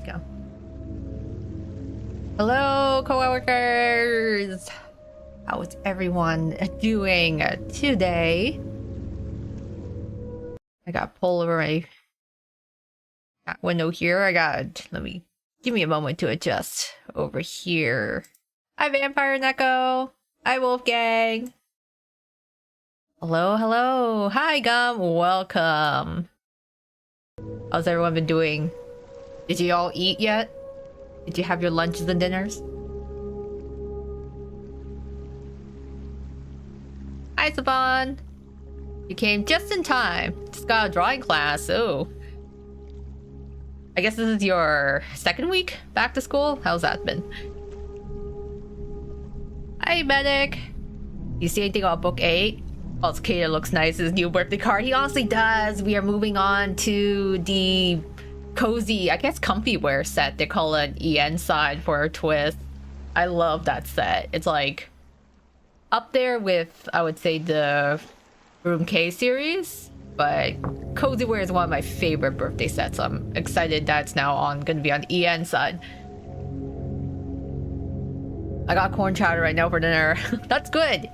go. Hello, coworkers. How is everyone doing today? I got pull over my window here. Give me a moment to adjust over here. Hi, Vampire Neko. Hi, Wolfgang. Hello, hello. Hi, Gum. Welcome. How's everyone been doing? Did you all eat yet? Did you have your lunches and dinners? Hi, Saban. You came just in time. Just got a drawing class. Oh. I guess this is your second week back to school? How's that been? Hi, Medic. You see anything about book 8? Oh, Kato looks nice. His new birthday card. He honestly does. We are moving on to the cozy, I guess, comfy wear set. They call it EN side for a twist. I love that set. It's like up there with, I would say, the Room K series, but cozy wear is one of my favorite birthday sets. I'm excited that's now gonna be on EN side. I got corn chowder right now for dinner. That's good.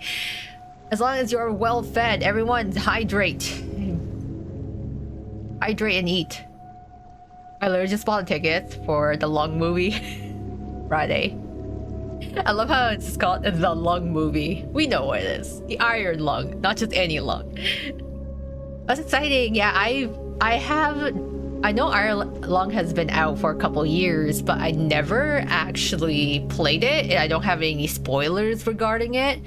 As long as you're well fed, everyone hydrate. Hydrate and eat. I literally just bought tickets for the Lung movie Friday. I love how it's called the Lung movie. We know what it is. The Iron Lung, not just any lung. That's exciting. Yeah, I know Iron Lung has been out for a couple years, but I never actually played it, and I don't have any spoilers regarding it.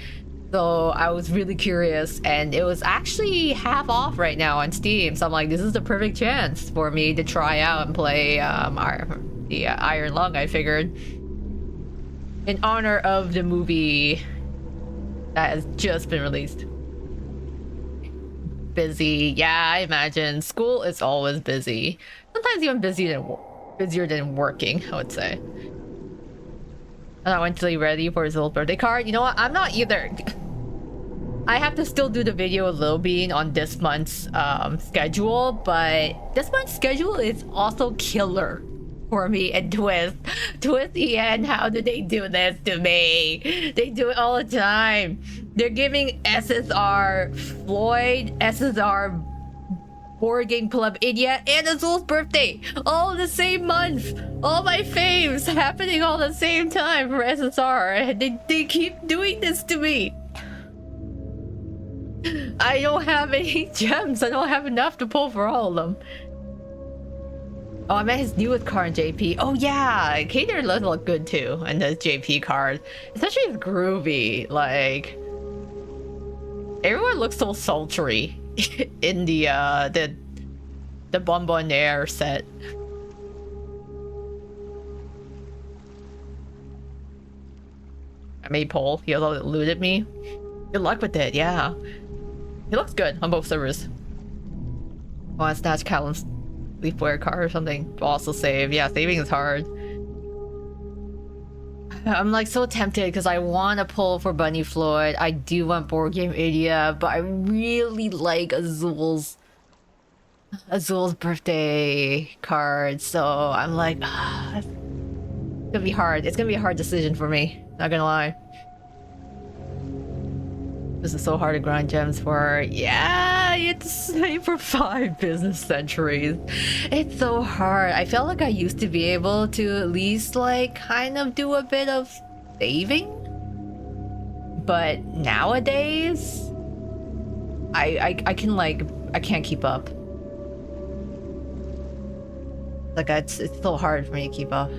So I was really curious, and it was actually half off right now on Steam. So I'm like, this is the perfect chance for me to try out and play the Iron Lung, I figured. In honor of the movie that has just been released. Busy. Yeah, I imagine. School is always busy. Sometimes even busier than working, I would say. I'm not mentally ready for his little birthday card. You know what? I'm not either. I have to still do the video with Lil Bean on this month's schedule, but this month's schedule is also killer for me and Twist. Twist EN, how do they do this to me? They do it all the time. They're giving SSR Floyd, SSR Board Game Club India, and Azul's birthday all the same month. All my faves happening all the same time for SSR. They keep doing this to me. I don't have any gems. I don't have enough to pull for all of them. Oh, I met his newest card in JP. Oh yeah, Kater does look good too in the JP card. Especially his groovy. Like, everyone looks so sultry in the Bonbonnaire set. I made Pole. He also looted me. Good luck with it, yeah. He looks good on both servers. Oh, I snatch Callum's Leafwear card or something. Also save. Yeah, saving is hard. I'm like so tempted because I want to pull for Bunny Floyd. I do want Board Game India, but I really like Azul's birthday card. So I'm like, it's gonna be hard. It's gonna be a hard decision for me. Not gonna lie. This is so hard to grind gems for. Yeah, it's for 5 business centuries. It's so hard. I felt like I used to be able to at least like kind of do a bit of saving. But nowadays, I can't keep up. Like it's so hard for me to keep up.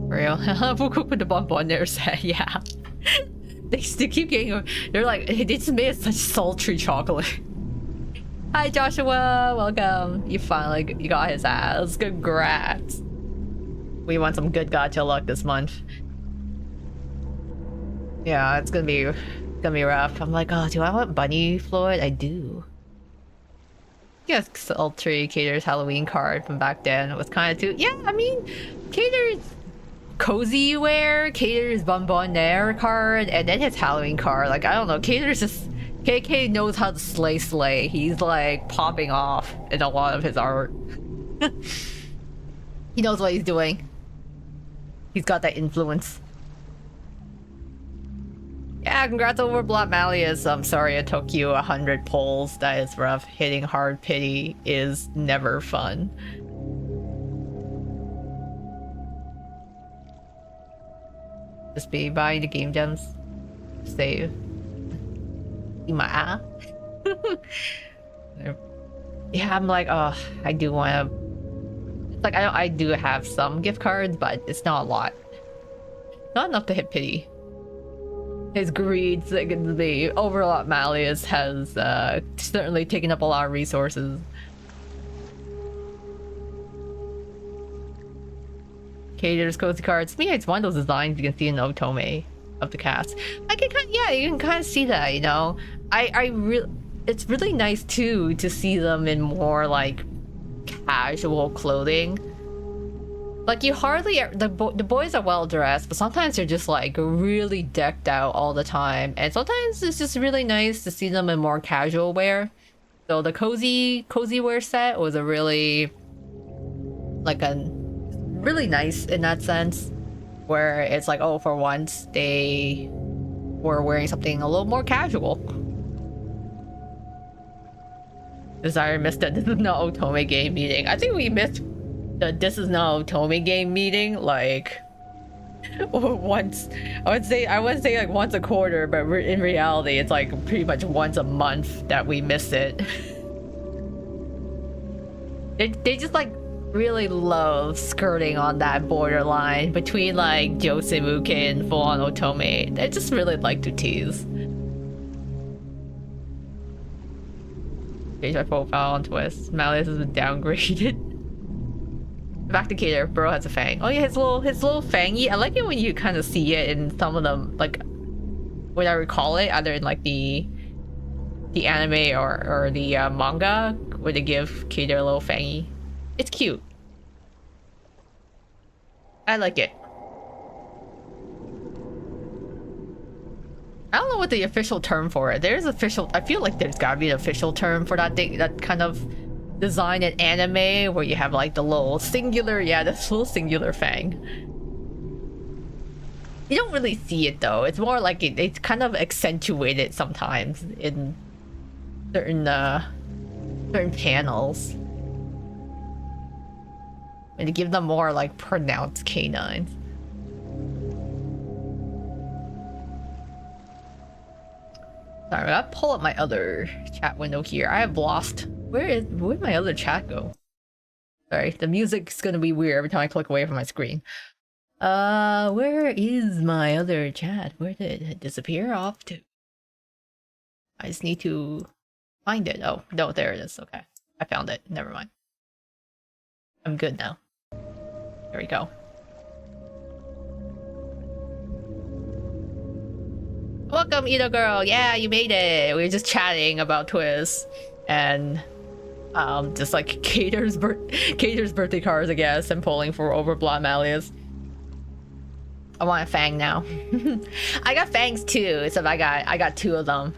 For real. We'll cook with the Bonbonnaire set, yeah. They keep getting, they're like, they just made such sultry chocolate. Hi Joshua, welcome. You finally, you got his ass. Congrats. We want some good gacha luck this month. Yeah, it's gonna be rough. I'm like, oh, do I want Bunny Floyd? I do. Yes, sultry Cater's Halloween card from back then. It was kind of too, yeah, I mean, Cater's cozy wear, Cater's Bonbonnaire card, and then his Halloween card. Like, I don't know, Cater's KK knows how to slay. He's like popping off in a lot of his art. He knows what he's doing. He's got that influence. Yeah, congrats over Blood Malleus. I'm sorry it took you 100 pulls. That is rough. Hitting hard pity is never fun. Just be buying the game gems. Save. Yeah, I'm like, oh, I do want to. It's like I do have some gift cards, but it's not a lot. Not enough to hit pity. His greed, the Overlord Malleus has certainly taken up a lot of resources. Okay, there's cozy cards. Yeah, it's one of those designs you can see in the Otome of the cast. I can kind of, yeah, you can kind of see that, you know. It's really nice too to see them in more like casual clothing. Like you hardly the boys are well dressed, but sometimes they're just like really decked out all the time, and sometimes it's just really nice to see them in more casual wear. So the cozy wear set was a really really nice in that sense, where it's like, oh, for once they were wearing something a little more casual. Desire missed that this is not Otome game meeting. I think we missed the this is not Otome game meeting like once. I would say like once a quarter, but in reality it's like pretty much once a month that we miss it. They just like really love skirting on that borderline between like Josemuke and full-on Otome. They just really like to tease. Change my profile on Twist. Malleus has been downgraded. Back to Cater. Bro has a fang. Oh yeah, his little fangy. I like it when you kind of see it in some of them, like when I recall it, either in like the anime or the manga, where they give Cater a little fangy. It's cute. I like it. I don't know what the official term for it. There's official. I feel like there's gotta be an official term for that thing, that kind of design in anime where you have like the little singular, yeah, this little singular fang. You don't really see it though. It's more like it's kind of accentuated sometimes in certain panels, and to give them more like pronounced canines. Sorry, I gotta pull up my other chat window here. I have lost. Where'd my other chat go? Sorry, the music's gonna be weird every time I click away from my screen. Where is my other chat? Where did it disappear off to? I just need to find it. Oh, no, there it is. Okay, I found it. Never mind. I'm good now. There we go. Welcome, Ito girl. Yeah, you made it. We were just chatting about Twist and just like Cater's birthday cards, I guess, and pulling for over Blood Malleus. I want a fang now. I got fangs too, except I got two of them.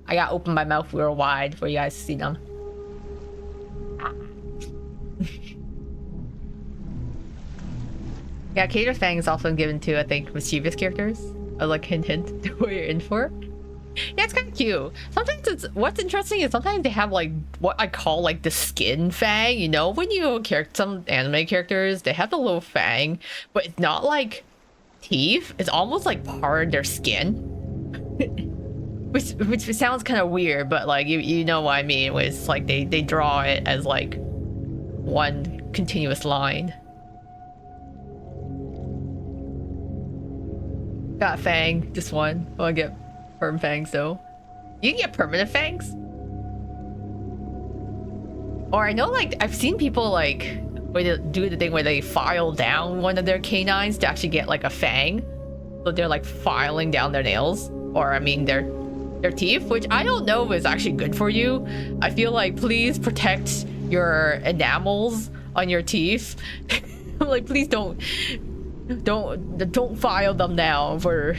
I gotta open my mouth real wide for you guys to see them. Yeah, Cater's fang is often given to, I think, mischievous characters. Like hint to what you're in for. Yeah, it's kind of cute. Sometimes it's, what's interesting is sometimes they have like what I call like the skin fang. You know, when you some anime characters, they have the little fang, but it's not like teeth. It's almost like part of their skin. which sounds kind of weird, but like you know what I mean. Where it's like they draw it as like one continuous line. Got fang, just one. Oh, I get perm fangs though. You can get permanent fangs? Or I know like I've seen people like where they do the thing where they file down one of their canines to actually get like a fang. So they're like filing down their nails, or I mean their teeth, which I don't know if is actually good for you. I feel like please protect your enamels on your teeth. Like please don't file them down for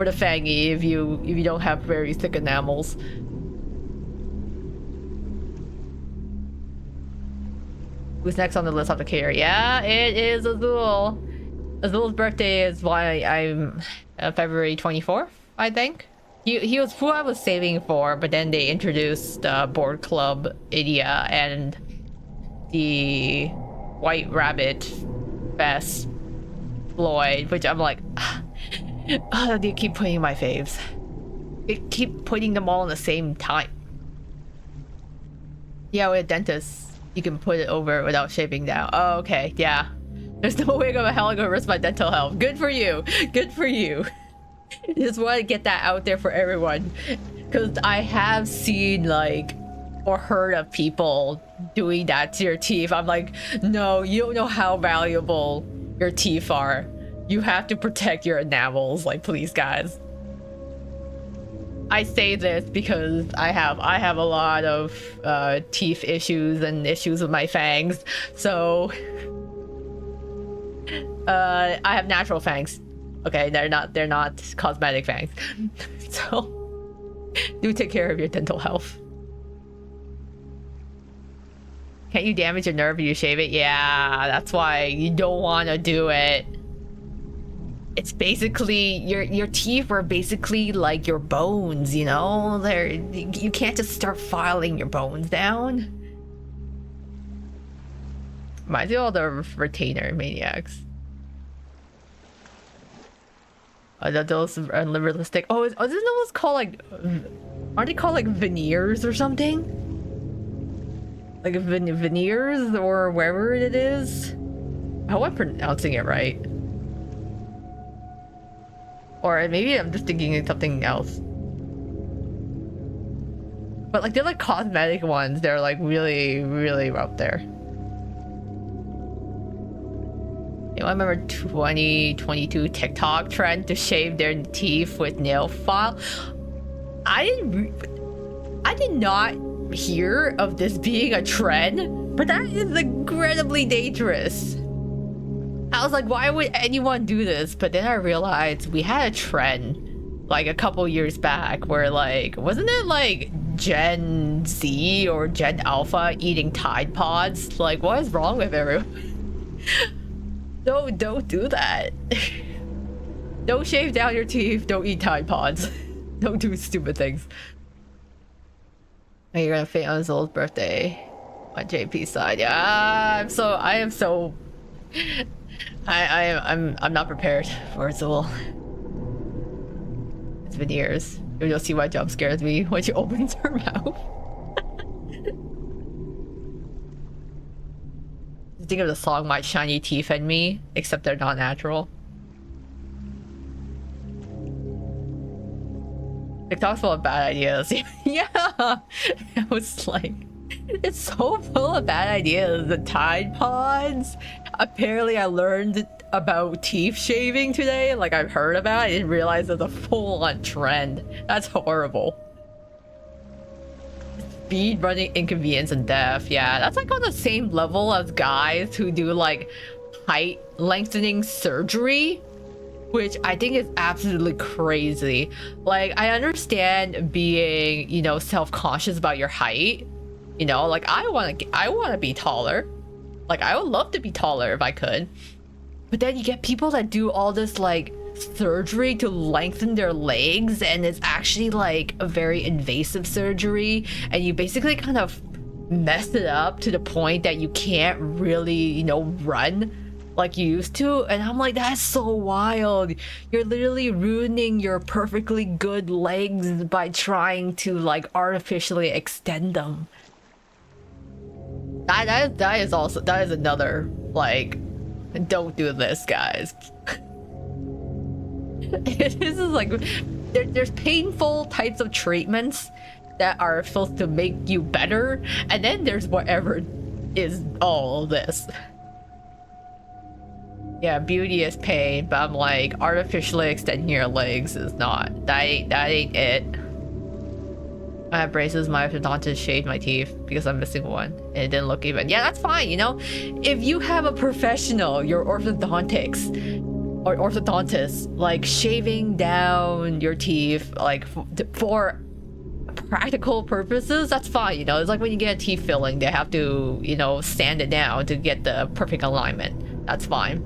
for the fangy if you don't have very thick enamels. Who's next on the list after Kater? Yeah, it is Azul. Azul's birthday is why I'm February 24th, I think. He was who I was saving for, but then they introduced Board Club Idia and the White Rabbit Fest Floyd, which I'm like, oh, they keep putting my faves. They keep putting them all in the same time. Yeah, with a dentist, you can put it over without shaving down. Oh, okay, yeah. There's no way of hell I'm gonna risk my dental health. Good for you. Good for you. Just want to get that out there for everyone. Because I have seen, like, or heard of people doing that to your teeth. I'm like, no, you don't know how valuable your teeth are. You have to protect your enamels. Like, please, guys. I say this because I have a lot of teeth issues and issues with my fangs. So I have natural fangs. Okay, they're not cosmetic fangs. So do take care of your dental health. Can't you damage your nerve if you shave it? Yeah, that's why you don't want to do it. It's basically your teeth are basically like your bones, you know? You can't just start filing your bones down. Reminds me of all the retainer maniacs. Those unrealistic. Oh, isn't those called like? Aren't they called like veneers or something? Like veneers or wherever it is. I hope I'm pronouncing it right. Or maybe I'm just thinking of something else. But like they're like cosmetic ones. They're like really, really up there. You know, I remember 2022 TikTok trend to shave their teeth with nail file. I did not hear of this being a trend, but that is incredibly dangerous. I was like, why would anyone do this? But then I realized we had a trend like a couple years back where like, wasn't it like Gen Z or Gen Alpha eating Tide Pods? Like, what is wrong with everyone? No, don't do that. Don't shave down your teeth. Don't eat Tide Pods. Don't do stupid things. Are you gonna faint on Zol's birthday on JP's side? Yeah, I'm not prepared for Zol. It's been years. You'll see why jump scares me when she opens her mouth. Think of the song My Shiny Teeth and Me, except they're not natural. TikTok's full of bad ideas. Yeah, I was like, it's so full of bad ideas. The Tide Pods. Apparently, I learned about teeth shaving today. Like I've heard about it. I didn't realize it was a full-on trend. That's horrible. Speed, running, inconvenience, and death. Yeah, that's like on the same level as guys who do like height lengthening surgery, which I think is absolutely crazy. Like, I understand being, you know, self-conscious about your height. You know, like I want to be taller. Like I would love to be taller if I could. But then you get people that do all this like surgery to lengthen their legs, and it's actually like a very invasive surgery, and you basically kind of mess it up to the point that you can't really, you know, run like you used to. And I'm like, that's so wild. You're literally ruining your perfectly good legs by trying to like artificially extend them. That is another like, don't do this, guys. This is like, there's painful types of treatments that are supposed to make you better, and then there's whatever is all this. Yeah, beauty is pain, but I'm like, artificially extending your legs is not. That ain't it. I have braces. My orthodontist shaved my teeth because I'm missing one, and it didn't look even. Yeah, that's fine. You know, if you have a professional, your orthodontics, or orthodontist, like shaving down your teeth, like for practical purposes, that's fine. You know, it's like when you get a teeth filling, they have to, you know, sand it down to get the perfect alignment. That's fine.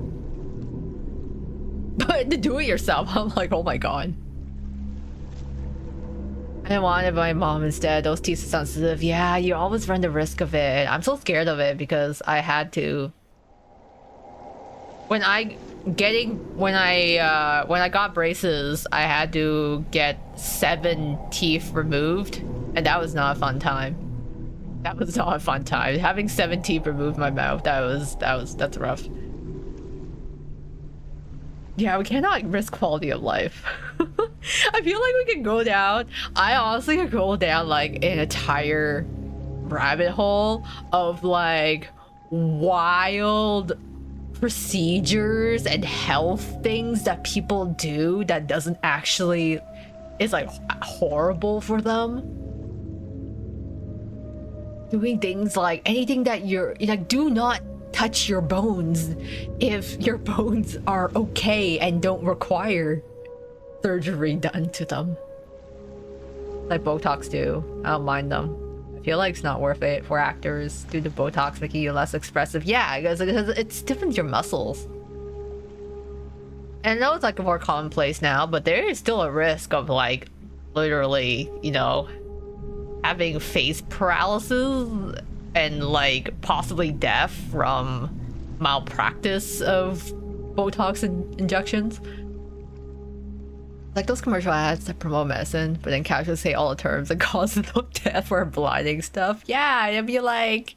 But to do it yourself, I'm like, oh my god. I wanted my mom instead. Those teeth are sensitive. Yeah, you always run the risk of it. I'm so scared of it because I had to. When I got braces, I had to get 7 teeth removed, and that was not a fun time. That was not a fun time. Having 7 teeth removed my mouth, that's rough. Yeah, we cannot risk quality of life. I feel like we could go down. I honestly could go down like an entire rabbit hole of like wild procedures and health things that people do that doesn't actually is like horrible for them. Doing things like anything that you're like, do not touch your bones if your bones are okay and don't require surgery done to them. Like Botox do. I don't mind them. I feel like it's not worth it for actors due to Botox making you less expressive. Yeah, because it stiffens your muscles. And I know it's like a more commonplace now, but there is still a risk of like literally, you know, having face paralysis and like possibly death from malpractice of Botox injections. Like those commercial ads that promote medicine, but then casually say all the terms and causes of death or blinding stuff. Yeah, it'd be like,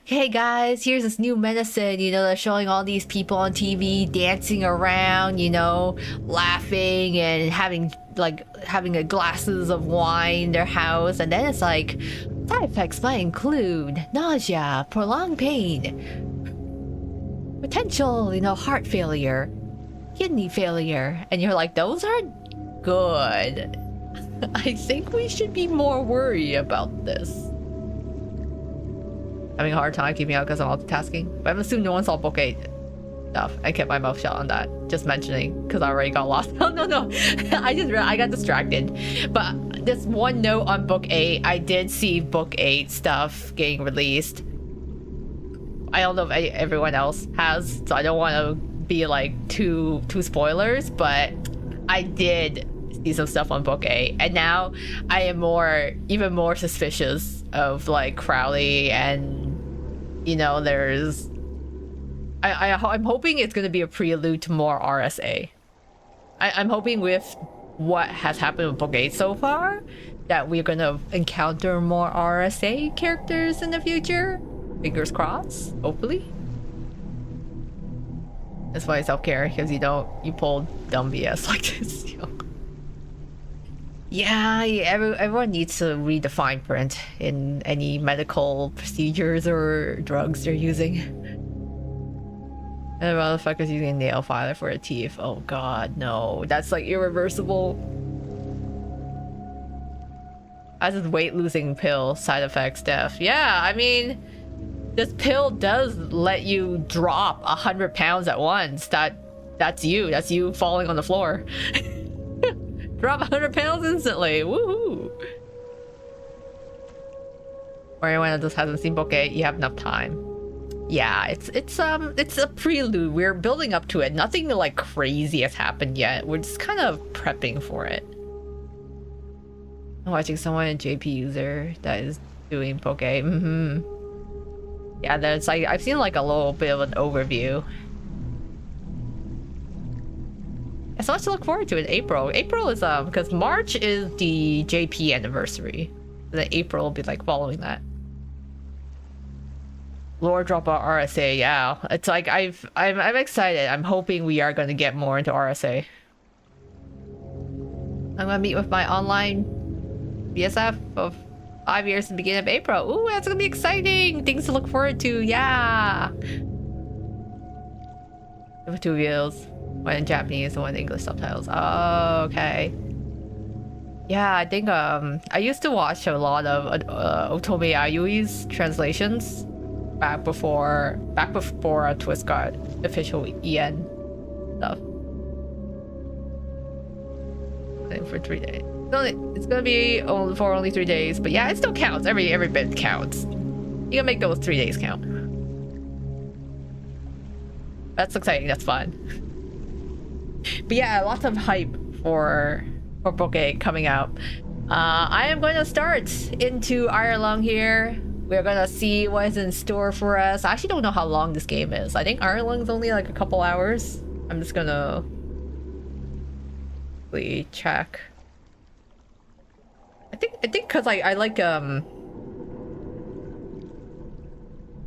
hey guys, here's this new medicine, you know, they're showing all these people on TV dancing around, you know, laughing and having a glasses of wine in their house, and then it's like, side effects might include nausea, prolonged pain, potential, you know, heart failure, kidney failure, and you're like, those aren't good. I think we should be more worried about this. Having a hard time keeping out because I'm multitasking, but I'm assuming no one saw book 8 stuff. I kept my mouth shut on that. Just mentioning because I already got lost. Oh no, I got distracted. But this one note on book 8, I did see book 8 stuff getting released. I don't know if everyone else has, so I don't want to be like two spoilers, but I did see some stuff on book 8, and now I am even more suspicious of like Crowley, and you know, I'm hoping it's going to be a prelude to more RSA. I'm hoping with what has happened with book 8 so far that we're going to encounter more RSA characters in the future. Fingers crossed, hopefully. That's why self-care, because you pull dumb BS like this, you know. Yeah, everyone needs to read the fine print in any medical procedures or drugs they're using. And the motherfucker's using a nail filer for a teeth. Oh god, no. That's like irreversible. As a weight-losing pill, side effects, death. Yeah, I mean, this pill does let you drop 100 pounds at once. That's you falling on the floor. Drop 100 pounds instantly. Woohoo! For anyone that just hasn't seen book 8, you have enough time. Yeah, it's a prelude. We're building up to it. Nothing like crazy has happened yet. We're just kind of prepping for it. I'm watching someone, a JP user, that is doing book 8. Yeah, there's like, I've seen like a little bit of an overview. So much to look forward to in April. April is because March is the JP anniversary. Then April will be like following that. Lore drop out RSA, yeah. It's like I'm excited. I'm hoping we are gonna get more into RSA. I'm gonna meet with my online BSF of 5 years at the beginning of April. Ooh, that's gonna be exciting! Things to look forward to, yeah! There were 2 videos. One in Japanese and one in English subtitles. Oh, okay. Yeah, I think I used to watch a lot of Otome Ayui's translations back before Twist got official EN stuff. For 3 days. It's gonna be for only 3 days, but yeah, it still counts. Every bit counts. You can make those 3 days count. That's exciting. That's fun. But yeah, lots of hype for Bloooddd coming out. I am going to start into Ireland here. We're gonna see what is in store for us. I actually don't know how long this game is. I think Ireland's only like a couple hours. I'm just gonna check. I think because I like I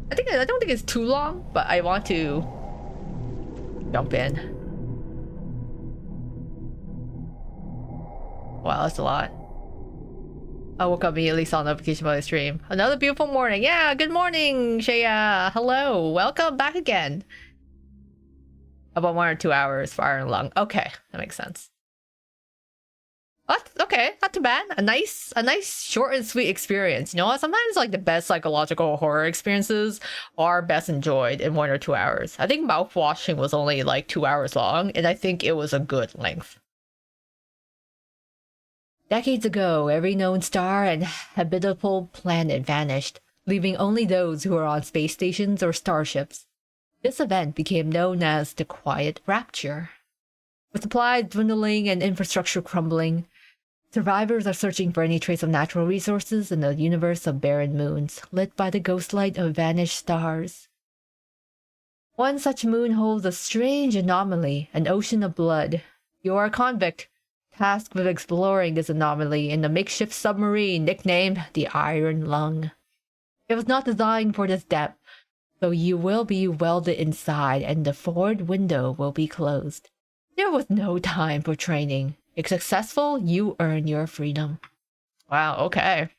don't think it's too long, but I want to jump in. Wow, that's a lot. I woke up immediately, saw a notification about the stream. Another beautiful morning. Yeah, good morning, Shaya. Hello, welcome back again. About 1 or 2 hours for Iron Lung. Okay, that makes sense. What? Okay, not too bad. A nice short and sweet experience. You know what? Sometimes like the best psychological horror experiences are best enjoyed in 1 or 2 hours. I think Mouthwashing was only like 2 hours long, and I think it was a good length. Decades ago, every known star and habitable planet vanished, leaving only those who were on space stations or starships. This event became known as the Quiet Rapture. With supplies dwindling and infrastructure crumbling, survivors are searching for any trace of natural resources in a universe of barren moons, lit by the ghost light of vanished stars. One such moon holds a strange anomaly, an ocean of blood. You are a convict, tasked with exploring this anomaly in a makeshift submarine nicknamed the Iron Lung. It was not designed for this depth, so you will be welded inside and the forward window will be closed. There was no time for training. If successful, you earn your freedom. Wow, okay.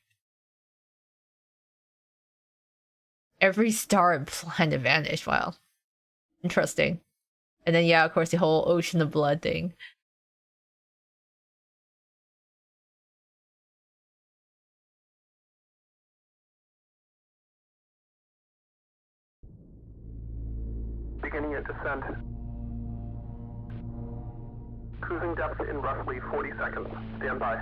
Every star and planet vanished. Wow. Interesting. And then, yeah, of course, the whole ocean of blood thing. Beginning your descent. Cruising depth in roughly 40 seconds. Stand by.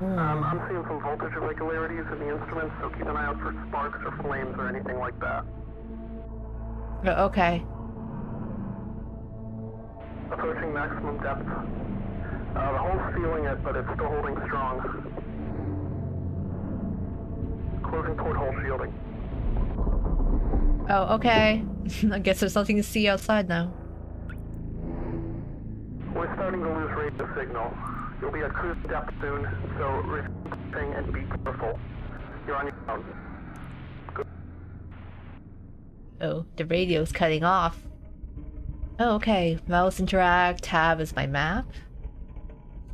I'm seeing some voltage irregularities in the instruments, so keep an eye out for sparks or flames or anything like that. Okay. Approaching maximum depth. The hull's feeling it, but it's still holding strong. Closing porthole shielding. Oh, okay. I guess there's nothing to see outside now. We're starting to lose radio signal. You'll be at cruise depth soon, so refreshing and be careful. You're on your own. Good. Oh, the radio's cutting off. Oh, okay. Mouse interact, tab is my map.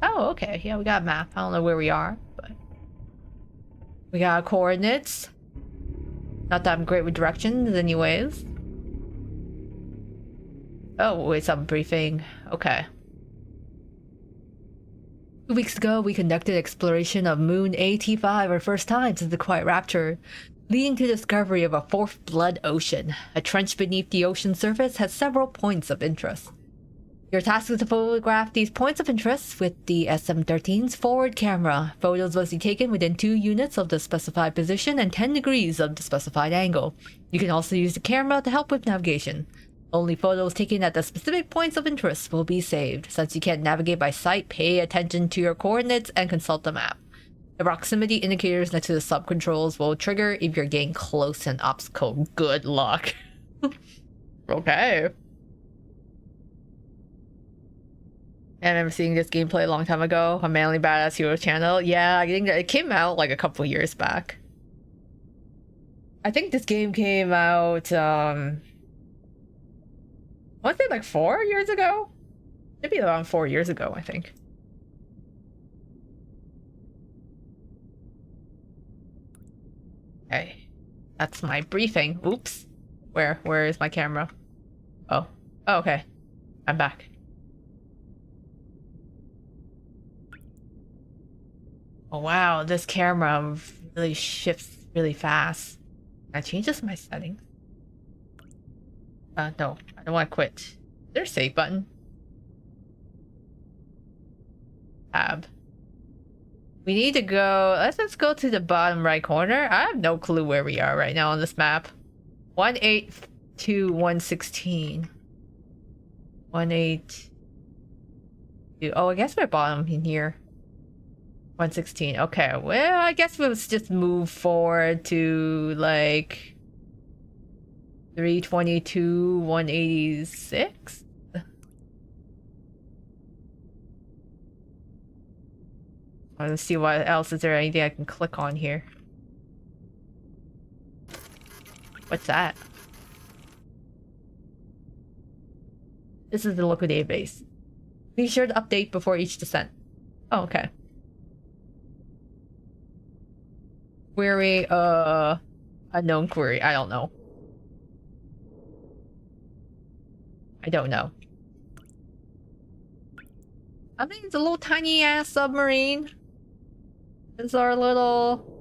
Oh, okay. Yeah, we got a map. I don't know where we are, but we got coordinates. Not that I'm great with directions anyways. Oh, wait, some briefing. Okay. 2 weeks ago, we conducted exploration of Moon AT5 our first time since the Quiet Rapture, leading to the discovery of a fourth blood ocean. A trench beneath the ocean surface has several points of interest. Your task is to photograph these points of interest with the SM-13's forward camera. Photos must be taken within 2 units of the specified position and 10 degrees of the specified angle. You can also use the camera to help with navigation. Only photos taken at the specific points of interest will be saved. Since you can't navigate by sight, pay attention to your coordinates and consult the map. The proximity indicators next to the sub-controls will trigger if you're getting close to an obstacle. Good luck. Okay. I remember seeing this gameplay a long time ago on Manly Badass Hero channel. Yeah, I think that it came out like a couple years back. I think this game came out, I want to say like 4 years ago? Maybe around 4 years ago, I think. Okay. That's my briefing. Oops. Where is my camera? Oh. Oh, okay. I'm back. Oh wow, this camera really shifts really fast. That changes my settings. No, I don't want to quit. Is there a save button? Tab. We need to go. Let's go to the bottom right corner. I have no clue where we are right now on this map. 1-8 to 116. 1-8. Oh, I guess we're bottom in here. 116. Okay, well, I guess we'll just move forward to like 322, 186. Let's see what else is there. Anything I can click on here? What's that? This is the local database. Be sure to update before each descent. Oh, okay. Query, unknown query. I don't know. I don't know. I think it's a little tiny ass submarine. It's our little...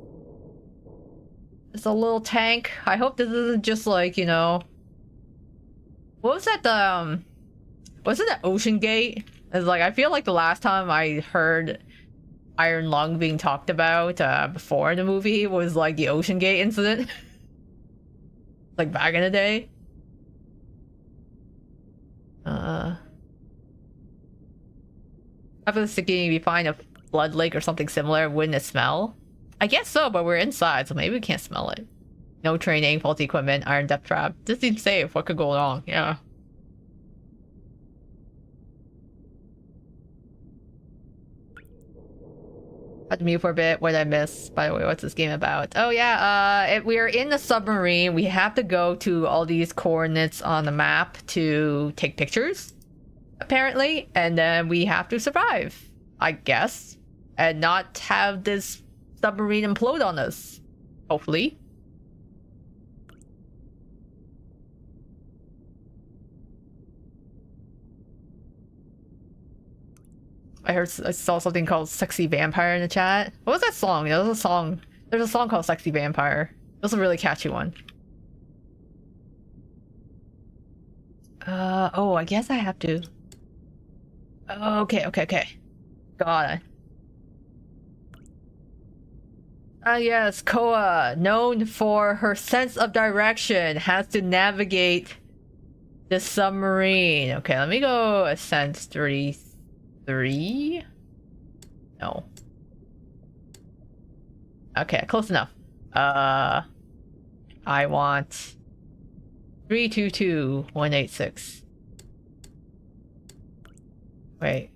It's a little tank. I hope this isn't just like, you know... What was that, was it the Ocean Gate? It's like, I feel like the last time I heard Iron Lung being talked about before the movie was like the Ocean Gate incident. Like back in the day. After the sticky, we find a blood lake or something similar. Wouldn't it smell? I guess so, but we're inside, so maybe we can't smell it. No training, faulty equipment, iron depth trap. This seems safe. What could go wrong? Yeah. Had to mute for a bit. What did I miss? By the way, what's this game about? Oh yeah, we're in the submarine. We have to go to all these coordinates on the map to take pictures, apparently, and then we have to survive, I guess, and not have this submarine implode on us. Hopefully. I saw something called Sexy Vampire in the chat. What was that song? There was a song. There's a song called Sexy Vampire. It was a really catchy one. Oh, I guess I have to. Okay. God. Yes, Koa, known for her sense of direction, has to navigate the submarine. Okay, let me go ascent 33. No. Okay, close enough. I want 322 186. Wait.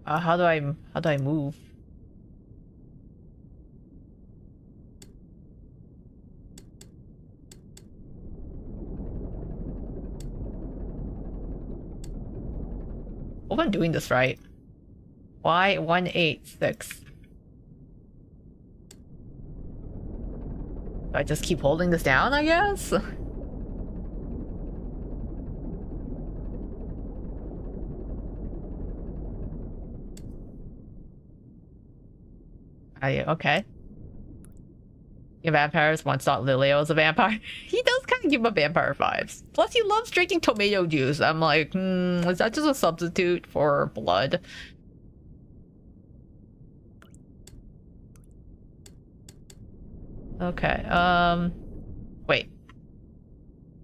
How do I move? Hope I'm doing this right. Why 186? Do I just keep holding this down, I guess? Okay. Your vampires once thought Lilio was a vampire. He does kind of give a vampire vibes. Plus, he loves drinking tomato juice. I'm like, is that just a substitute for blood? Okay, wait. Am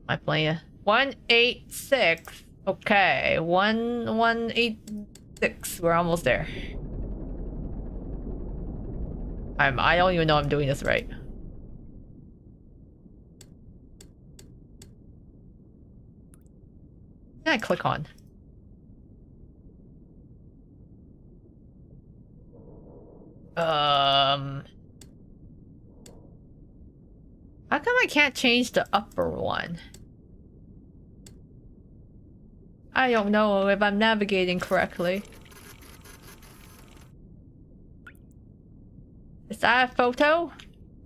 I playing 186? Okay, 186. We're almost there. I don't even know I'm doing this right. What can I click on? How come I can't change the upper one? I don't know if I'm navigating correctly. Is that a photo?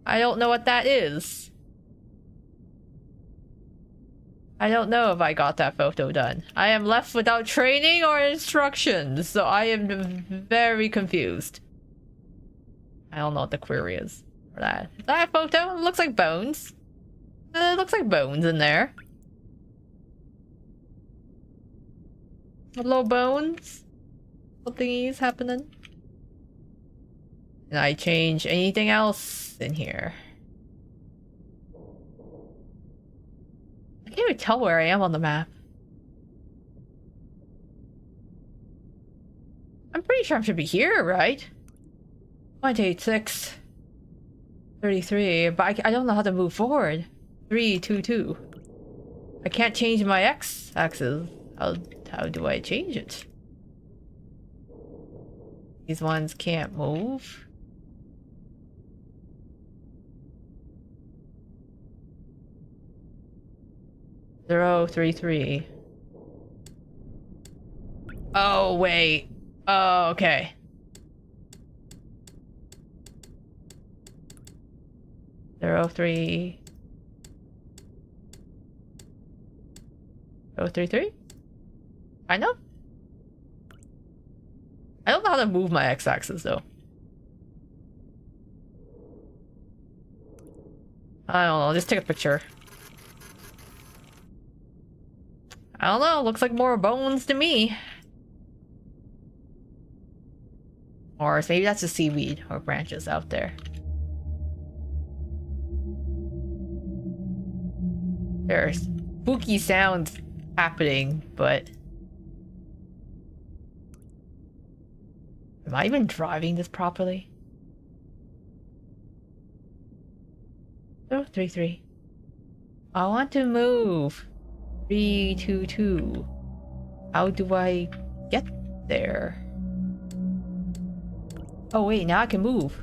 I don't know what that is. I don't know if I got that photo done. I am left without training or instructions, so I am very confused. I don't know what the query is for that. Is that a photo? It looks like bones. It looks like bones in there. Hello, bones. Something is happening. Can I change anything else in here? I can't even tell where I am on the map. I'm pretty sure I should be here, right? 186. 33, but I don't know how to move forward. 322. I can't change my x-axis. How do I change it? These ones can't move. Zero, 3, 3. Oh, wait. Oh, okay. Zero, 3. 0, 3, 3? I know. I don't know how to move my x-axis though. I don't know, just take a picture. I don't know, looks like more bones to me. Or maybe that's a seaweed or branches out there. There's spooky sounds happening, but... Am I even driving this properly? 0, 3, 3. I want to move. 3, 2, 2. How do I get there? Oh wait, now I can move.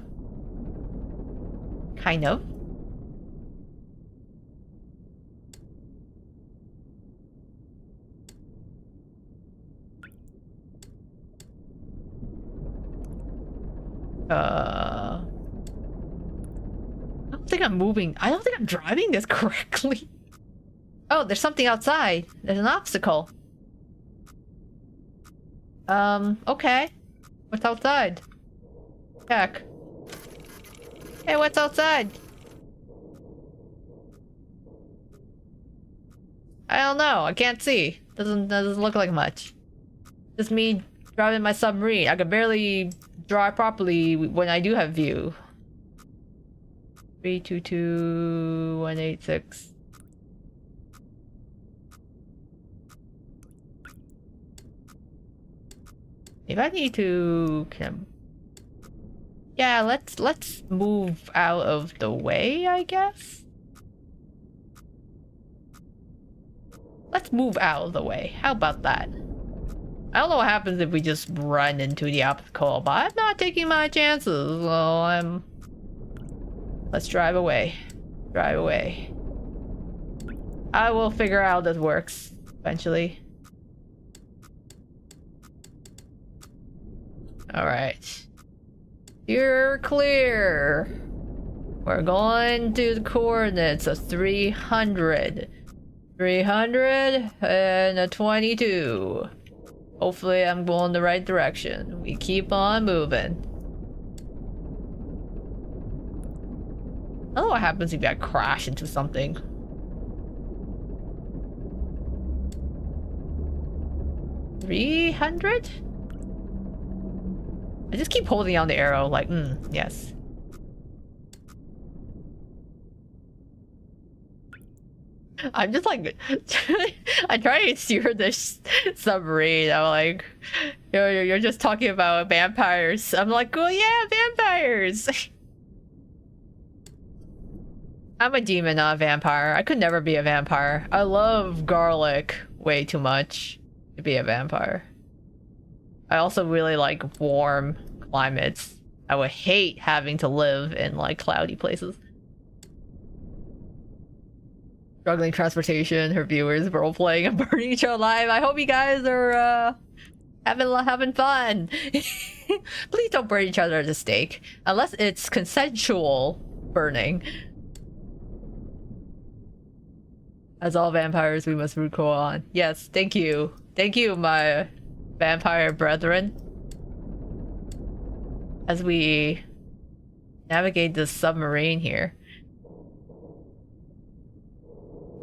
Kind of. I don't think I'm moving. I don't think I'm driving this correctly. Oh, there's something outside. There's an obstacle. Okay. What's outside? Check. Hey, what's outside? I don't know. I can't see. Doesn't look like much. Just me driving my submarine. I can barely drive properly when I do have view. 322 186. If I need to, yeah, let's move out of the way, I guess. Let's move out of the way. How about that? I don't know what happens if we just run into the obstacle, but I'm not taking my chances, so let's drive away. Drive away. I will figure out this works eventually. Alright. You're clear. We're going to the coordinates of 300. 300 and a 22. Hopefully I'm going the right direction. We keep on moving. I don't know what happens if I crash into something. 300? I just keep holding down the arrow like, yes. I'm just like, I try to steer this submarine. I'm like, you're just talking about vampires. I'm like, oh yeah, vampires. I'm a demon, not a vampire. I could never be a vampire. I love garlic way too much to be a vampire. I also really like warm climates. I would hate having to live in like cloudy places. Struggling transportation, her viewers role-playing and burning each other alive. I hope you guys are having fun. Please don't burn each other at the stake. Unless it's consensual burning. As all vampires, we must root Koa on. Yes, thank you. Thank you, my vampire brethren. As we navigate this submarine here.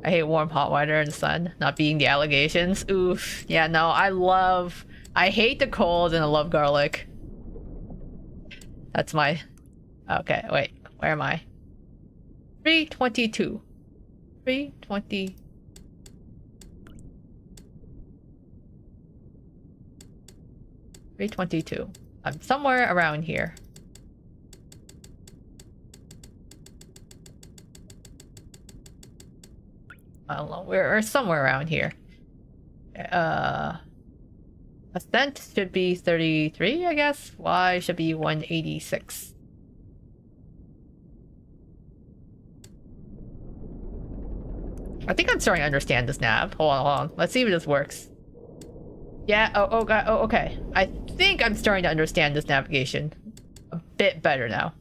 I hate warm hot weather in the sun, not being the allegations. Oof. Yeah, no, I hate the cold and I love garlic. That's my... Okay, wait. Where am I? 322. 320. 322. I'm somewhere around here. I don't know. We're somewhere around here. Ascent should be 33, I guess. Y should be 186. I think I'm starting to understand this nav. Hold on. Let's see if this works. Yeah, oh god, oh, okay. I think I'm starting to understand this navigation a bit better now.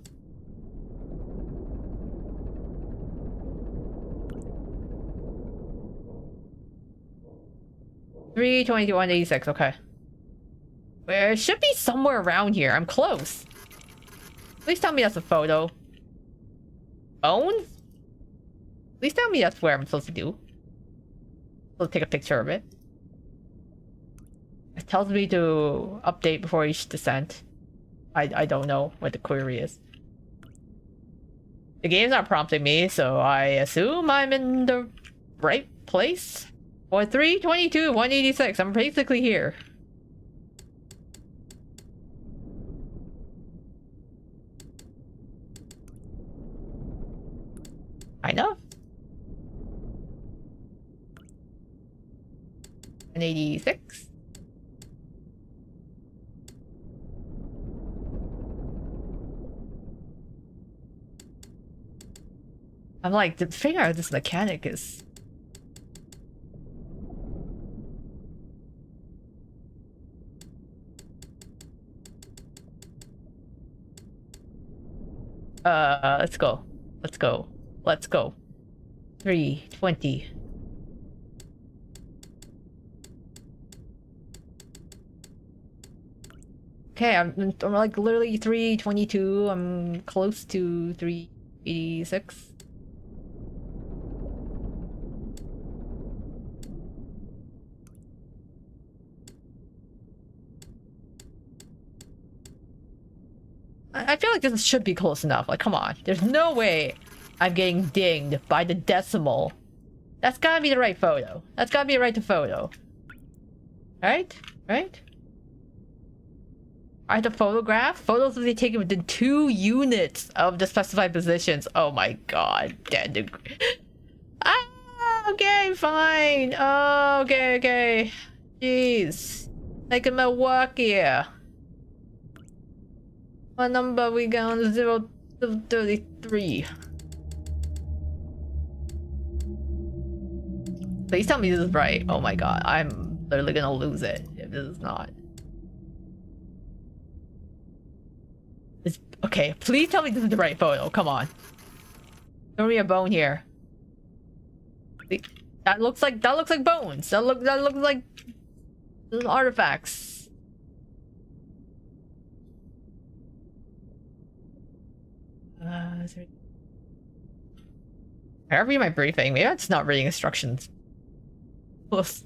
$321.86, okay. Well, it should be somewhere around here. I'm close. Please tell me that's a photo. Bones? Please tell me that's where I'm supposed to do. Let's take a picture of it. It tells me to update before each descent. I don't know what the query is. The game's not prompting me, so I assume I'm in the right place. For 322, 186, I'm basically here. I know. 186. I'm like, the figure out this mechanic is... let's go. Let's go. Let's go. 320. Okay, I'm like literally 322. I'm close to 386. I feel like this should be close enough. Like, come on. There's no way I'm getting dinged by the decimal. That's gotta be the right photo. That's gotta be the right photo. Right? Right? I have to photograph? Photos will be taken within 2 units of the specified positions. Oh my god. Dead. Ah, okay, fine. Oh, okay, okay. Jeez. Like in Milwaukee. What number we got on 0 to 33? Please tell me this is right. Oh my god, I'm literally gonna lose it if this is not. Okay, please tell me this is the right photo. Come on. Throw me a bone here. That looks like bones. That looks like artifacts. Can I read my briefing? Maybe that's not reading instructions.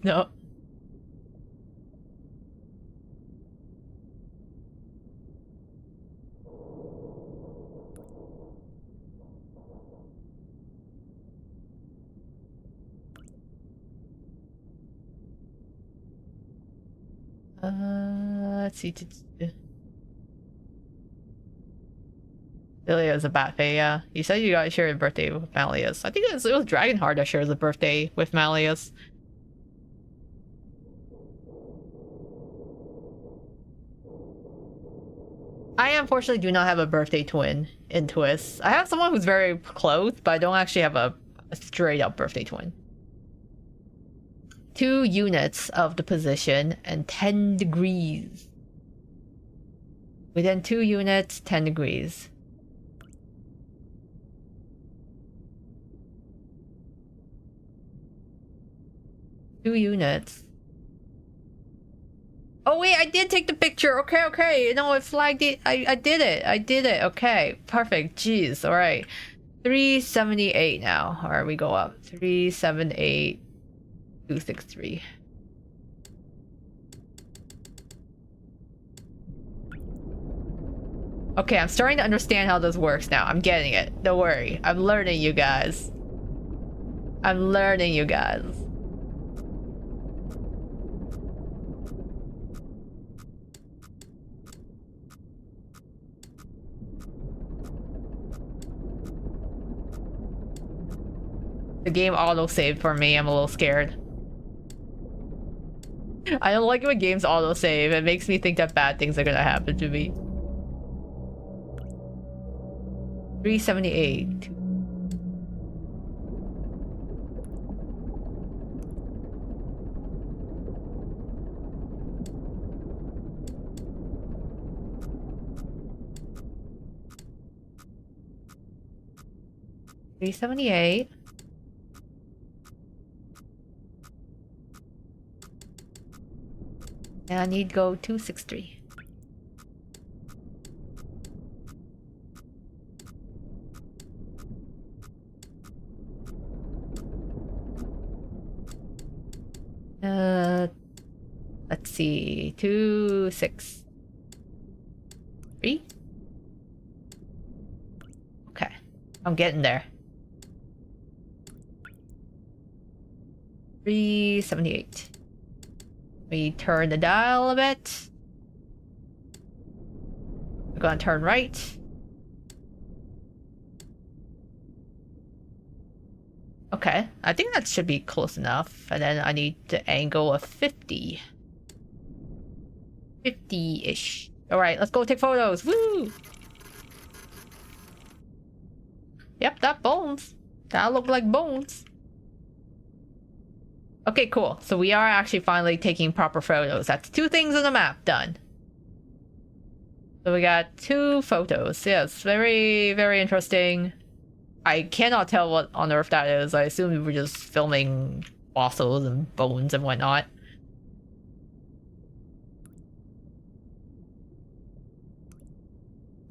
No. Let's see. Mileee is a Batfey, yeah. You said you guys shared a birthday with Mileee. I think it was Dragonheart that shares a birthday with Mileee. I unfortunately do not have a birthday twin in Twist. I have someone who's very close, but I don't actually have a straight up birthday twin. 2 units of the position and 10 degrees. Within 2 units, 10 degrees. Two units. Oh wait, I did take the picture. Okay, okay. You know, it flagged it. I did it. I did it. Okay, perfect. Jeez. All right. 378 now. Alright, we go up. 378 263. Okay, I'm starting to understand how this works now. I'm getting it. Don't worry. I'm learning, you guys. I'm learning, you guys. The game auto-saved for me. I'm a little scared. I don't like when games auto-save. It makes me think that bad things are gonna happen to me. 378. $378. And I need to go 263. Let's see, 263. Okay, I'm getting there. 378. We turn the dial a bit. We're gonna turn right. Okay, I think that should be close enough. And then I need to angle a 50. 50-ish. Alright, let's go take photos. Woo! Yep, that bones. That look like bones. Okay, cool. So we are actually finally taking proper photos. That's 2 things on the map done. So we got 2 photos. Yes, very, very interesting. I cannot tell what on earth that is. I assume we were just filming fossils and bones and whatnot.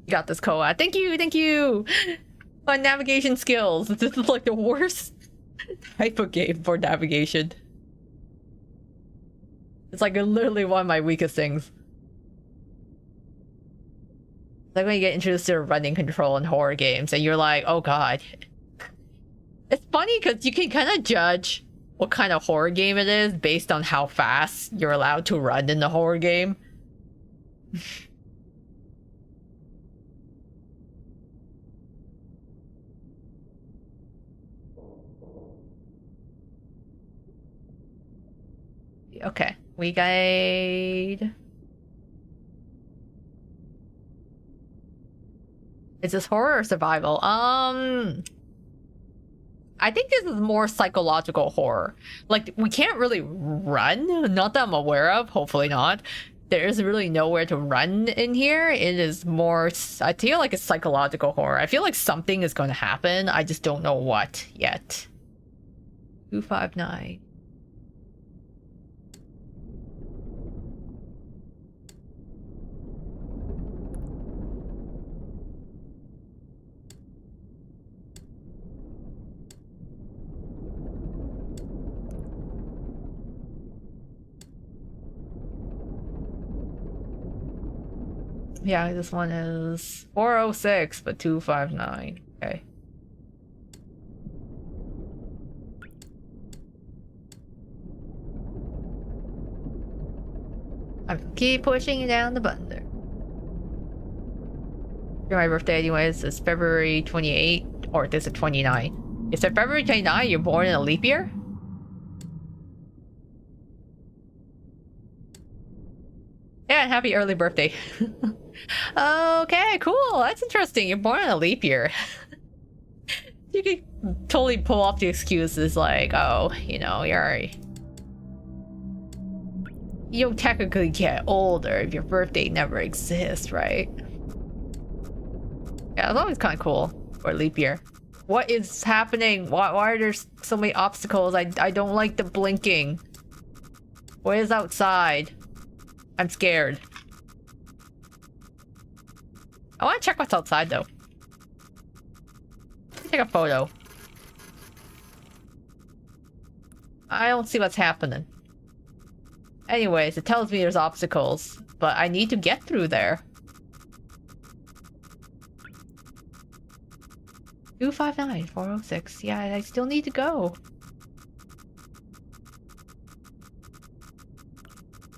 You got this, Koa. Thank you, thank you! My navigation skills. This is like the worst type of game for navigation. It's like literally one of my weakest things. It's like when you get introduced to running control in horror games and you're like, oh god. It's funny because you can kind of judge what kind of horror game it is based on how fast you're allowed to run in the horror game. Okay, we guide. Is this horror or survival? I think this is more psychological horror. Like, we can't really run, not that I'm aware of, hopefully not. There is really nowhere to run in here. It is more, I feel like it's psychological horror. I feel like something is going to happen. I just don't know what yet. 259. Yeah, this one is 406, but 259. Okay. I keep pushing down the button there. My birthday anyways is February 28, or this is 29. Is it February 29? You're born in a leap year? Yeah, and happy early birthday. Okay, cool. That's interesting. You're born in a leap year. You could totally pull off the excuses like, oh, you know, you'll technically get older if your birthday never exists, right? Yeah, it's always kind of cool for a leap year. What is happening? Why are there so many obstacles? I don't like the blinking. What is outside? I'm scared. I want to check what's outside though. Take a photo. I don't see what's happening. Anyways, it tells me there's obstacles, but I need to get through there. 259, 406. Yeah, I still need to go.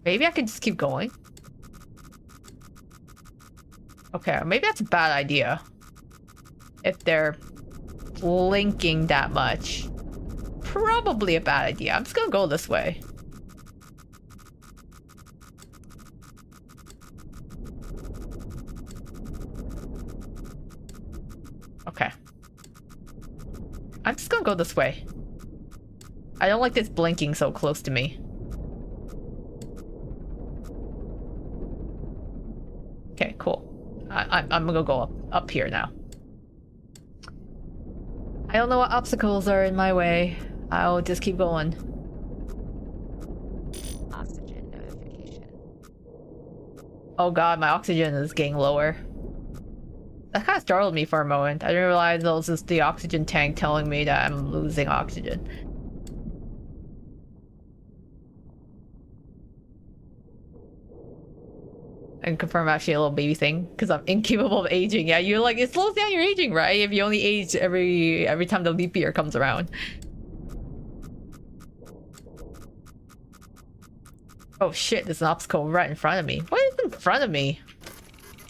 Maybe I can just keep going. Okay, maybe that's a bad idea. If they're blinking that much. Probably a bad idea. I'm just gonna go this way. Okay. I'm just gonna go this way. I don't like this blinking so close to me. Okay, cool. I'm gonna go up here now. I don't know what obstacles are in my way. I'll just keep going. Oxygen notification. Oh god, my oxygen is getting lower. That kind of startled me for a moment. I didn't realize it was just the oxygen tank telling me that I'm losing oxygen. I can confirm actually a little baby thing because I'm incapable of aging. Yeah, you're like, it slows down your aging, right? If you only age every time the leap year comes around. Oh shit, there's an obstacle right in front of me. What is in front of me?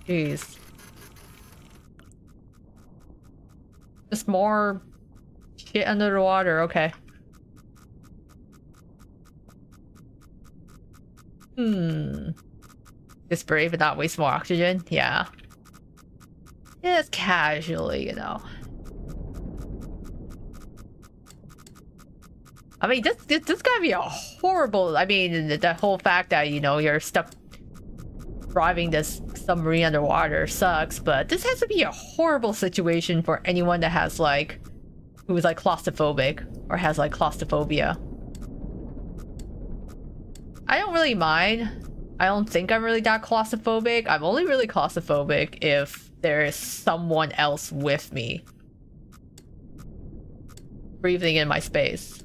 Jeez. Just more shit under the water, okay. Just brave and not waste more oxygen? Yeah. Just casually, you know. I mean, this gotta be a horrible... I mean, the whole fact that, you know, you're stuck driving this submarine underwater sucks, but this has to be a horrible situation for anyone that has, like... who is, like, claustrophobic or has, like, claustrophobia. I don't really mind. I don't think I'm really that claustrophobic. I'm only really claustrophobic if there is someone else with me. Breathing in my space.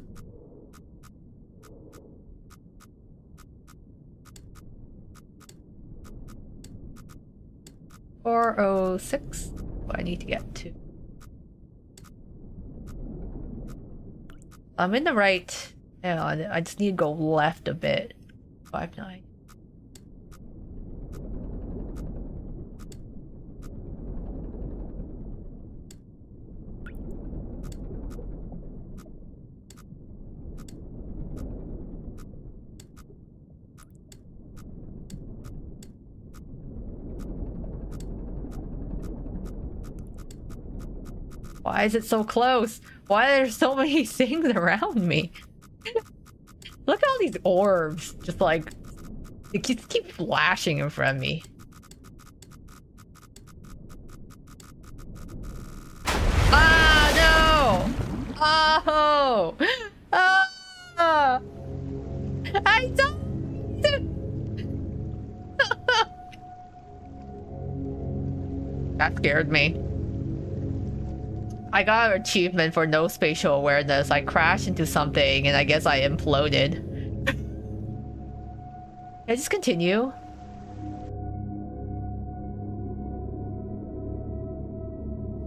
.406. What I need to get to. I'm in the right. Hang on, I just need to go left a bit. 59. Why is it so close? Why are there so many things around me? Look at all these orbs. Just like... they keep flashing in front of me. Ah, no! Oh! Ah! I don't... That scared me. I got an achievement for no spatial awareness. I crashed into something and I guess I imploded. Can I just continue?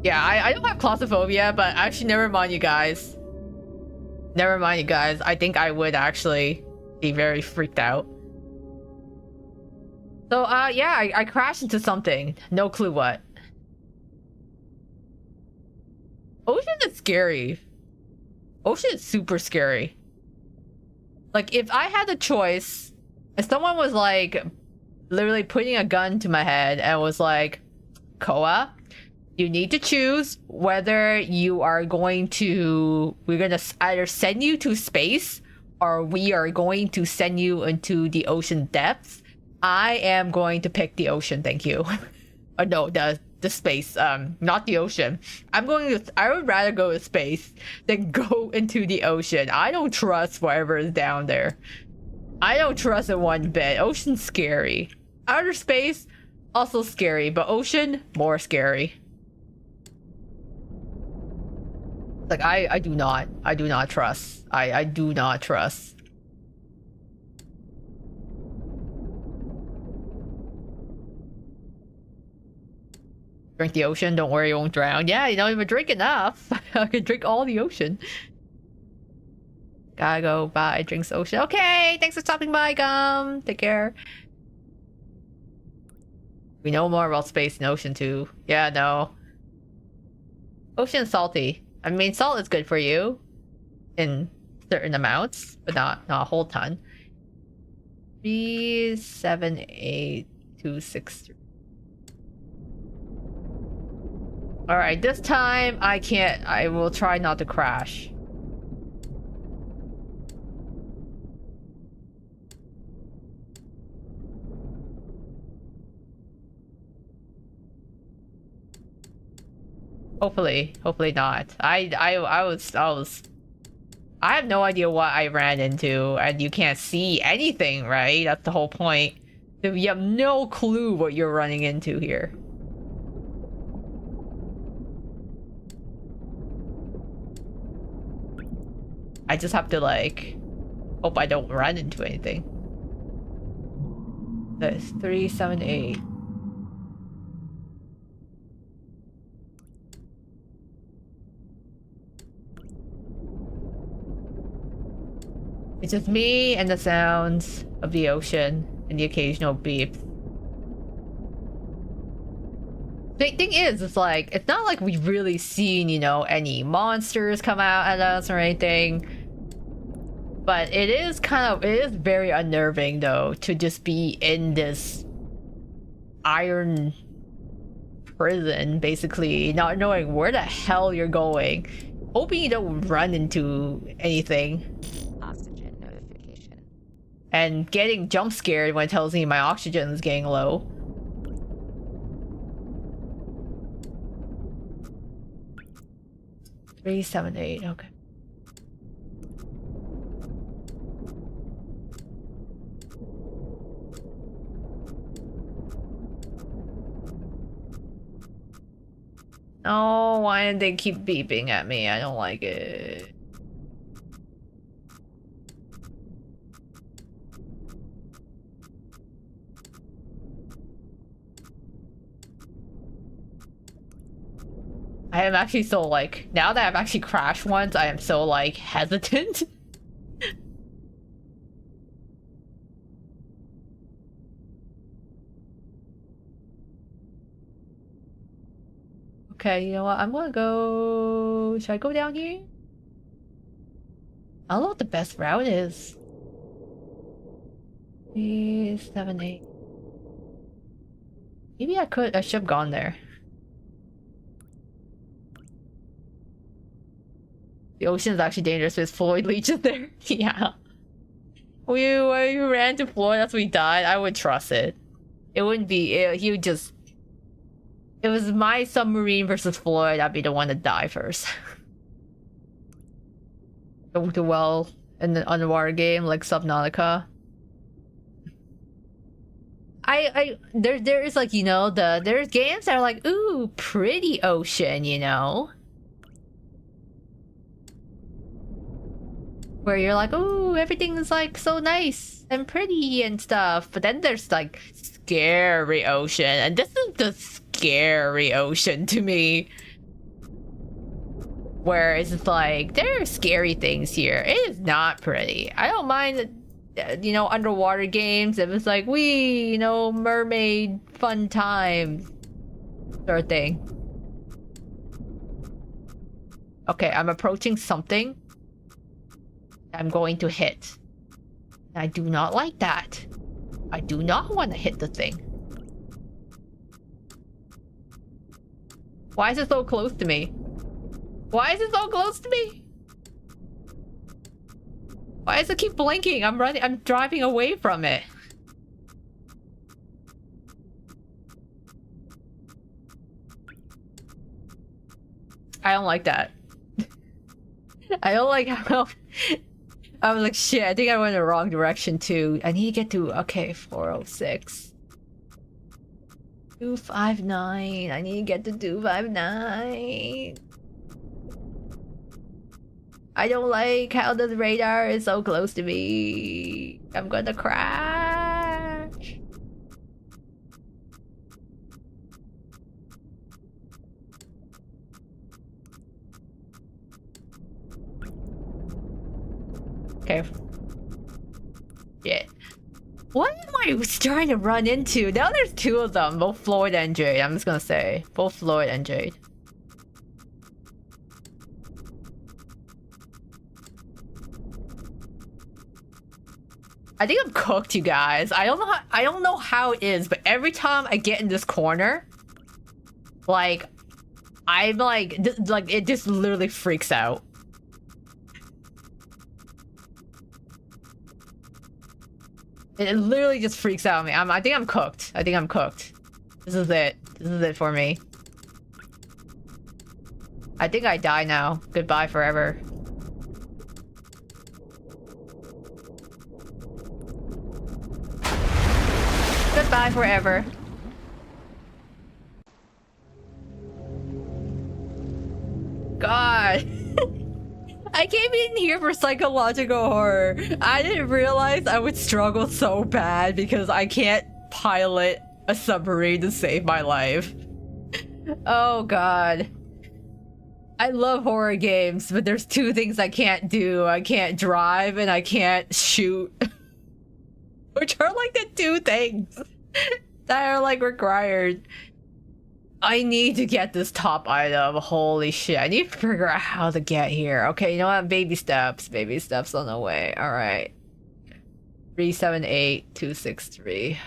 Yeah, I don't have claustrophobia, but actually never mind you guys. Never mind you guys. I think I would actually be very freaked out. So yeah, I crashed into something. No clue what. Ocean is scary. Ocean is super scary. Like, if I had a choice, if someone was like literally putting a gun to my head and was like, Koa, you need to choose whether you are going to, we're gonna either send you to space or we are going to send you into the ocean depths, I am going to pick the ocean, thank you. No, the space, not the ocean. I would rather go to space than go into the ocean. I don't trust whatever is down there. I don't trust it one bit. Ocean's scary. Outer space, also scary, but ocean, more scary. Like I do not trust. I do not trust. Drink the ocean, don't worry, you won't drown. Yeah, you don't even drink enough. I could drink all the ocean. Gotta go buy drinks ocean. Okay, thanks for stopping by, Gum. Take care. We know more about space and ocean too. Yeah, no. Ocean's salty. I mean, salt is good for you in certain amounts, but not a whole ton. 378263. Alright, this time I can't. I will try not to crash. Hopefully not. I have no idea what I ran into, and you can't see anything, right? That's the whole point. You have no clue what you're running into here. I just have to, like, hope I don't run into anything. That's 378. It's just me and the sounds of the ocean and the occasional beeps. The thing is, it's like, it's not like we've really seen, you know, any monsters come out at us or anything. But it is very unnerving though, to just be in this iron prison, basically, not knowing where the hell you're going. Hoping you don't run into anything. Oxygen notification. And getting jump scared when it tells me my oxygen is getting low. Three, 7, 8, okay. Oh, why did they keep beeping at me? I don't like it. I am actually so, like, now that I've actually crashed once, I am so, like, hesitant. Okay, you know what? I'm gonna go... Should I go down here? I don't know what the best route is. 3, 7, 8. Maybe I should have gone there. The ocean is actually dangerous with Floyd leeches there. Yeah. We ran to Floyd after we died. I would trust it. It wouldn't be... he would just... It was my submarine versus Floyd. I'd be the one to die first. The well in the underwater game like Subnautica. There is, like, you know, there's games that are like, ooh, pretty ocean, you know, where you're like, ooh, everything is like so nice and pretty and stuff. But then there's like scary ocean, and this is the scary ocean to me, where it's just like, there are scary things here. It is not pretty. I don't mind, you know, underwater games if it's like, you know, mermaid fun time sort of thing. Okay, I'm approaching something I'm going to hit. I do not like that. I do not want to hit the thing. Why is it so close to me? Why is it so close to me? Why does it keep blinking? I'm driving away from it. I don't like that. I don't like how... I was like, shit, I think I went in the wrong direction too. I need to get to... Okay, 406. 259. I need to get to 259. I don't like how the radar is so close to me. I'm gonna crash. Okay. Shit. What am I trying to run into? Now there's two of them, both Floyd and Jade. I'm just gonna say. Both Floyd and Jade. I think I'm cooked, you guys. I don't know how it is, but every time I get in this corner, like, I'm like, it just literally freaks out. It literally just freaks out on me. I think I'm cooked. I think I'm cooked. This is it. This is it for me. I think I die now. Goodbye forever. Goodbye forever. God. I came in here for psychological horror. I didn't realize I would struggle so bad because I can't pilot a submarine to save my life. Oh God. I love horror games, but there's two things I can't do. I can't drive and I can't shoot. Which are like the two things that are like required. I need to get this top item. Holy shit. I need to figure out how to get here. Okay, you know what? Baby steps. Baby steps on the way. Alright. 378263.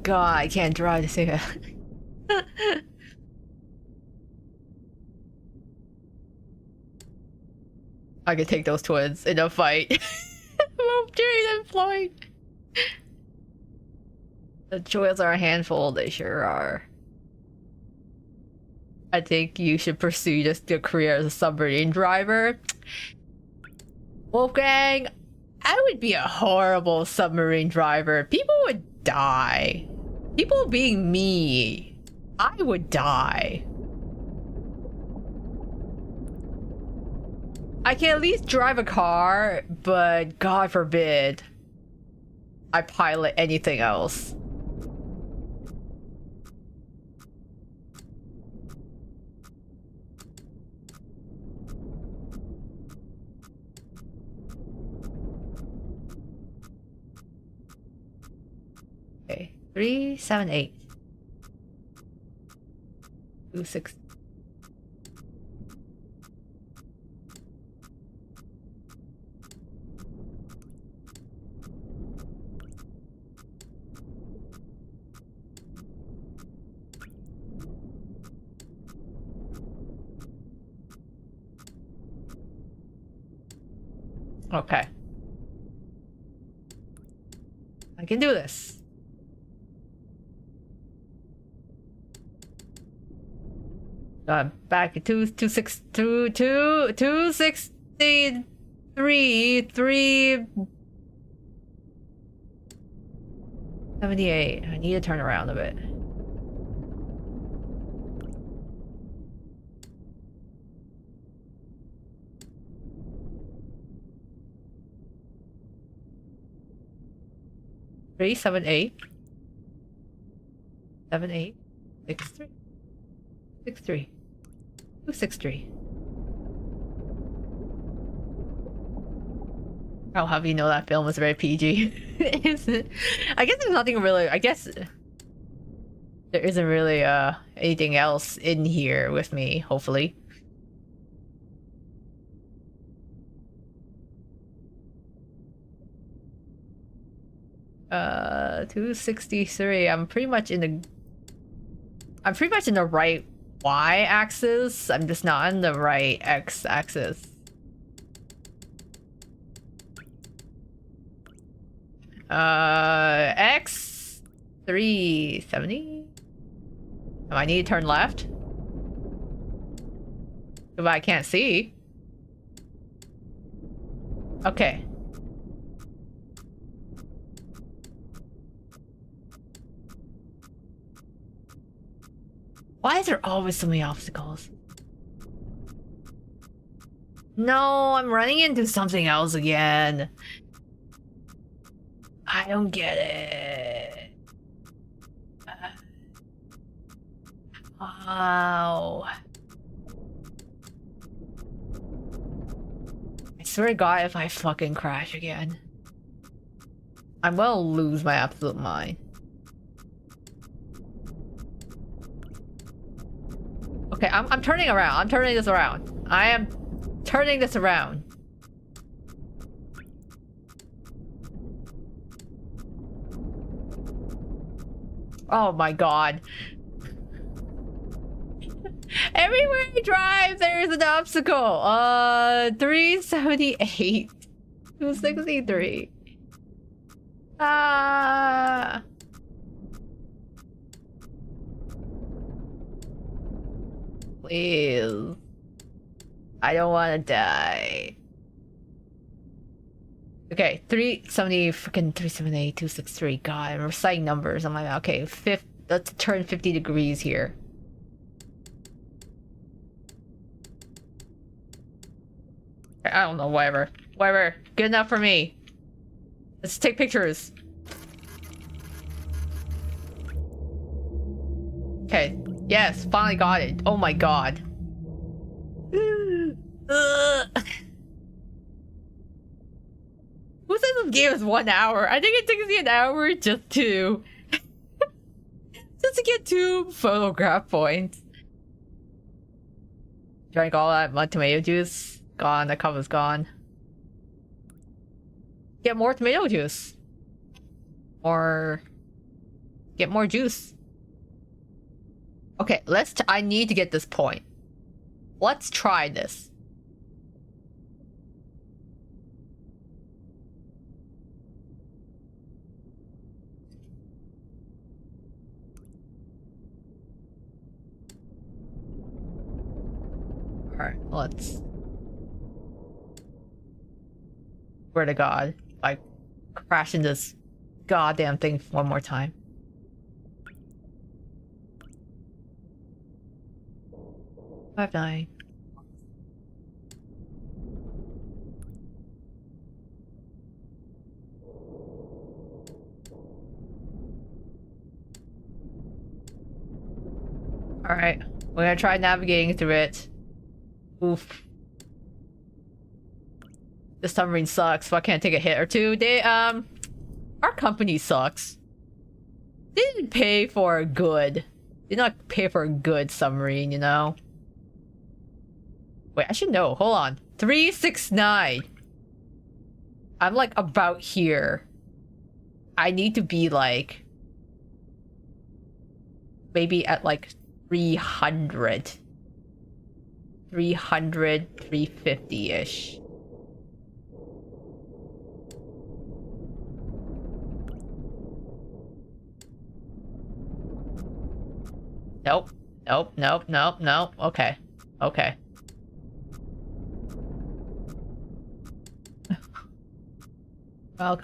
God, I can't drive to see it. I could take those twins in a fight. Both Jade and Floyd. The twins are a handful, they sure are. I think you should pursue just your career as a submarine driver. Wolfgang, I would be a horrible submarine driver. People would die. People being me, I would die. I can at least drive a car, but God forbid I pilot anything else. Okay, 378 26. Okay. I can do this. Back at 263, 378. I need to turn around a bit. Three, 7, 8. 7, 8. 6, 3. 6, 3. 2, 6, 3. I'll have you know that film was very PG. Is it? I guess there's nothing really. I guess there isn't really anything else in here with me, hopefully. Uh, 263. I'm pretty much in the right y-axis. I'm just not on the right x-axis. X 370. Oh, I need to turn left. But I can't see. Okay. Why is there always so many obstacles? No, I'm running into something else again. I don't get it. Wow. I swear to God, if I fucking crash again, I'm gonna lose my absolute mind. Okay, I'm turning around. I'm turning this around. I am turning this around. Oh my God. Everywhere I drive, there's an obstacle. 378. 263. Please. I don't want to die. Okay, 370, freaking 378, 263. God, I'm reciting numbers. I'm like, okay, let's turn 50 degrees here. I don't know, whatever. Whatever. Good enough for me. Let's take pictures. Okay. Yes, finally got it. Oh my God. Who says this game is 1 hour? I think it takes me an hour just to get 2 photograph points. Drank all that tomato juice. Gone. The cup is gone. Get more tomato juice. Or get more juice. Okay, I need to get this point. Let's try this. Alright, let's... Swear to God, I crash into this goddamn thing one more time. Five, 9. Alright, we're gonna try navigating through it. Oof. This submarine sucks, so I can't take a hit or two. Our company sucks. They didn't pay for a good. Did not pay for a good submarine, you know? Wait, I should know. Hold on. 369. I'm like about here. I need to be like... maybe at like 300. 300, 350-ish. Nope. Nope, nope, nope, nope. Okay. Okay. Well,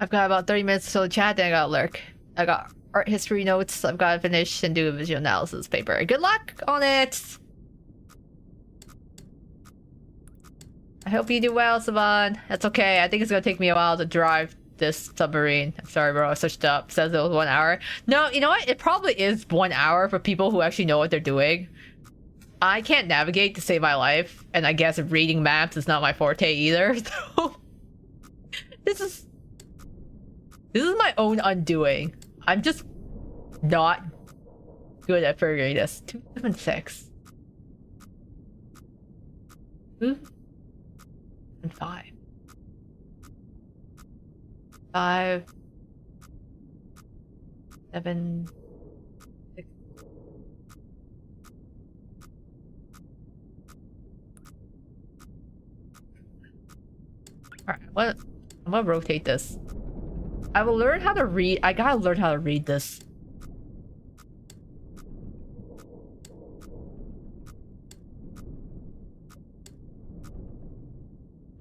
I've got about 30 minutes till the chat, then I gotta lurk. I got art history notes I've gotta finish and do a visual analysis paper. Good luck on it! I hope you do well, Saban. That's okay. I think it's gonna take me a while to drive this submarine. I'm sorry, bro. I switched up. Says it was 1 hour. No, you know what? It probably is 1 hour for people who actually know what they're doing. I can't navigate to save my life, and I guess reading maps is not my forte either, so... This is my own undoing. I'm just not good at figuring this. 276. 2 and 5. 5. 7. 6. Alright, what? I'm gonna rotate this. I will learn how to read. I gotta learn how to read this.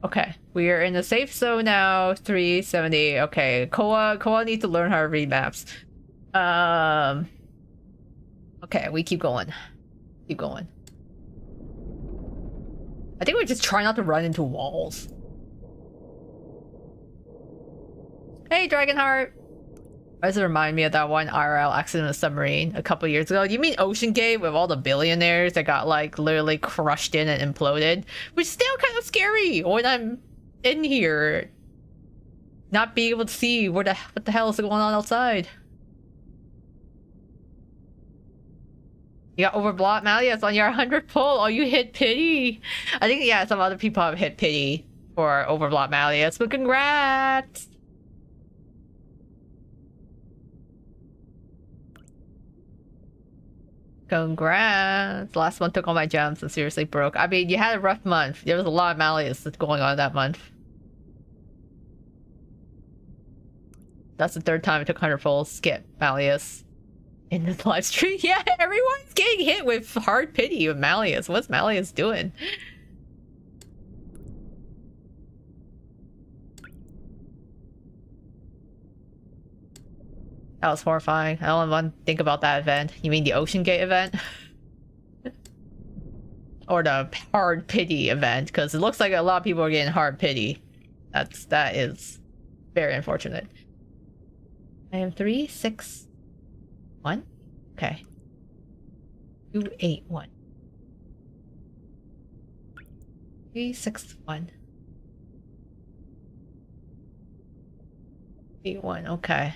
Okay, we are in the safe zone now. 370. Okay, Koa needs to learn how to read maps. Okay, we keep going. Keep going. I think we're just trying not to run into walls. Hey, Dragonheart! Why does it remind me of that one IRL accident in a submarine a couple years ago? You mean Ocean Gate with all the billionaires that got like literally crushed in and imploded? Which is still kind of scary when I'm in here. Not being able to see what the hell is going on outside. You got overblocked, Mileee. It's on your 100 pull. Oh, you hit pity. I think, yeah, some other people have hit pity for overblocked Mileee. But congrats. Congrats. Last one took all my gems and seriously broke. I mean, you had a rough month. There was a lot of Milee's going on that month. That's the third time I took 100 pulls. Skip Milee's in this live stream. Yeah, everyone's getting hit with hard pity with Milee's. What's Milee's doing? That was horrifying. I don't want to think about that event. You mean the Ocean Gate event? Or the hard pity event? Because it looks like a lot of people are getting hard pity. That is very unfortunate. I am 361. Okay. 281. 361. 81. Okay.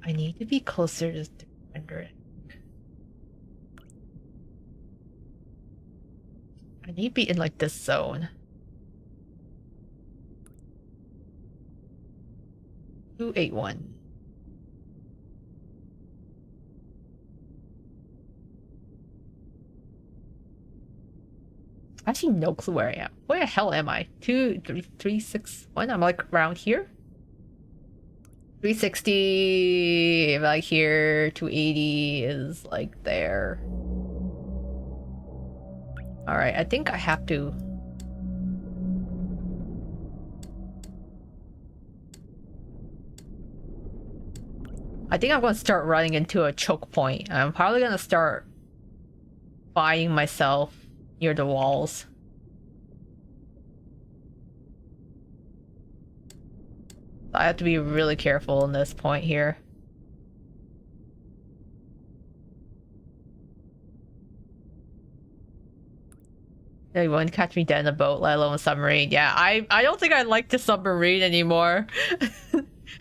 I need to be closer to 300. I need to be in like this zone. 281. Actually, no clue where I am. Where the hell am I? 2, 3, 3, 6, 1. I'm like around here. 360, like here. 280 is like there. All right, I think I have to. I think I'm going to start running into a choke point. I'm probably going to start buying myself near the walls. I have to be really careful in this point here. You wouldn't catch me dead in a boat, let alone a submarine. Yeah, I don't think I like the submarine anymore.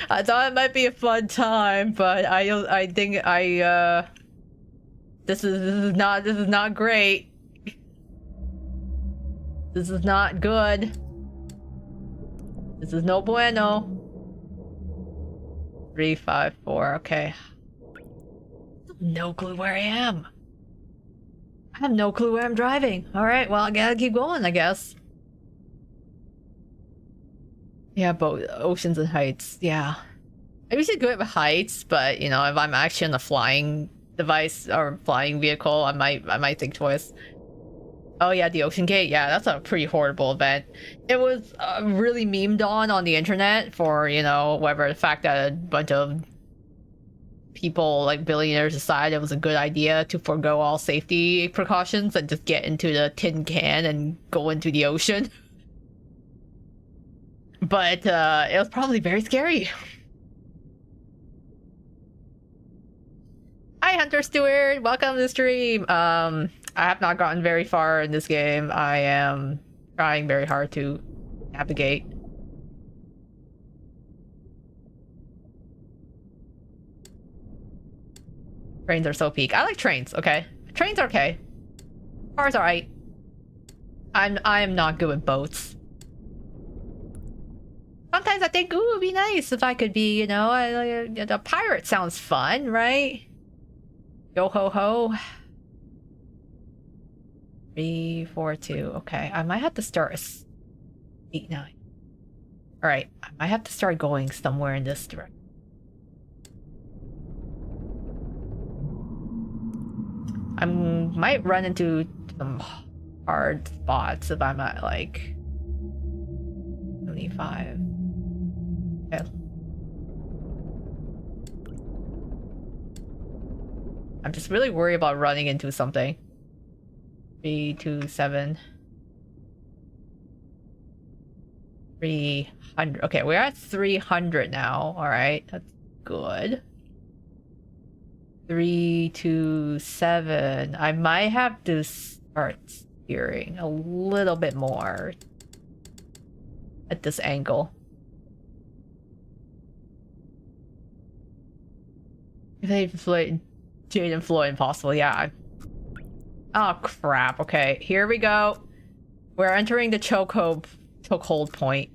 I thought it might be a fun time, but I think this is not great. This is not good. This is no bueno. 3, 5, 4, okay. No clue where I am. I have no clue where I'm driving. Alright, well I gotta keep going, I guess. Yeah, both oceans and heights. Yeah, I usually go with heights, but you know, if I'm actually on a flying device or flying vehicle, I might think twice. Oh yeah, the Ocean Gate. Yeah, that's a pretty horrible event. It was really memed on the internet for, you know, whatever, the fact that a bunch of people, like billionaires, decided it was a good idea to forego all safety precautions and just get into the tin can and go into the ocean. But it was probably very scary. Hi, Hunter Stewart. Welcome to the stream. I have not gotten very far in this game. I am trying very hard to navigate. Trains are so peak. I like trains, okay? Trains are okay. Cars are alright. I am not good with boats. Sometimes I think, ooh, it'd be nice if I could be, you know, the pirate sounds fun, right? Yo ho ho. 3, 4, 2. Okay, I might have to start 8, 9. All right, I might have to start going somewhere in this direction. I might run into some hard spots if I'm at like 75. Okay. I'm just really worried about running into something. 327. 300. Okay, we're at 300 now. All right, that's good. 327. I might have to start steering a little bit more at this angle. Jade and Floyd impossible, yeah. Oh crap, okay, here we go. We're entering the chokehold point.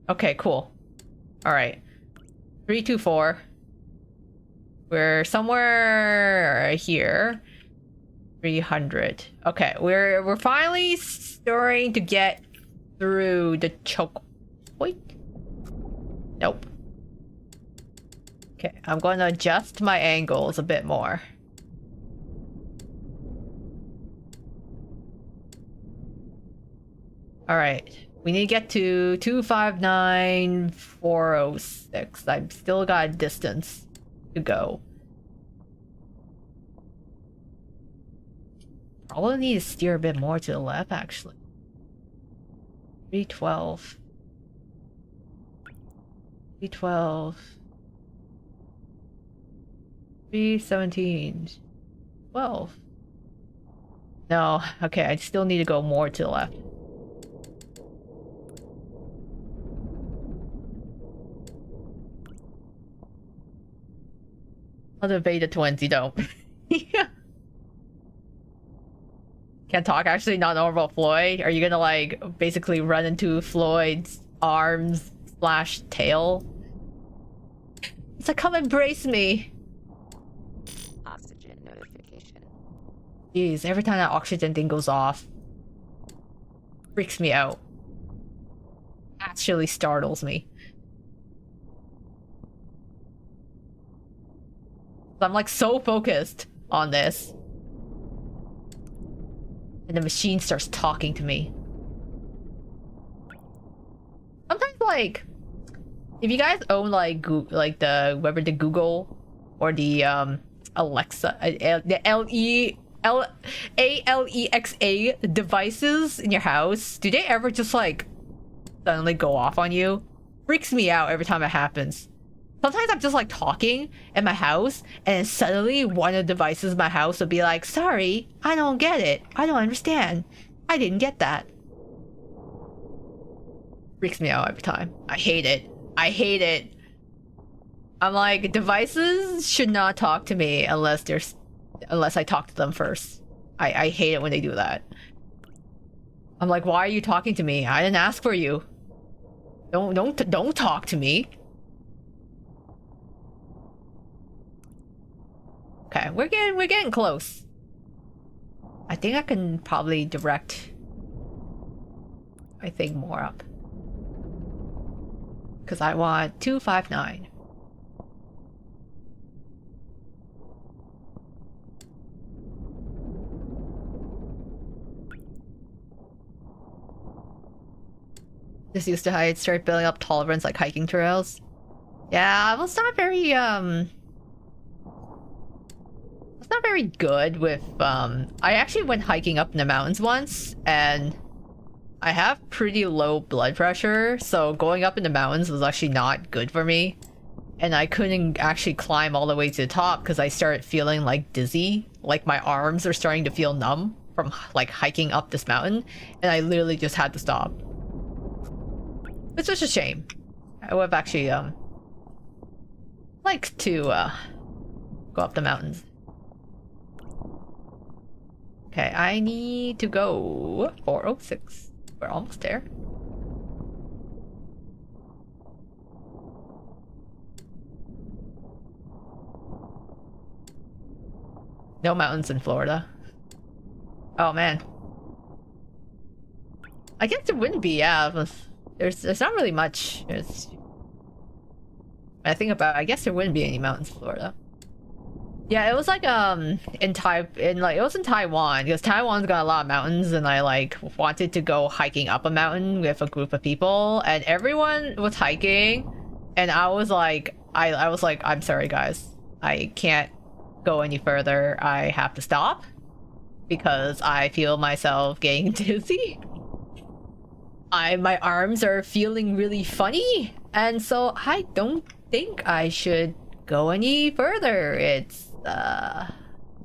Okay, cool. Alright. 324. We're somewhere here. 300. Okay, we're finally starting to get through the choke point. Nope. Okay, I'm going to adjust my angles a bit more. All right, we need to get to 259,406. I've still got a distance to go. Probably need to steer a bit more to the left, actually. 312. 312. 317. 12. No, okay, I still need to go more to the left. Other beta twins, you don't. Yeah. Can't talk, actually not normal Floyd. Are you gonna like basically run into Floyd's arms / tail? It's like, come embrace me. Oxygen notification. Jeez, every time that oxygen thing goes off, freaks me out. Actually startles me. I'm like so focused on this. And the machine starts talking to me. Sometimes, like, if you guys own like the whatever the Google or the Alexa, the Alexa devices in your house, do they ever just like suddenly go off on you? Freaks me out every time it happens. Sometimes I'm just like talking in my house and suddenly one of the devices in my house will be like, sorry, I don't get it. I don't understand. I didn't get that. Freaks me out every time. I hate it. I hate it. I'm like, devices should not talk to me unless I talk to them first. I hate it when they do that. I'm like, why are you talking to me? I didn't ask for you. Don't talk to me. Okay, we're getting close. I think I can probably direct my thing more up. Because I want 259. Just used to hide, start building up tolerance like hiking trails. Yeah, I was not very not very good with I actually went hiking up in the mountains once and I have pretty low blood pressure, so going up in the mountains was actually not good for me. And I couldn't actually climb all the way to the top because I started feeling like dizzy, like my arms are starting to feel numb from like hiking up this mountain, and I literally just had to stop. It's just a shame. I would have actually liked to go up the mountains. Okay, I need to go 406. We're almost there. No mountains in Florida. Oh man. I guess there wouldn't be, yeah. There's not really much. I think about it, I guess there wouldn't be any mountains in Florida. Yeah, it was like it was in Taiwan because Taiwan's got a lot of mountains, and I like wanted to go hiking up a mountain with a group of people, and everyone was hiking, and I was like, I was like, I'm sorry guys, I can't go any further. I have to stop because I feel myself getting dizzy. My arms are feeling really funny, and so I don't think I should go any further. It's a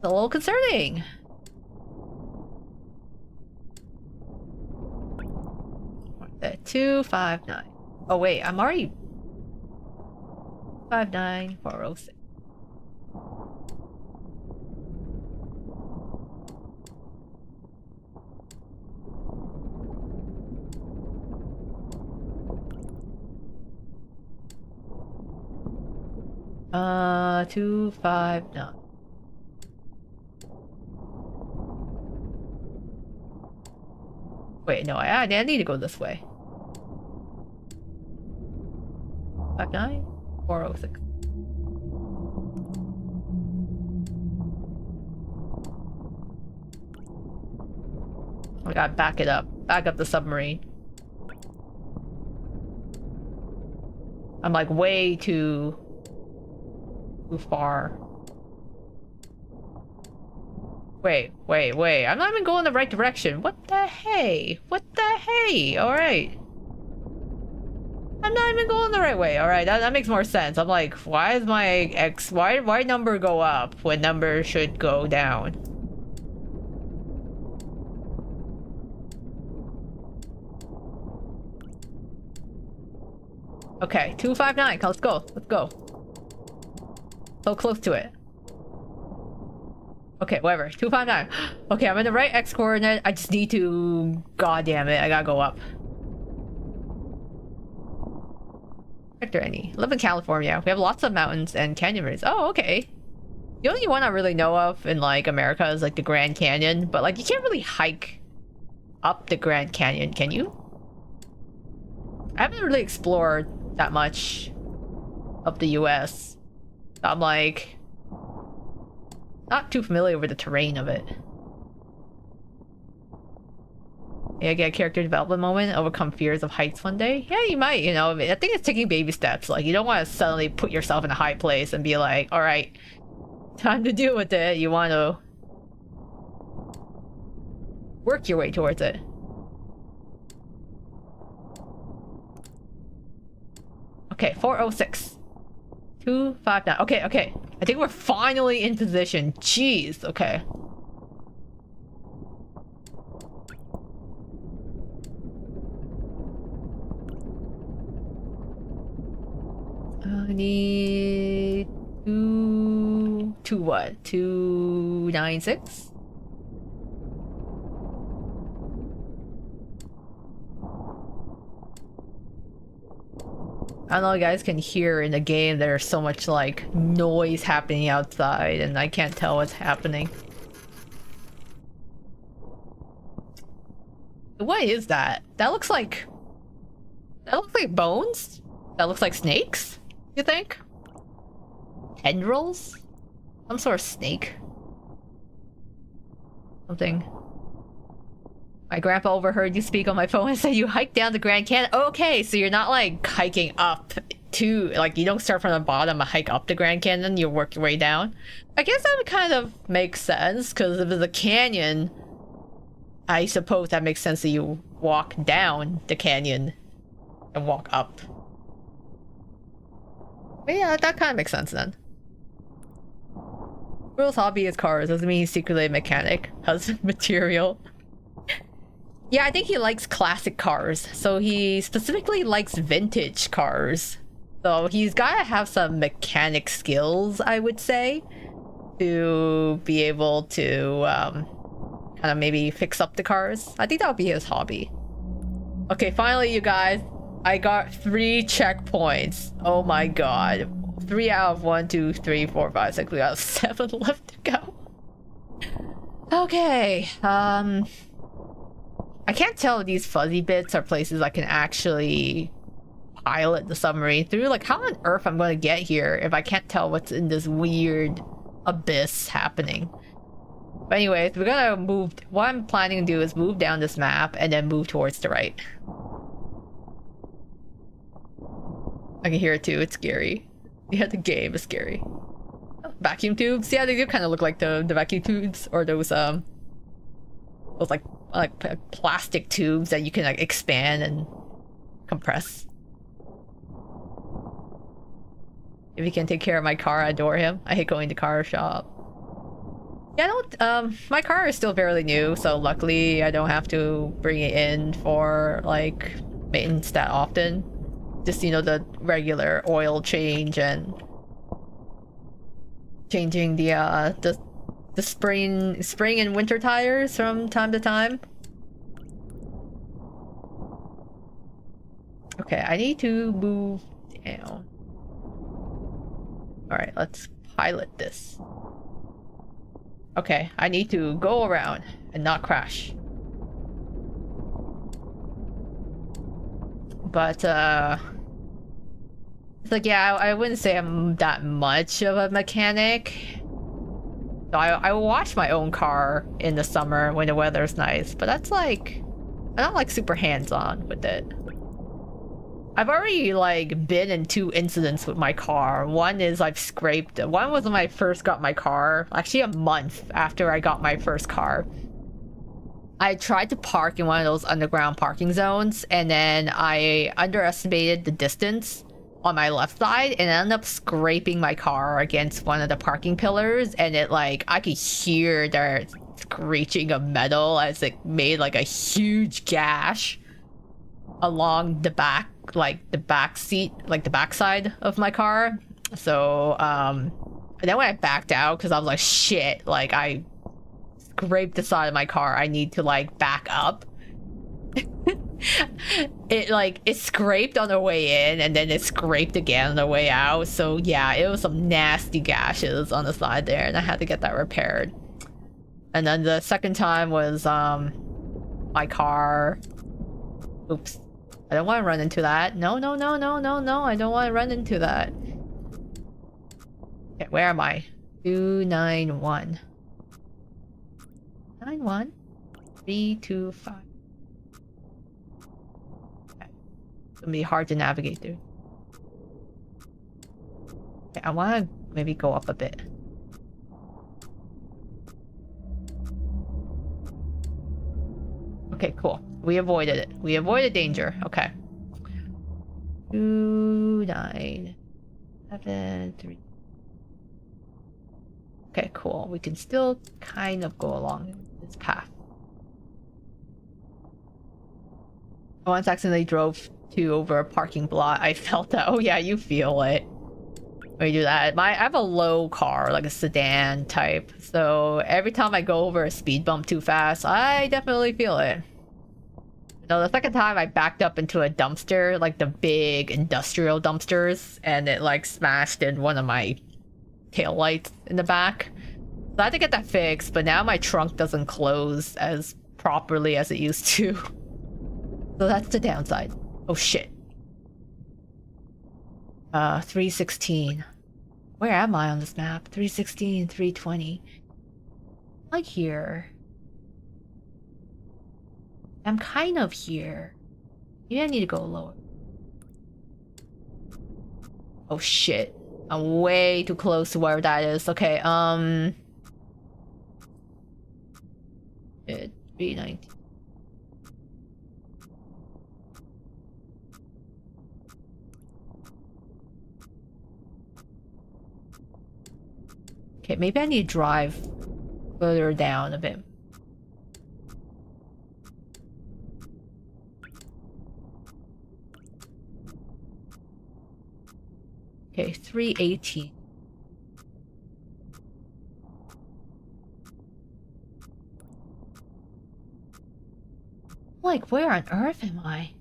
little concerning. That 259. Oh wait, I'm already 59406. Uh, 259. Wait, no, I need to go this way. 59406. I gotta back it up. Back up the submarine. I'm like way too far. Wait. I'm not even going the right direction. What the hey? What the hey? Alright. I'm not even going the right way. Alright, that makes more sense. I'm like, why is my why number go up when number should go down? Okay, 259. Let's go. Let's go. So close to it. Okay, whatever. 259. Okay, I'm in the right X coordinate. I just need to... God damn it, I gotta go up. Victor any. Live in California. We have lots of mountains and canyon rivers. Oh, okay. The only one I really know of in like America is like the Grand Canyon, but like you can't really hike up the Grand Canyon, can you? I haven't really explored that much of the US. I'm like not too familiar with the terrain of it. Yeah, get a character development moment, overcome fears of heights one day. Yeah, you might, you know. I think it's taking baby steps. Like you don't want to suddenly put yourself in a high place and be like, all right, time to deal with it. You want to work your way towards it. Okay, 406. 259. Okay. I think we're finally in position. Jeez, okay. I need two what? 296? I don't know if you guys can hear in the game there's so much like noise happening outside and I can't tell what's happening. What is that? That looks like bones? That looks like snakes, you think? Tendrils? Some sort of snake. Something. My grandpa overheard you speak on my phone and said you hiked down the Grand Canyon. Okay, so you're not like hiking up to, like you don't start from the bottom and hike up the Grand Canyon, you work your way down. I guess that would kind of make sense, because if it's a canyon, I suppose that makes sense that you walk down the canyon and walk up. But yeah, that kind of makes sense then. Will's hobby is cars, doesn't mean he's secretly a mechanic. Husband material. Yeah, I think he likes classic cars, so he specifically likes vintage cars. So he's gotta have some mechanic skills, I would say, to be able to kind of maybe fix up the cars. I think that would be his hobby. Okay, finally, you guys, I got 3 checkpoints. Oh my god. 3 out of 1, 2, 3, 4, 5, 6. We got 7 left to go. Okay, I can't tell if these fuzzy bits are places I can actually pilot the submarine through. Like, how on earth I'm going to get here if I can't tell what's in this weird abyss happening. But anyways, we're gonna move. What I'm planning to do is move down this map and then move towards the right. I can hear it too. It's scary. Yeah, the game is scary. Vacuum tubes. Yeah, they do kind of look like the vacuum tubes, or those like plastic tubes that you can like expand and compress. If he can take care of my car, I adore him. I hate going to car shop. Yeah, I don't, my car is still fairly new, so luckily I don't have to bring it in for, like, maintenance that often. Just, you know, the regular oil change and changing the spring and winter tires from time to time. Okay, I need to move down. Alright, let's pilot this. Okay, I need to go around and not crash. But, it's like, yeah, I wouldn't say I'm that much of a mechanic. So I wash my own car in the summer when the weather's nice, but that's like, I'm not like super hands-on with it. I've already like been in 2 incidents with my car. One is I've scraped. One was when I first got my car, actually a month after I got my first car. I tried to park in one of those underground parking zones, and then I underestimated the distance on my left side and ended up scraping my car against one of the parking pillars, and it like I could hear the screeching of metal as it made like a huge gash along the back, like the back seat, like the back side of my car. So and then when I backed out, because I was like, shit, like I scraped the side of my car, I need to like back up. It scraped on the way in, and then it scraped again on the way out. So yeah, it was some nasty gashes on the side there, and I had to get that repaired. And then the second time was my car. Oops. I don't want to run into that. No, no, no, no, no, no. I don't want to run into that. Okay, where am I? 291. 91 325. Okay. It's gonna be hard to navigate through. Okay, I want to maybe go up a bit. Okay, cool. We avoided it. We avoided danger. Okay. 2 9 7 3. Okay, cool. We can still kind of go along this path. I once accidentally drove over a parking lot. I felt that. Oh yeah, you feel it when you do that. I have a low car, like a sedan type. So every time I go over a speed bump too fast, I definitely feel it. No, the second time I backed up into a dumpster, like the big industrial dumpsters, and it like smashed in one of my taillights in the back. So I had to get that fixed, but now my trunk doesn't close as properly as it used to. So that's the downside. Oh shit. 316. Where am I on this map? 316, 320. Like here. I'm kind of here. Maybe I need to go lower. Oh shit. I'm way too close to where that is. Okay, 319. Okay, maybe I need to drive further down a bit. Okay, 318. Like, where on earth am I?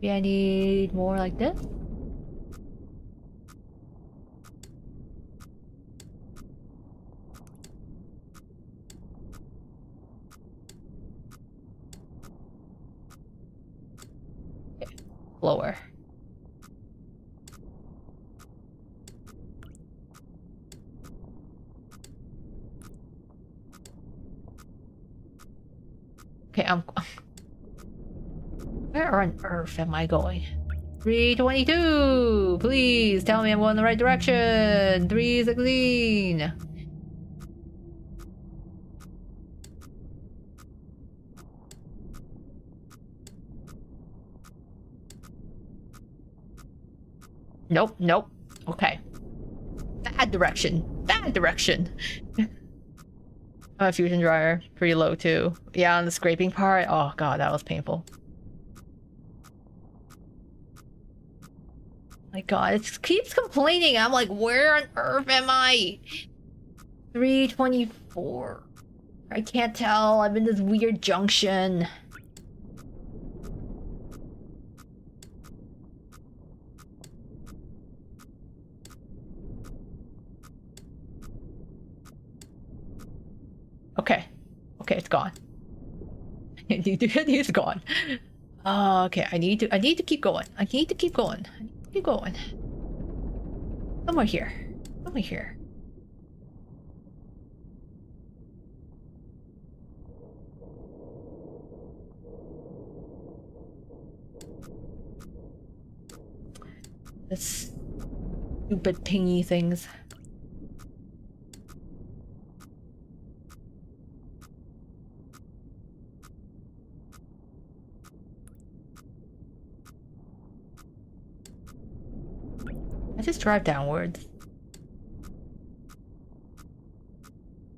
Maybe I need more like this? Lower. Okay, where on earth am I going? 322! Please tell me I'm going the right direction! 316! Nope, nope. Okay. Bad direction. Bad direction. My fusion dryer. Pretty low too. Yeah, on the scraping part. Oh god, that was painful. My god, it just keeps complaining. I'm like, where on earth am I? 324. I can't tell. I'm in this weird junction. Okay. Okay, it's gone. It's gone. Okay, I need to keep going. I need to keep going. I need to keep going. Somewhere here. Somewhere here. This stupid pingy things. I just drive downwards.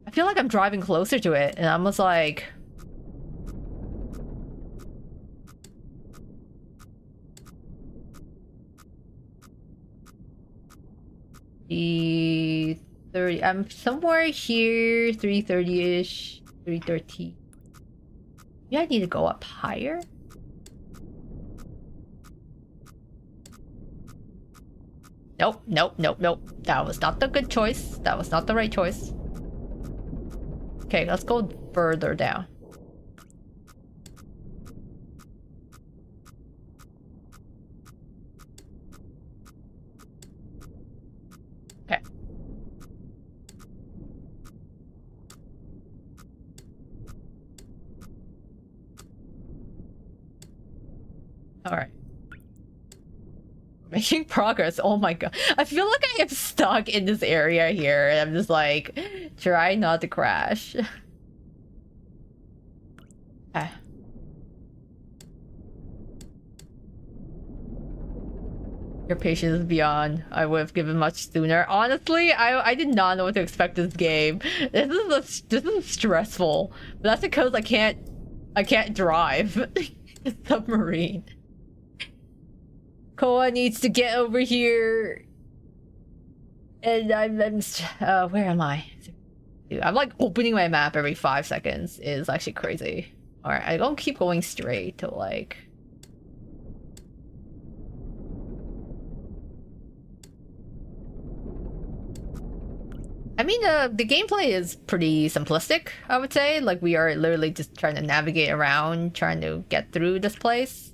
I feel like I'm driving closer to it, and I'm just like... $330. I'm somewhere here, 330-ish, 330. Maybe I need to go up higher? Nope, nope, nope, nope. That was not the good choice. That was not the right choice. Okay, let's go further down. Okay. All right. Making progress. Oh my god. I feel like I am stuck in this area here. And I'm just like, try not to crash. Ah. Your patience is beyond. I would have given much sooner. Honestly, I did not know what to expect this game. This is stressful. But that's because I can't drive. A submarine. Koa needs to get over here. And I'm where am I? Dude, I'm like opening my map every 5 seconds. It's actually crazy. Alright, I don't keep going straight to like... I mean, the gameplay is pretty simplistic, I would say. Like, we are literally just trying to navigate around, trying to get through this place.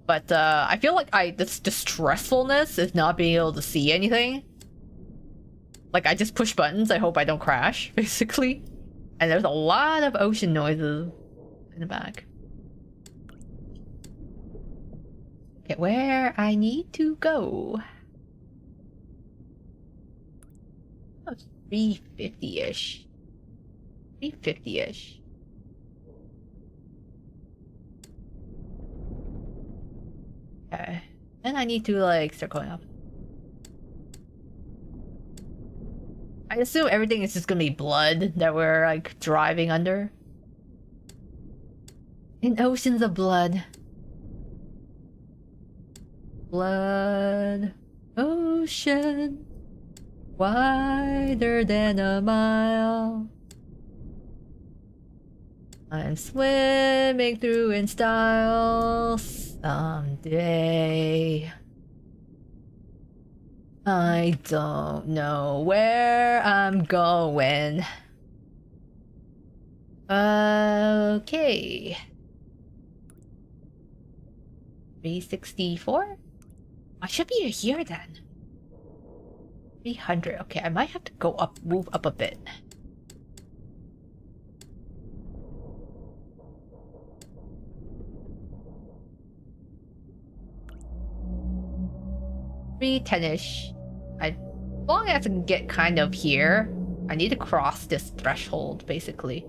But I feel like the stressfulness is not being able to see anything. Like, I just push buttons, I hope I don't crash, basically. And there's a lot of ocean noises in the back. Okay, where I need to go. Oh, 350-ish. 350-ish. Okay. And I need to like start going up. I assume everything is just gonna be blood that we're like driving under. In oceans of blood. Blood ocean wider than a mile. I'm swimming through in style someday. I don't know where I'm going. Okay. 364? I should be here then. 300. Okay, I might have to go up, move up a bit. 310-ish. As long as I can get kind of here, I need to cross this threshold, basically.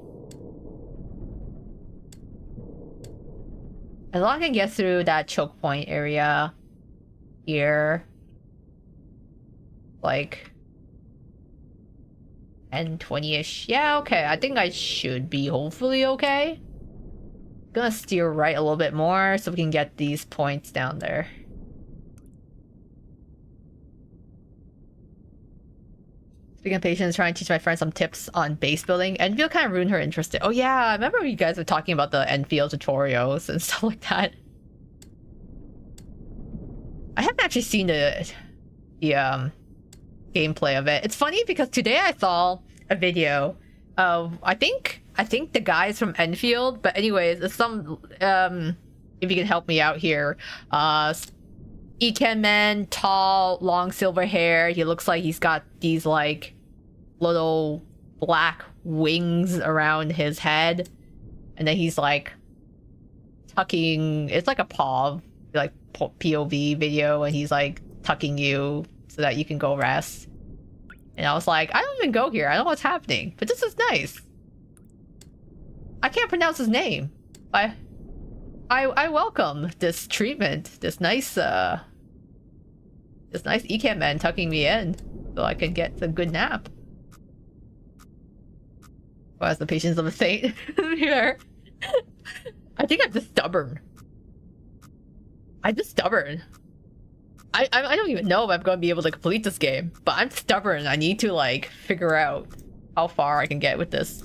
As long as I can get through that choke point area here, like 10, 20-ish. Yeah, okay. I think I should be hopefully okay. Gonna steer right a little bit more so we can get these points down there. Speaking of patience, trying to teach my friend some tips on base building. Enfield kind of ruined her interest in. Oh yeah, I remember you guys were talking about the Enfield tutorials and stuff like that. I haven't actually seen the gameplay of it. It's funny because today I saw a video of I think the guys from Enfield, but anyways, it's some if you can help me out here. Iken man, tall, long silver hair. He looks like he's got these like little black wings around his head, and then he's like tucking. It's like a POV video, and he's like tucking you so that you can go rest. And I was like, I don't even go here. I don't know what's happening, but this is nice. I can't pronounce his name. I welcome this treatment. This nice Iken man tucking me in so I can get a good nap. Who has the patience of a saint here? I think I'm just stubborn. I'm just stubborn. I don't even know if I'm going to be able to complete this game, but I'm stubborn. I need to like figure out how far I can get with this.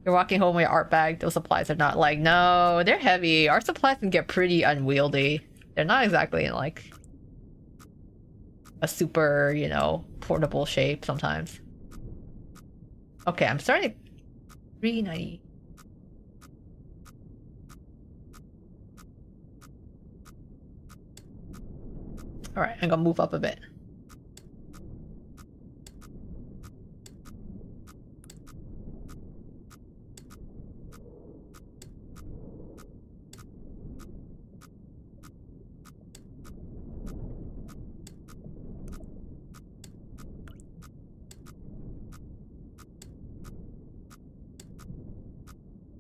You're walking home with your art bag. Those supplies are not like, no, they're heavy. Art supplies can get pretty unwieldy. They're not exactly in like a super, you know, portable shape sometimes. Okay, I'm starting at 390. Alright, I'm gonna move up a bit.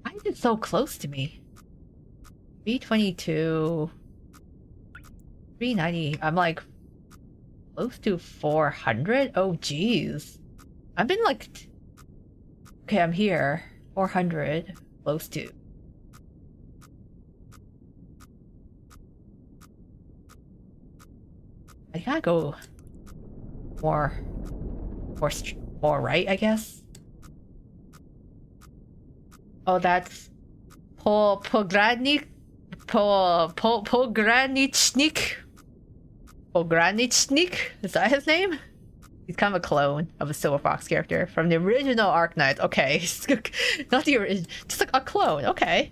Why is it so close to me? 322... 390. I'm like close to 400. Oh geez, I've been like, okay, I'm here. 400, close to. I gotta go more right, I guess. Oh, that's Pogranichnik. Pogranichnik? Is that his name? He's kind of a clone of a Silver Fox character from the original Arknights. Okay, not the original, just like a clone. Okay,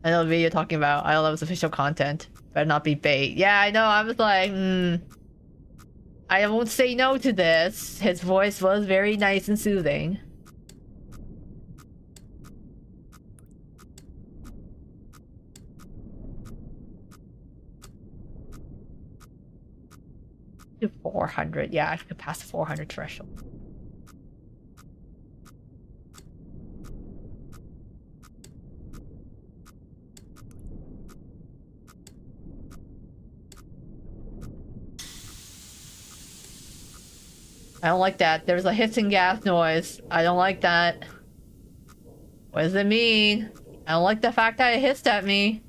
I know the video you're talking about. I don't know if it's official content. Better not be bait. Yeah, I know. I was like, I won't say no to this. His voice was very nice and soothing. To 400. Yeah, I could pass the 400 threshold. I don't like that. There's a hissing gas noise. I don't like that. What does it mean? I don't like the fact that it hissed at me.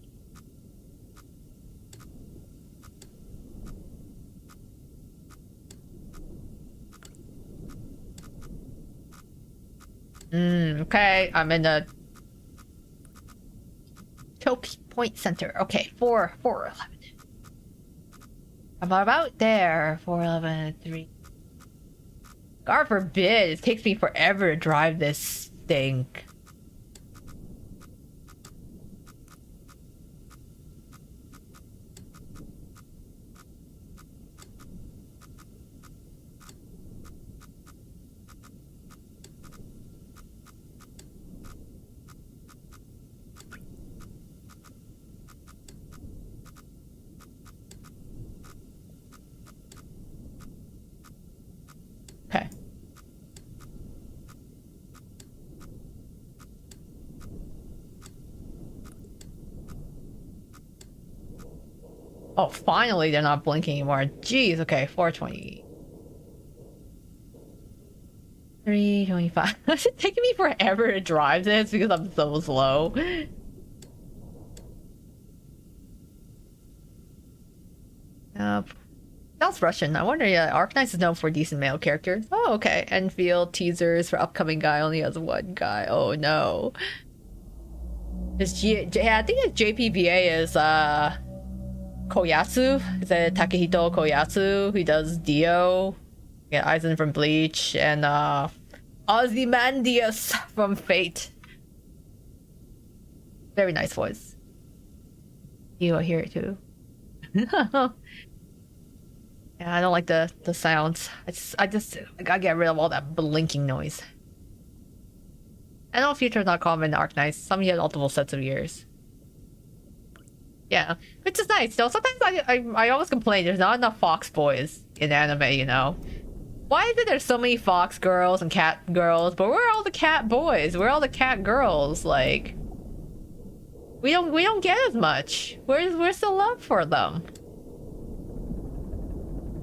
Okay, I'm in the choke point center. Okay, 411. I'm about there. 411, 3. God forbid, it takes me forever to drive this thing. Oh, finally they're not blinking anymore. Jeez, okay, 420. 325. It's taking me forever to drive this because I'm so slow. That's Russian. I wonder, yeah, Arknights is known for decent male characters. Oh, okay. Enfield teasers for upcoming guy only has one guy. Oh no. Yeah, I think his JPVA is Koyatsu. Is it Takehito Koyatsu? He does Dio. Yeah, Aizen from Bleach and Ozymandias from Fate. Very nice voice. You will hear it too. Yeah, I don't like the sounds. I gotta get rid of all that blinking noise. I know future's not common in Arknights. Some get multiple sets of ears. Yeah, which is nice. Though sometimes I always complain there's not enough fox boys in anime. You know, why is it there's so many fox girls and cat girls, but we're all the cat boys. We're all the cat girls. Like, we don't get as much. Where's the love for them?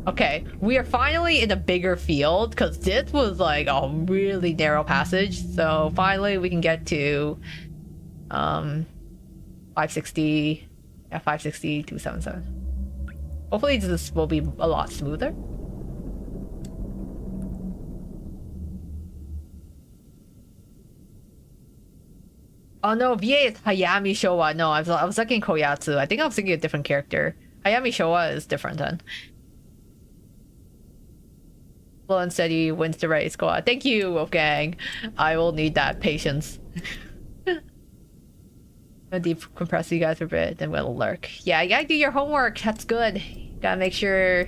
Okay, we are finally in a bigger field because this was like a really narrow passage. So finally we can get to 560, yeah, 560, 277. Hopefully this will be a lot smoother. Oh no, VA is Hayami Showa. No, I was thinking Koyatsu. I think I was thinking a different character. Hayami Showa is different then. Slow and steady wins the race. Squad. Thank you, Wolfgang. I will need that patience. I'll decompress you guys for a bit, then we'll lurk. Yeah, you gotta do your homework. That's good. You gotta make sure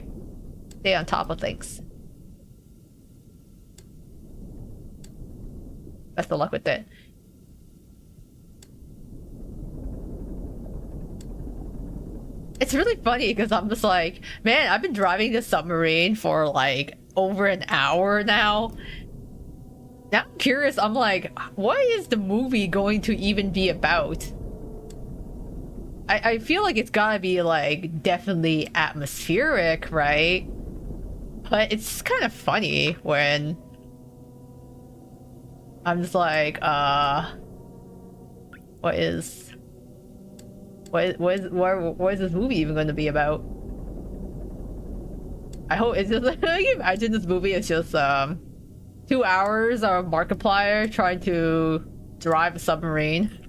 stay on top of things. Best of luck with it. It's really funny because I'm just like, man, I've been driving this submarine for like over an hour now. Now I'm curious, I'm like, what is the movie going to even be about? I feel like it's gotta be like definitely atmospheric, right? But it's kind of funny when I'm just like, what is this movie even going to be about? I hope it's just like, I can imagine this movie is just 2 hours of Markiplier trying to drive a submarine.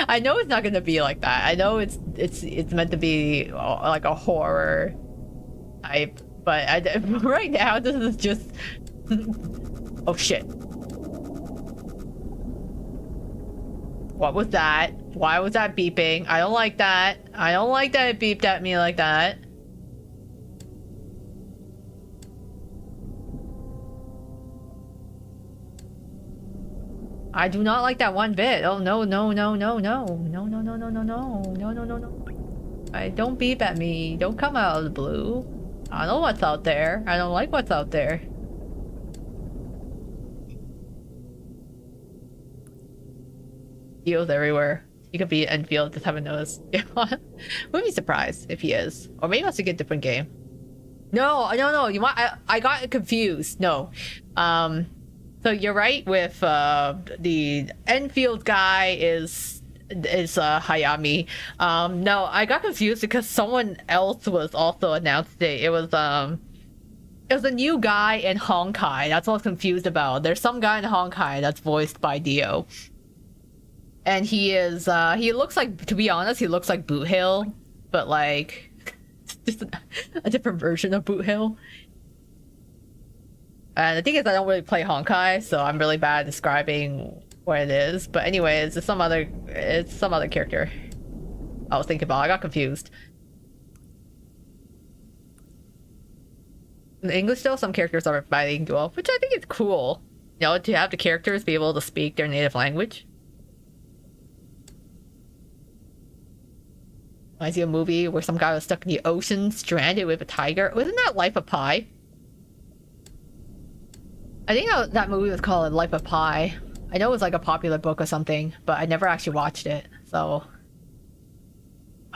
I know it's not going to be like that. I know it's meant to be like a horror type, but right now this is just oh shit. What was that? Why was that beeping? I don't like that. I don't like that it beeped at me like that. I do not like that one bit. Oh no no no no no no no no no no no no no no no. I don't beep at me. Don't come out of the blue. I know what's out there. I don't like what's out there. Feels everywhere. He could be Enfield, just haven't noticed. Wouldn't be surprised if he is. Or maybe that's a good different game. No, no, no. You want? I got confused. No. So you're right with the Enfield guy is Hayami. No, I got confused because someone else was also announced today. It was a new guy in Honkai. That's what I was confused about. There's some guy in Honkai that's voiced by Dio. And he is, he looks like, to be honest, he looks like Boot Hill, but like, just a different version of Boot Hill. And the thing is, I don't really play Honkai, so I'm really bad at describing what it is. But anyways, it's some other character I was thinking about. I got confused. In English though, some characters are bilingual, which I think is cool. You know, to have the characters be able to speak their native language. I see a movie where some guy was stuck in the ocean, stranded with a tiger. Wasn't that Life of Pi? I think that movie was called Life of Pi. I know it was like a popular book or something, but I never actually watched it, so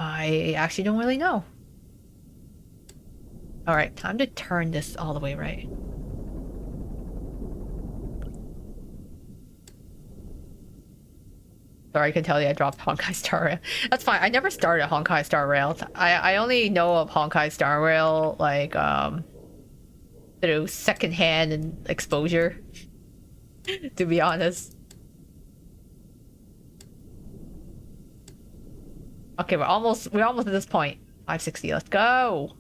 I actually don't really know. Alright, time to turn this all the way right. Sorry, I can tell you I dropped Honkai Star Rail. That's fine. I never started Honkai Star Rail. I only know of Honkai Star Rail like through secondhand and exposure. To be honest. Okay, we're almost at this point. 560. Let's go.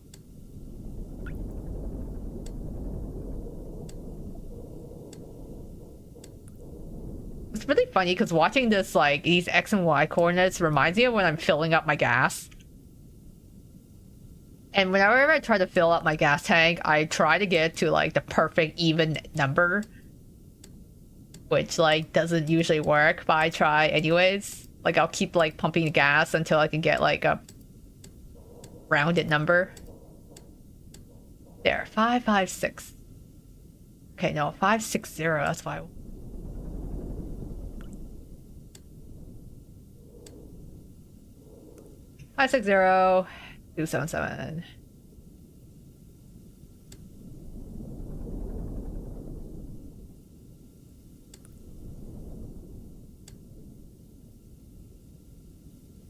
It's really funny because watching this, like, these X and Y coordinates reminds me of when I'm filling up my gas. And whenever I try to fill up my gas tank, I try to get to, like, the perfect even number. Which, like, doesn't usually work, but I try anyways. Like, I'll keep, like, pumping the gas until I can get, like, a rounded number. There, 556. Okay, no, 560, that's why. 560 277.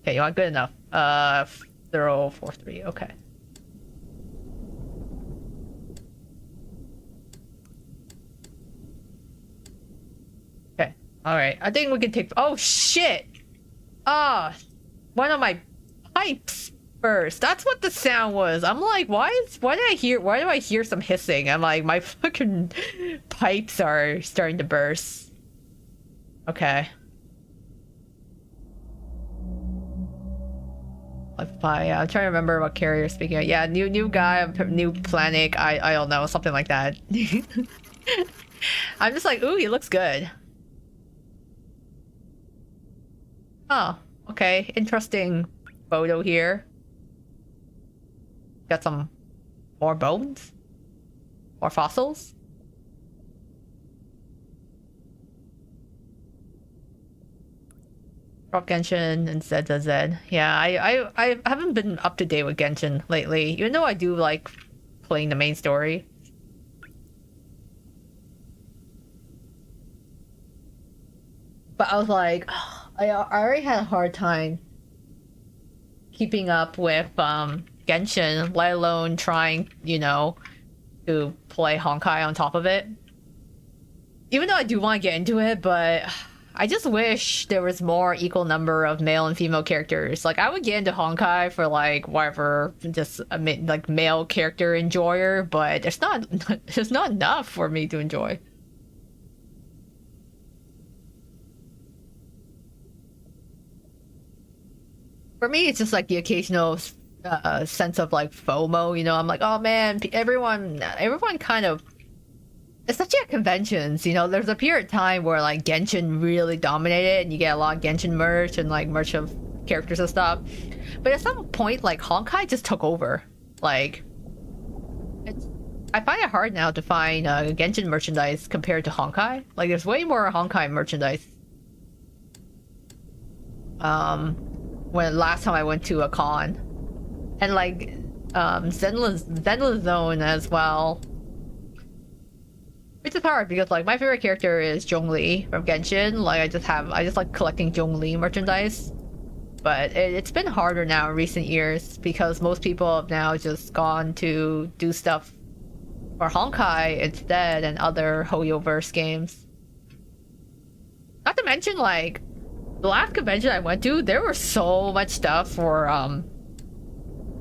Okay, you want good enough. 043, okay. Okay, alright. I think we can take. Oh shit! Ah, one of my pipes burst. That's what the sound was. I'm like, why do I hear some hissing? I'm like, my fucking pipes are starting to burst. Okay. I'm trying to remember what carrier you're speaking of. Yeah, new guy, new planet. I don't know, something like that. I'm just like, ooh, he looks good. Oh, okay, interesting photo here. Got some more bones? More fossils? Drop Genshin and ZZZ. Yeah, I haven't been up to date with Genshin lately, even though I do like playing the main story. But I was like, I already had a hard time keeping up with Genshin, let alone trying, you know, to play Honkai on top of it. Even though I do want to get into it, but I just wish there was more equal number of male and female characters. Like, I would get into Honkai for, like, whatever, just a like male character enjoyer, but there's not enough for me to enjoy. For me, it's just like the occasional sense of like FOMO, you know. I'm like, oh man, everyone kind of, especially at conventions, you know, there's a period of time where like Genshin really dominated and you get a lot of Genshin merch and like merch of characters and stuff. But at some point, like Honkai just took over. Like, I find it hard now to find Genshin merchandise compared to Honkai. Like, there's way more Honkai merchandise. When last time I went to a con, and like Zenless Zone as well, which is hard because like my favorite character is Zhongli from Genshin. Like I just like collecting Zhongli merchandise, but it's been harder now in recent years because most people have now just gone to do stuff for Honkai instead and other Hoyoverse games. Not to mention, like, the last convention I went to, there was so much stuff for,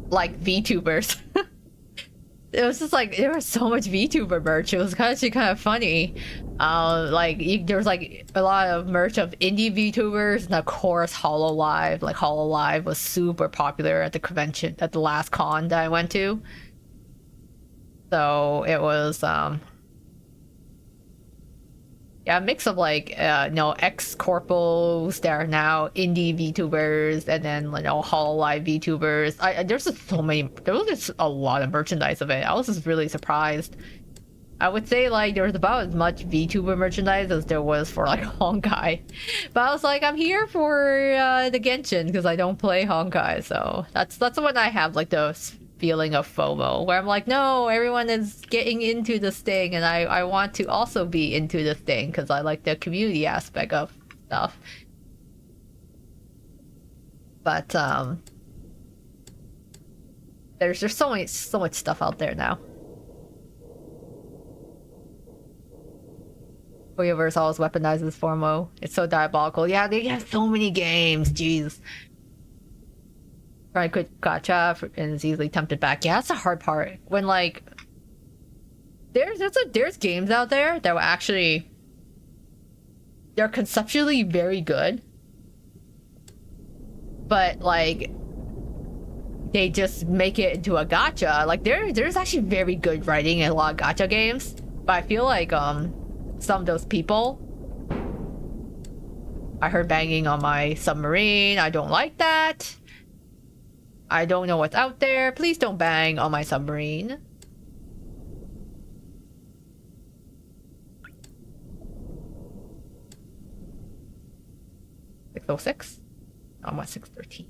like, VTubers. It was just like, there was so much VTuber merch. It was actually kind of funny. There was, like, a lot of merch of indie VTubers, and of course, Hololive. Like, Hololive was super popular at the convention, at the last con that I went to. So, it was, yeah, a mix of like, ex-corpos that are now indie VTubers, and then, Hololive VTubers. There was just a lot of merchandise of it. I was just really surprised. I would say like there was about as much VTuber merchandise as there was for like Honkai. But I was like, I'm here for the Genshin because I don't play Honkai, so that's when I have like the feeling of FOMO where I'm like, no, everyone is getting into this thing and I want to also be into this thing because I like the community aspect of stuff. But there's just so much stuff out there now. Koyaverse always weaponizes FOMO. It's so diabolical. Yeah, they have so many games. Jeez. Trying to quit gacha and is easily tempted back. Yeah, that's the hard part. When like there's games out there that will actually they're conceptually very good, but like they just make it into a gacha. Like there's actually very good writing in a lot of gacha games, but I feel like some of those people, I heard banging on my submarine. I don't like that. I don't know what's out there. Please don't bang on my submarine. $606? I'm at 613.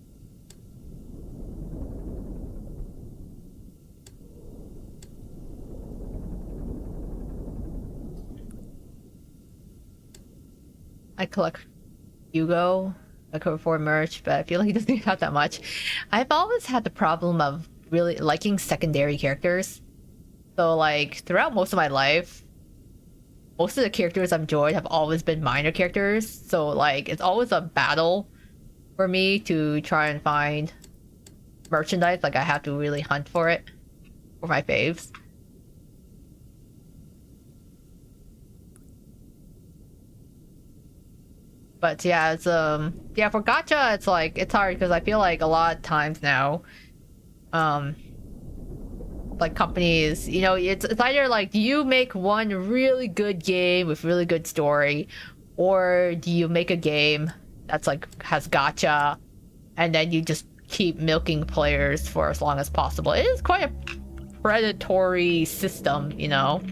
I collect Hugo, I cover for merch, but I feel like he doesn't have that much. I've always had the problem of really liking secondary characters. So like throughout most of my life, most of the characters I've enjoyed have always been minor characters. So like it's always a battle for me to try and find merchandise. Like I have to really hunt for it for my faves. But yeah, it's yeah, for gacha it's like it's hard because I feel like a lot of times now like companies, you know, it's either like do you make one really good game with really good story, or do you make a game that's like has gacha and then you just keep milking players for as long as possible. It is quite a predatory system, you know,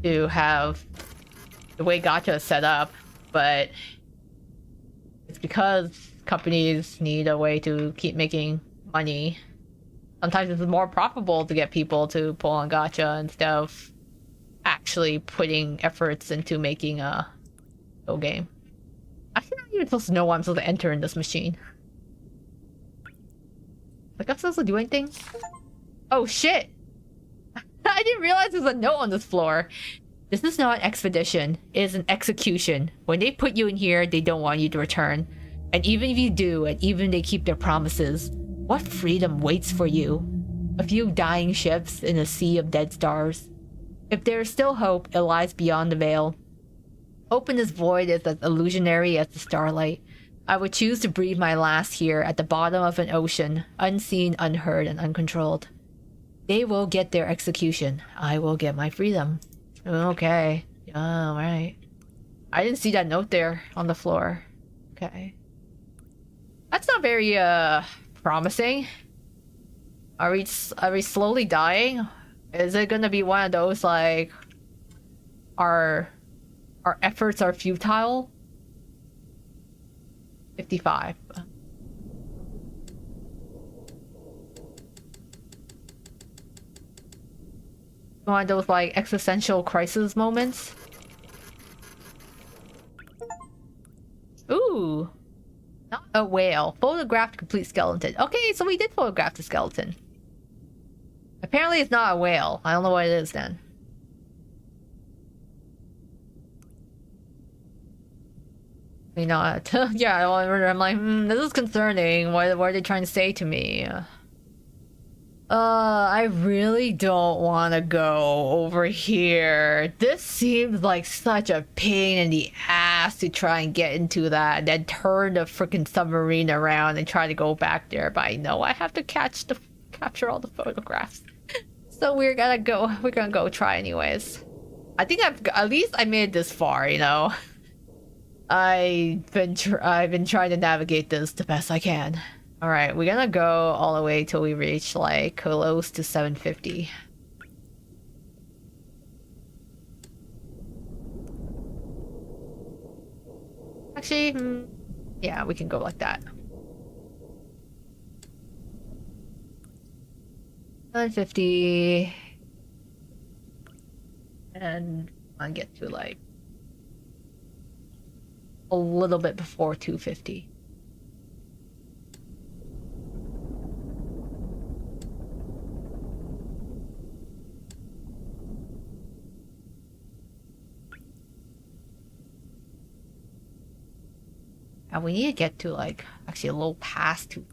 to have the way gacha is set up, but it's because companies need a way to keep making money. Sometimes it's more profitable to get people to pull on gacha instead of actually putting efforts into making a real game. I'm not even supposed to know what I'm supposed to enter in this machine. Like I'm supposed to do anything? Oh shit! I didn't realize there's a note on this floor. This is not an expedition, it is an execution. When they put you in here, they don't want you to return. And even if you do, and even if they keep their promises, what freedom waits for you? A few dying ships in a sea of dead stars. If there is still hope, it lies beyond the veil. Hope in this void is as illusionary as the starlight. I would choose to breathe my last here at the bottom of an ocean, unseen, unheard, and uncontrolled. They will get their execution. I will get my freedom. Okay. Alright. I didn't see that note there on the floor. Okay. That's not very, promising. Are we slowly dying? Is it gonna be one of those, like, our efforts are futile? 55. One of those, like, existential crisis moments? Ooh! Not a whale. Photographed complete skeleton. Okay, so we did photograph the skeleton. Apparently it's not a whale. I don't know what it is then. You know, yeah, I'm like, this is concerning. What are they trying to say to me? I really don't want to go over here. This seems like such a pain in the ass to try and get into that and then turn the freaking submarine around and try to go back there. But I know I have to capture all the photographs. So we're gonna go try anyways. I think at least I made it this far, you know. I've been trying to navigate this the best I can. Alright, we're gonna go all the way till we reach like close to 750. Yeah, we can go like that. 150. And I get to like a little bit before 250. And we need to get to like actually a little past 2.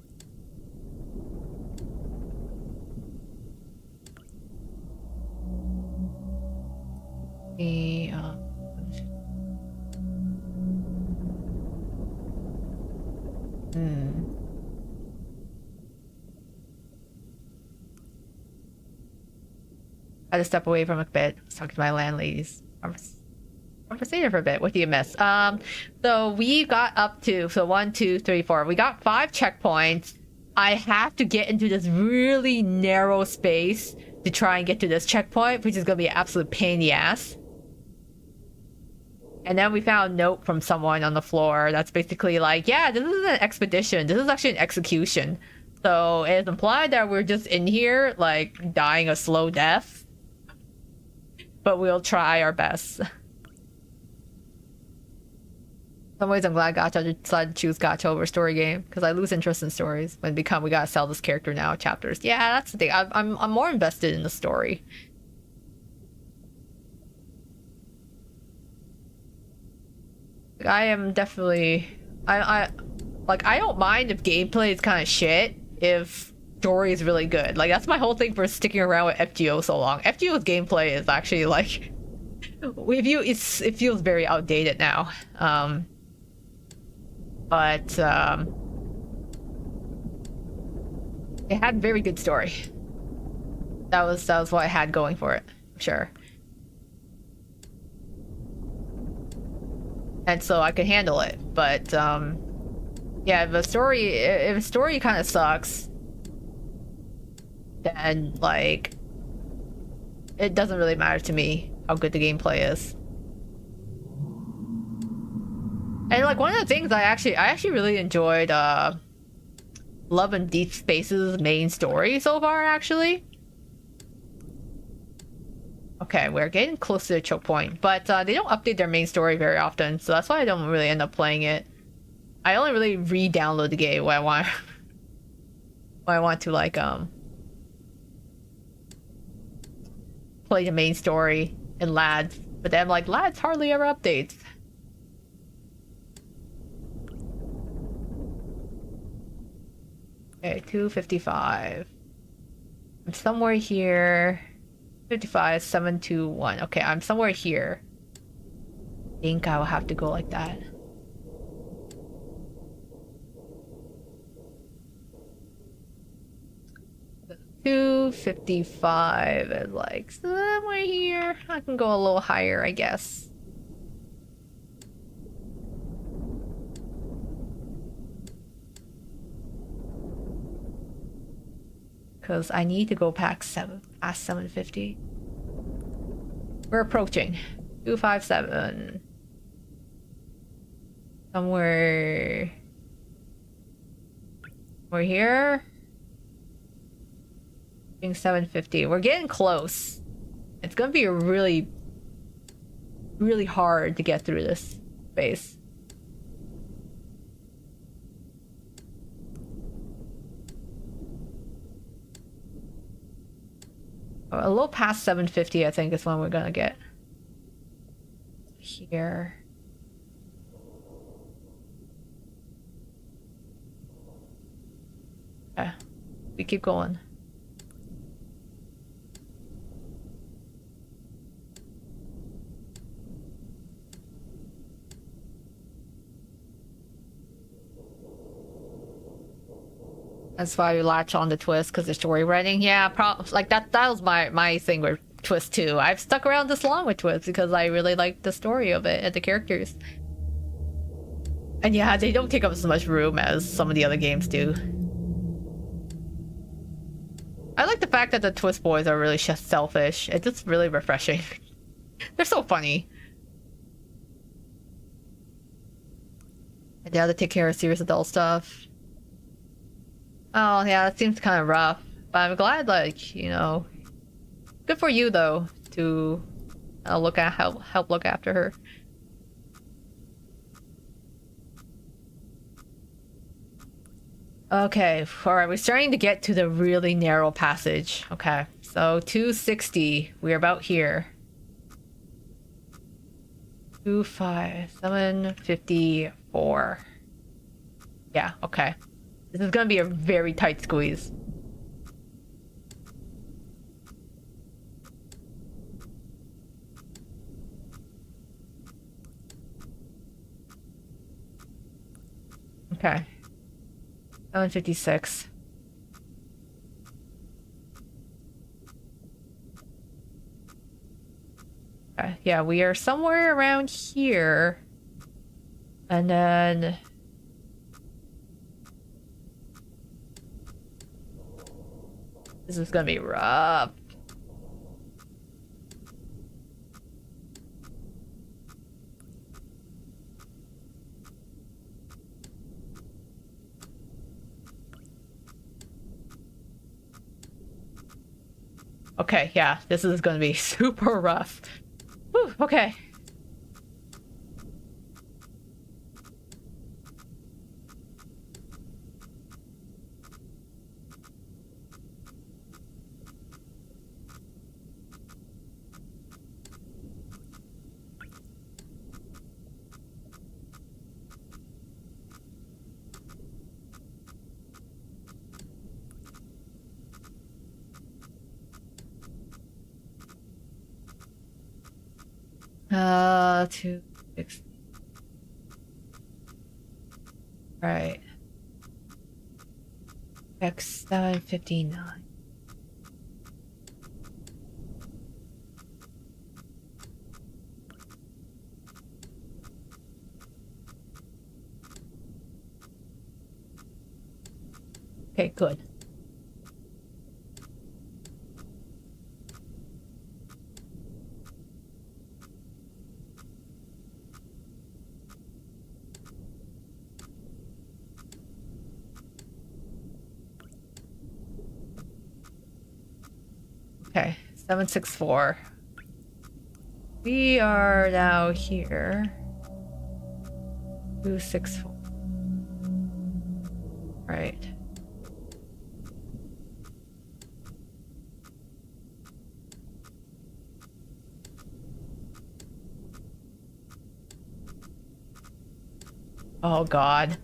I had to step away from a bit. I was talking to my landladies. Conversation for a bit. What do you miss? So we got up to 1, 2, 3, 4. We got 5 checkpoints. I have to get into this really narrow space to try and get to this checkpoint, which is gonna be an absolute pain in the ass. And then we found a note from someone on the floor that's basically like, yeah, this isn't an expedition. This is actually an execution. So it's implied that we're just in here, like, dying a slow death. But we'll try our best. In some ways, I'm glad Gacha decided to choose Gacha over story game, because I lose interest in stories when we gotta sell this character now chapters. Yeah, that's the thing. I'm more invested in the story. I am definitely I don't mind if gameplay is kind of shit if story is really good. Like that's my whole thing for sticking around with FGO so long. FGO's gameplay is actually like it feels very outdated now. But it had very good story. That was what I had going for it, sure. And so I could handle it, but yeah, if a story kind of sucks, then like it doesn't really matter to me how good the gameplay is. And like one of the things I actually really enjoyed Love and Deep Space's main story so far, actually. Okay, we're getting close to the choke point, but they don't update their main story very often, so that's why I don't really end up playing it. I only really re-download the game when I want to like play the main story in Lads, but then like Lads hardly ever updates. Okay, 255. I'm somewhere here. 55, 721. Okay, I'm somewhere here. I think I will have to go like that. The 255 is like somewhere here. I can go a little higher, I guess. Because I need to go past 750. We're approaching. 257. Somewhere... We're here. 750. We're getting close. It's gonna be really hard to get through this space. A little past 750, I think, is when we're gonna get. Here. Yeah, we keep going. That's why we latch on to Twist, because the story writing. Yeah, like that was my thing with Twist too. I've stuck around this long with Twist because I really like the story of it and the characters. And yeah, they don't take up as much room as some of the other games do. I like the fact that the Twist boys are really just selfish. It's just really refreshing. They're so funny. They have to take care of serious adult stuff. Oh yeah, that seems kind of rough. But I'm glad, like, you know, good for you though to help look after her. Okay, alright, we're starting to get to the really narrow passage. Okay, so 260, we're about here. 754. Yeah, okay. This is gonna be a very tight squeeze. Okay. 756. Okay, yeah, we are somewhere around here. And then... this is gonna be rough. Okay, yeah, this is gonna be super rough. Whew, okay. Two, six. Right. X 759. Okay, good. Okay, 764. We are now here. 264. Right. Oh God.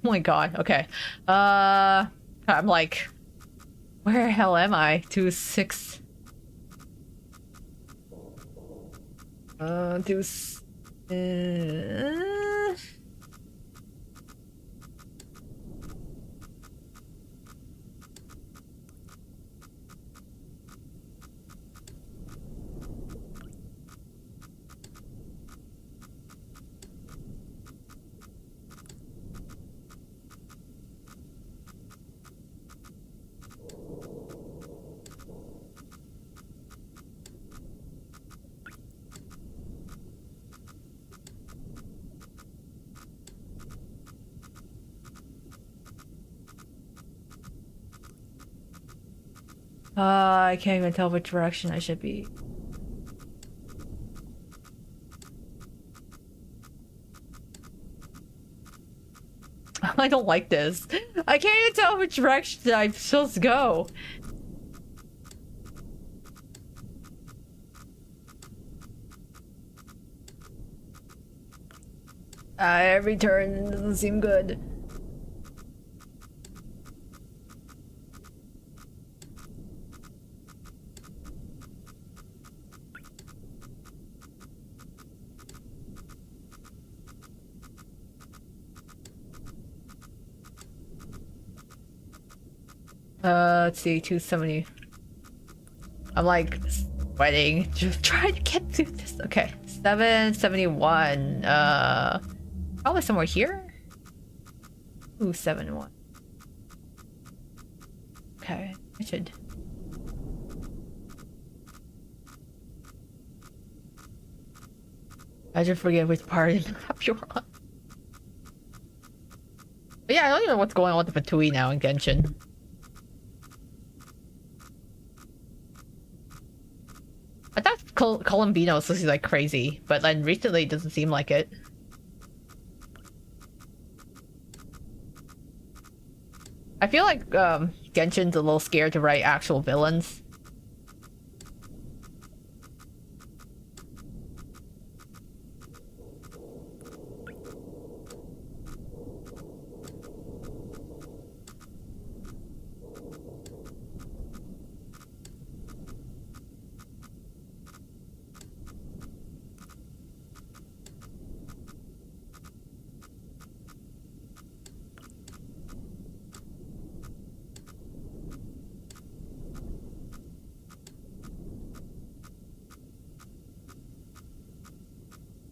Oh my God. Okay. I'm like, where the hell am I? 26. 2. I can't even tell which direction I should be. I don't like this. I can't even tell which direction I'm supposed to go. Every turn doesn't seem good. Let's see, 270. I'm like sweating, just trying to get through this. Okay, 771. Probably somewhere here. Ooh, 71. Okay, I should. I just forget which part of the map you're on. But yeah, I don't even know what's going on with the Fatui now in Genshin. I thought Columbino was supposed to be like crazy, but then recently it doesn't seem like it. I feel like Genshin's a little scared to write actual villains.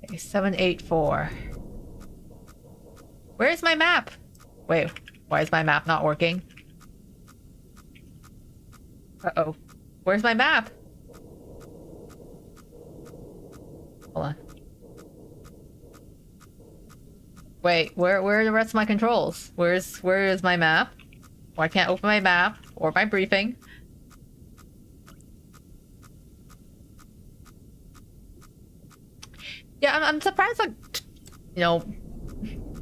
Okay, 784. Where's my map? Wait, why is my map not working? Uh-oh. Where's my map? Hold on. Wait, where are the rest of my controls? Where is my map? Oh, I can't open my map or my briefing. Yeah, I'm surprised, like, you know,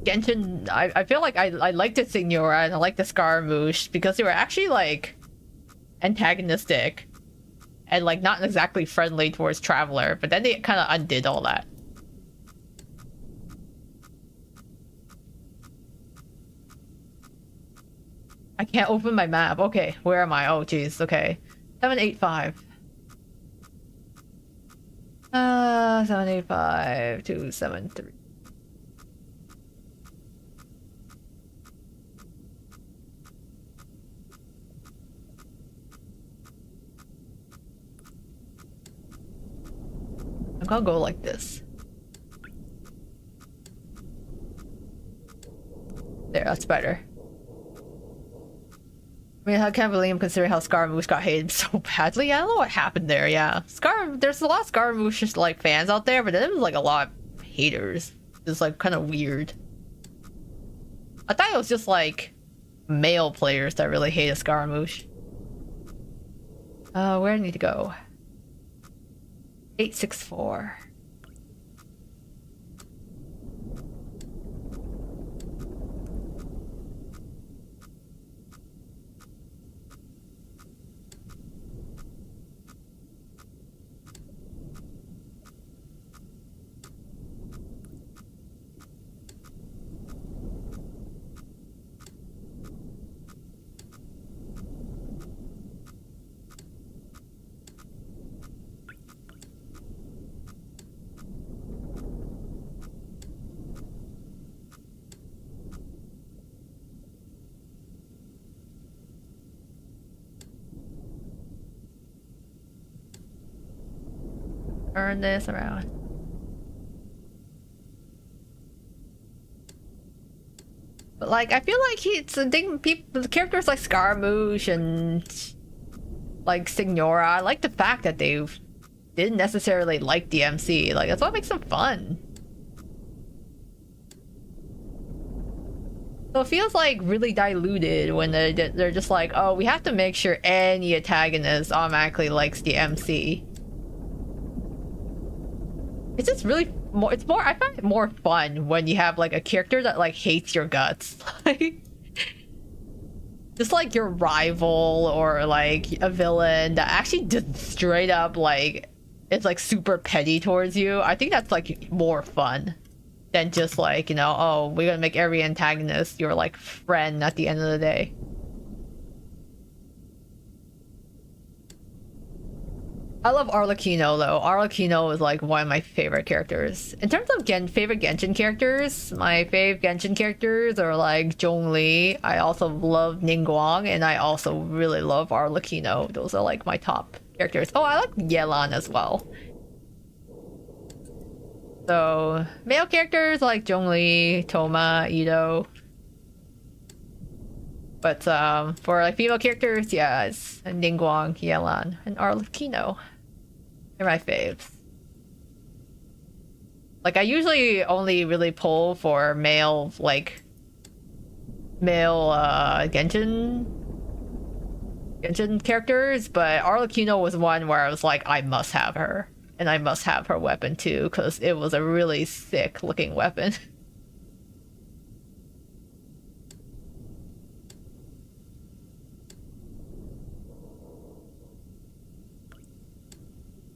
Genshin, I feel like I like the Signora and I like the Scaramouche because they were actually, like, antagonistic and, like, not exactly friendly towards Traveler, but then they kind of undid all that. I can't open my map. Okay, where am I? Oh, jeez, okay. 785. 785 273. I'm gonna go like this. There, that's better. I mean, I can't believe him considering how Scaramouche got hated so badly. I don't know what happened there, yeah. There's a lot of Scaramouche like fans out there, but then there's like a lot of haters. It's like kind of weird. I thought it was just like male players that really hated Scaramouche. Where do I need to go? 864. Turn this around. But like, I feel like it's a thing. The characters like Scaramouche and like Signora, I like the fact that they didn't necessarily like DMC. Like, that's what makes them fun. So it feels like really diluted when they're just like, oh, we have to make sure any antagonist automatically likes the MC. It's just really I find it more fun when you have like a character that like hates your guts. Like, just like your rival or like a villain that actually just straight up like it's like super petty towards you. I think that's like more fun than just like, you know, oh, we're gonna make every antagonist your like friend at the end of the day. I love Arlecchino though. Arlecchino is like one of my favorite characters. In terms of favorite Genshin characters, my fave Genshin characters are like Zhongli. I also love Ningguang, and I also really love Arlecchino. Those are like my top characters. Oh, I like Yelan as well. So male characters like Zhongli, Thoma, Ito. But for like female characters, yeah, it's Ningguang, Yelan, and Arlecchino. They're my faves. Like, I usually only really pull for male Genshin characters, but Arlecchino was one where I was like, I must have her. And I must have her weapon too, because it was a really sick looking weapon.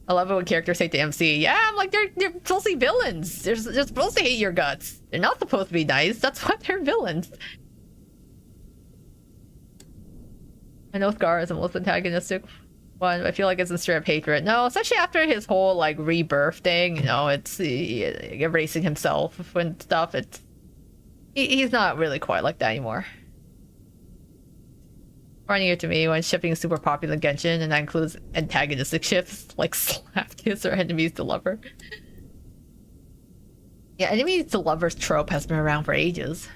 I love it when characters hate the MC. Yeah, I'm like, they're supposed to be villains. They're supposed to hate your guts. They're not supposed to be nice. That's why they're villains. I know Scar is the most antagonistic one, but I feel like it's a straight up hatred. No, especially after his whole like rebirth thing, you know, it's erasing himself and stuff. He's not really quite like that anymore. Running it to me when shipping is super popular in Genshin, and that includes antagonistic ships like slap kiss or enemies to lover. Yeah, enemies to lovers trope has been around for ages.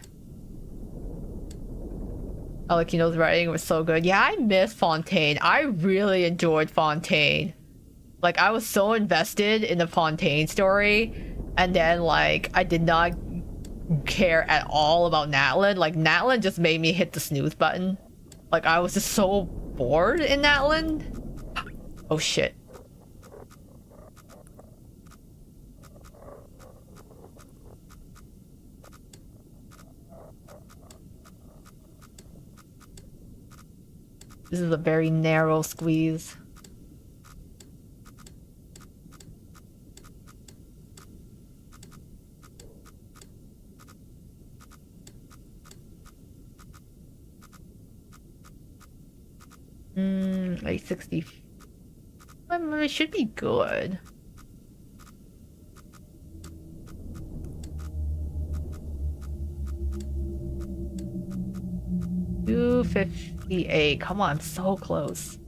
Arlecchino's writing was so good. Yeah, I miss Fontaine. I really enjoyed Fontaine. Like, I was so invested in the Fontaine story, and then like I did not care at all about Natlan. Like, Natlan just made me hit the snooze button. Like, I was just so bored in Natlan. Oh shit. This is a very narrow squeeze. Like 60. I mean, it should be good. $258. Come on, I'm so close.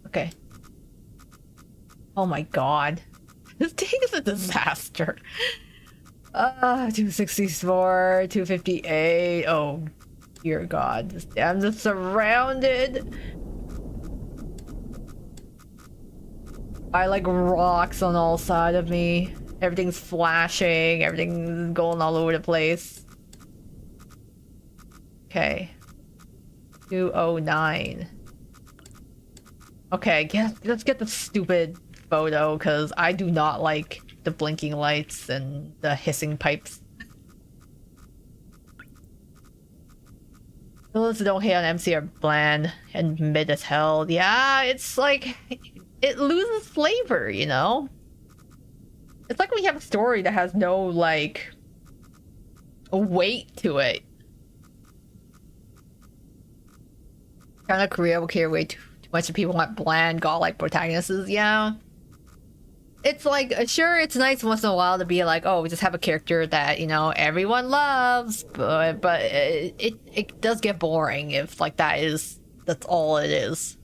Okay. Oh my god. This thing is a disaster. 264, 258. Oh, dear god. I'm just surrounded by like rocks on all sides of me. Everything's flashing, everything's going all over the place. Okay. 209. Okay, let's get the stupid photo, because I do not like the blinking lights and the hissing pipes. Those who don't hate on MC are bland and mid as hell. Yeah, it's like, it loses flavor, you know? It's like when you have a story that has no, like, weight to it. Kind of Korea will care way too much of people want bland, godlike protagonists. Yeah. It's like, sure, it's nice once in a while to be like, oh, we just have a character that, you know, everyone loves, but it does get boring if, like, that's all it is.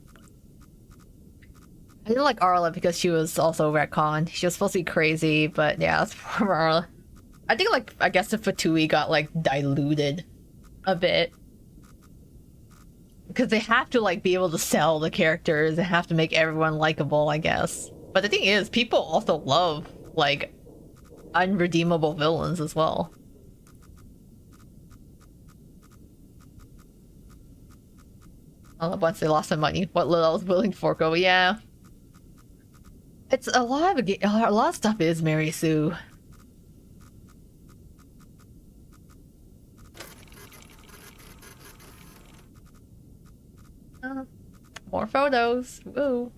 I didn't like Arla because she was also retconned. She was supposed to be crazy, but yeah, that's for Arla. I think, like, I guess the Fatui got, like, diluted a bit. Because they have to, like, be able to sell the characters. They have to make everyone likable, I guess. But the thing is, people also love, like, unredeemable villains as well. I love once they lost some money. What little I was willing to forego, yeah. It's a lot of stuff is Mary Sue. More photos. Woo.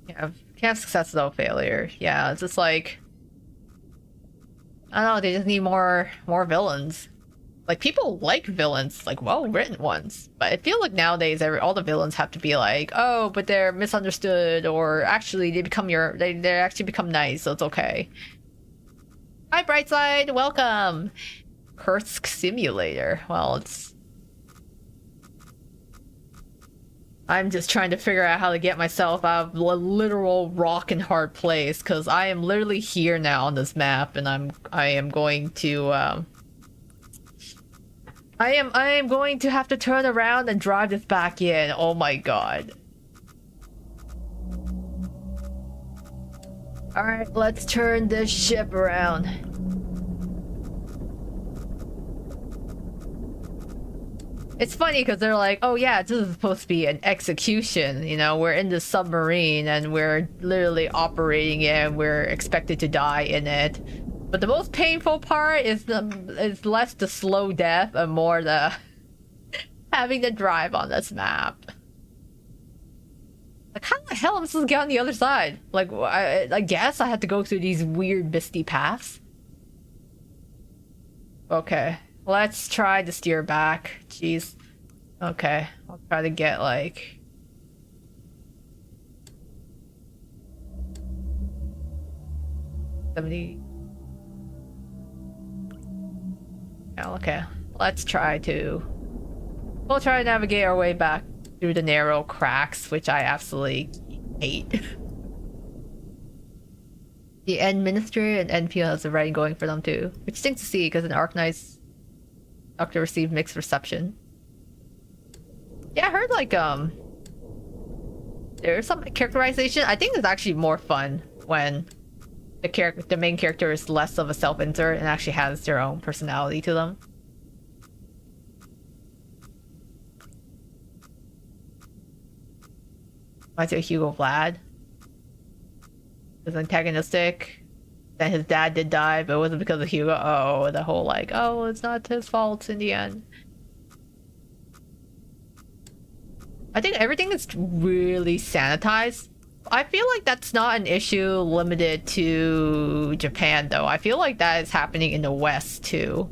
Yeah, can't have success without failure. Yeah, it's just like, I don't know, they just need more villains. Like, people like villains, like well-written ones. But I feel like nowadays all the villains have to be like, oh, but they're misunderstood, or actually they actually become nice, so it's okay. Hi, Brightside, welcome. Kursk Simulator. Well, I'm just trying to figure out how to get myself out of a literal rock and hard place, because I am literally here now on this map, and I am going to I am going to have to turn around and drive this back in. Oh my god. Alright, let's turn this ship around. It's funny because they're like, oh yeah, this is supposed to be an execution, you know, we're in the submarine and we're literally operating it and we're expected to die in it. But the most painful part is less the slow death and more the having to drive on this map. Like, how the hell am I supposed to get on the other side? Like, I guess I had to go through these weird misty paths. Okay, let's try to steer back. Jeez. Okay, I'll try to get like... $70. Oh, okay, let's try to... We'll try to navigate our way back through the narrow cracks, which I absolutely hate. The End Ministry and NPO has the writing going for them too, which stinks to see because an Arknight's Doctor received mixed reception. Yeah, I heard like there's some characterization. I think it's actually more fun when the main character is less of a self-insert and actually has their own personality to them. I say Hugo Vlad was antagonistic. Then his dad did die, but it wasn't because of Hugo. Oh, the whole like, oh, it's not his fault in the end. I think everything is really sanitized. I feel like that's not an issue limited to Japan, though. I feel like that is happening in the West, too.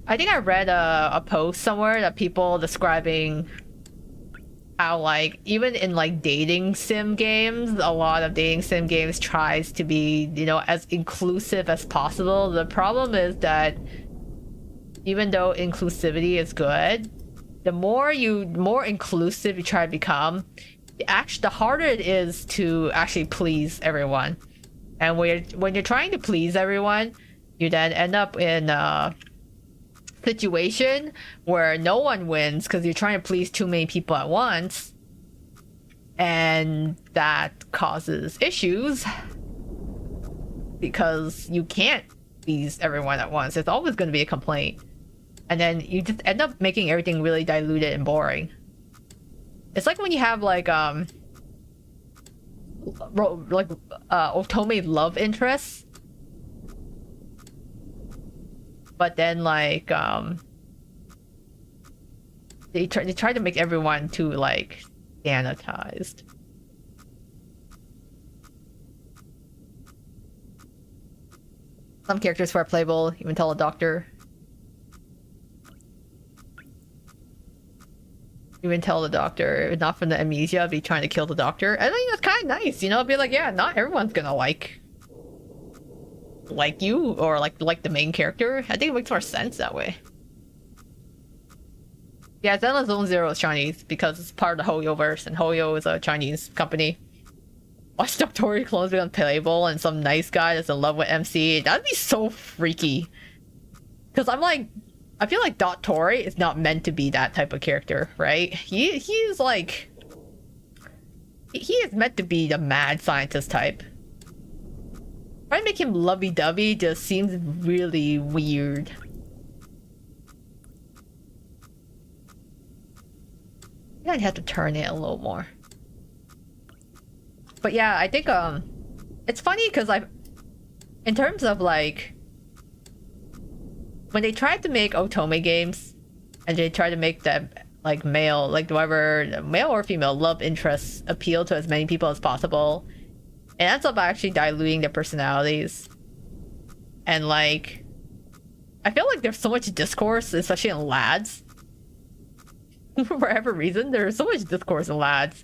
I think I read a post somewhere that people describing how, like, even in, like, dating sim games, a lot of dating sim games tries to be, you know, as inclusive as possible. The problem is that even though inclusivity is good, the more inclusive you try to become, the harder it is to actually please everyone. And when you're trying to please everyone, you then end up in a situation where no one wins because you're trying to please too many people at once, and that causes issues because you can't please everyone at once. There's always going to be a complaint, and then you just end up making everything really diluted and boring. It's like when you have like otome love interests, but then like they try to make everyone too like sanitized. Some characters who are playable even tell a doctor. Even tell the doctor, not from the amnesia, be trying to kill the doctor. I think that's kind of nice, you know. Be like, yeah, not everyone's gonna like you or like the main character. I think it makes more sense that way. Yeah, Zenless Zone Zero is Chinese because it's part of the Hoyo verse, and Hoyo is a Chinese company. Watch Doctori clones become playable and some nice guy that's in love with MC. That'd be so freaky. Because I'm like, I feel like Tori is not meant to be that type of character, right? He's like... He is meant to be the mad scientist type. Trying to make him lovey-dovey just seems really weird. I'd have to turn it a little more. But yeah, I think it's funny because in terms of like when they tried to make otome games, and they try to make them like male, like whoever, male or female, love interests appeal to as many people as possible. It ends up actually diluting their personalities. And like, I feel like there's so much discourse, especially in lads. For whatever reason, there's so much discourse in lads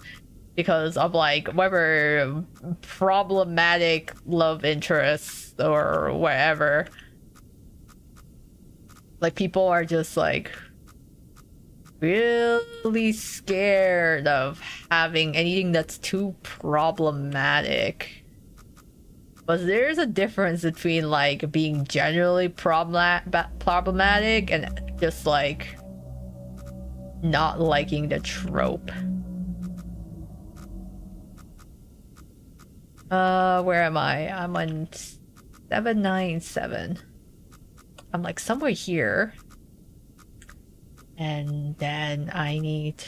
because of like whatever problematic love interests or whatever. Like people are just like really scared of having anything that's too problematic. But there's a difference between like being generally problematic and just like not liking the trope. Where am I? I'm on 797. I'm like somewhere here. And then I need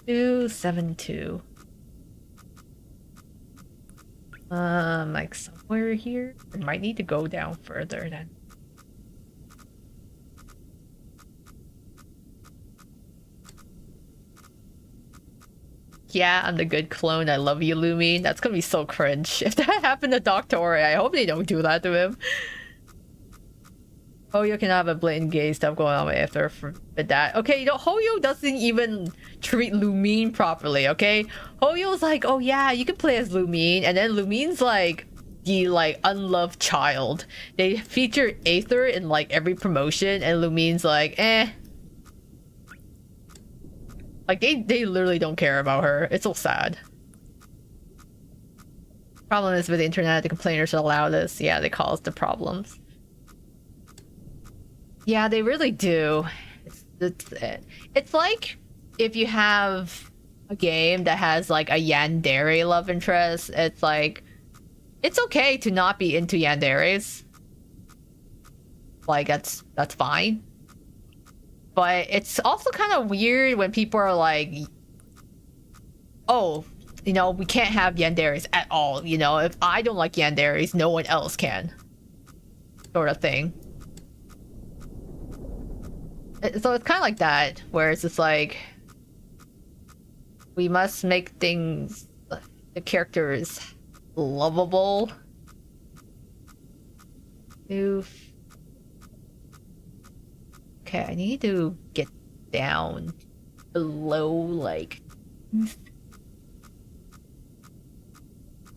272. Like somewhere here. I might need to go down further then. Yeah, I'm the good clone. I love you, Lumine. That's gonna be so cringe. If that happened to Dr. Ori, I hope they don't do that to him. Hoyo can have a blatant gay stuff going on after for that. Okay, you know, Hoyo doesn't even treat Lumine properly, okay? Hoyo's like, oh yeah, you can play as Lumine, and then Lumine's like the like unloved child. They feature Aether in like every promotion, and Lumine's like, eh. Like they literally don't care about her. It's so sad. Problem is with the internet, the complainers allow this. Yeah, they cause the problems. Yeah, they really do. It's like if you have a game that has like a yandere love interest, it's like it's okay to not be into yanderes. Like that's fine. But it's also kind of weird when people are like, oh, you know, we can't have yanderes at all. You know, if I don't like yanderes, no one else can. Sort of thing. So it's kind of like that, where it's just like, we must make things, the characters, lovable. Oof. Okay, I need to get down below, like...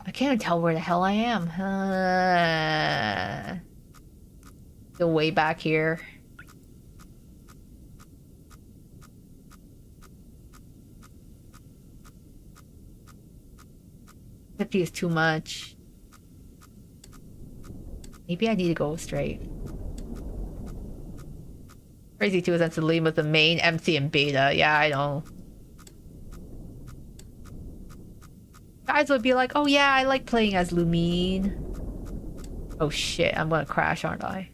I can't even tell where the hell I am. Still way back here. 50 is too much. Maybe I need to go straight. Crazy too is that's the lead with the main MC and beta. Yeah, I know. Guys would be like, oh yeah, I like playing as Lumine. Oh shit, I'm gonna crash, aren't I?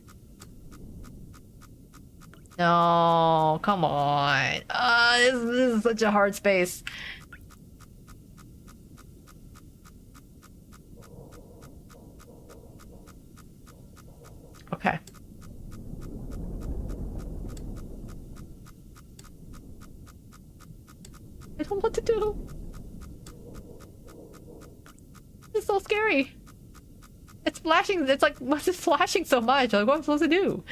No, come on. This is such a hard space. Okay. I don't know what to do. It's so scary. It's flashing. It's like, what's it flashing so much? Like, what am I supposed to do?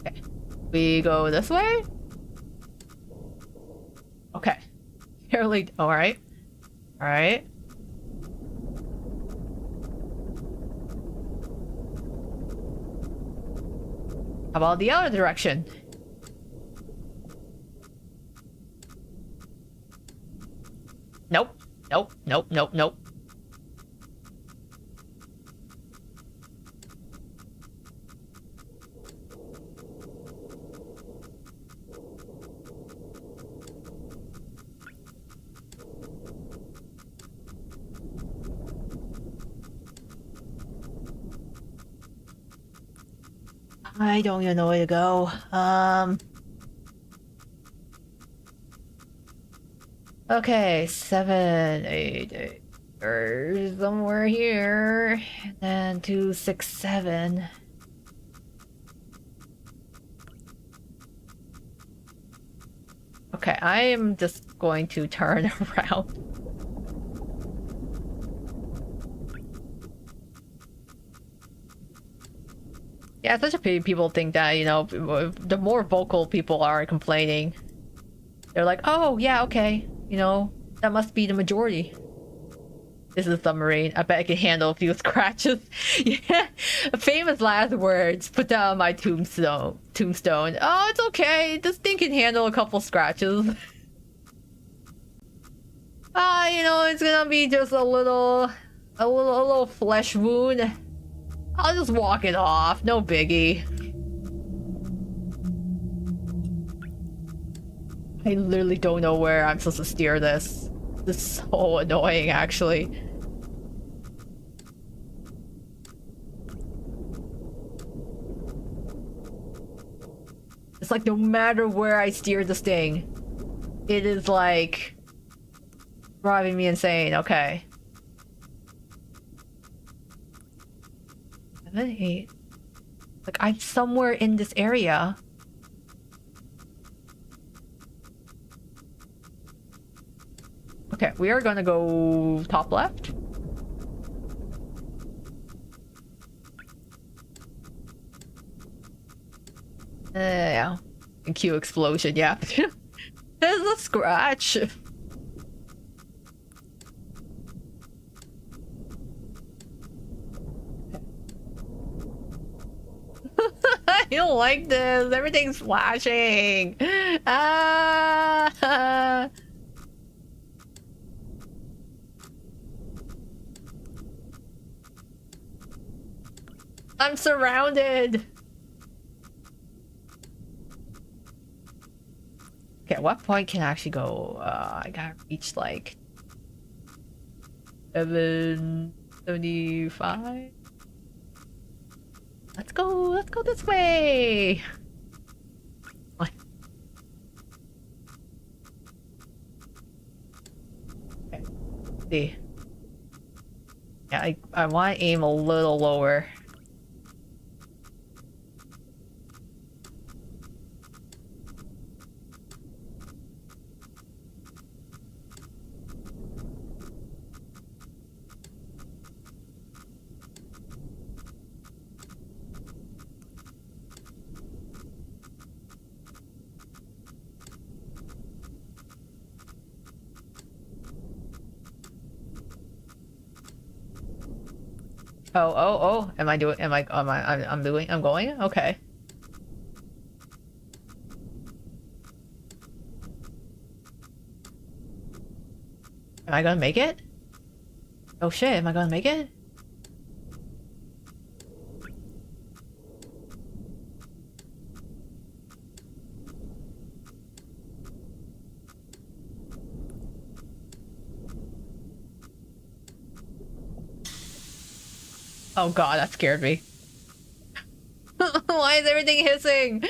Okay. We go this way? Okay. Fairly. Alright. Alright. How about the other direction? Nope. Nope. Nope. Nope. Nope. I don't even know where to go. Okay, 7, 8, 8. Or somewhere here. And then 267. Okay, I am just going to turn around. Yeah, it's such a pity people think that, you know, the more vocal people are complaining, they're like, oh, yeah, okay, you know, that must be the majority. This is a submarine. I bet I can handle a few scratches. Yeah, famous last words. Put that on my tombstone. Oh, it's okay. This thing can handle a couple scratches. You know, it's gonna be just a little flesh wound. I'll just walk it off. No biggie. I literally don't know where I'm supposed to steer this. This is so annoying, actually. It's like no matter where I steer this thing, it is like driving me insane. Okay. 7, 8. Like I'm somewhere in this area. Okay, we are gonna go top left. Yeah. And cue explosion, yeah. There's a scratch. I don't like this. Everything's flashing. Ah. I'm surrounded. Okay, at what point can I actually go? I gotta reach like 775. Let's go this way. What? Okay. See. Yeah, I want to aim a little lower. Oh, I'm going? Okay. Am I gonna make it? Oh shit, am I gonna make it? Oh god, that scared me. Why is everything hissing?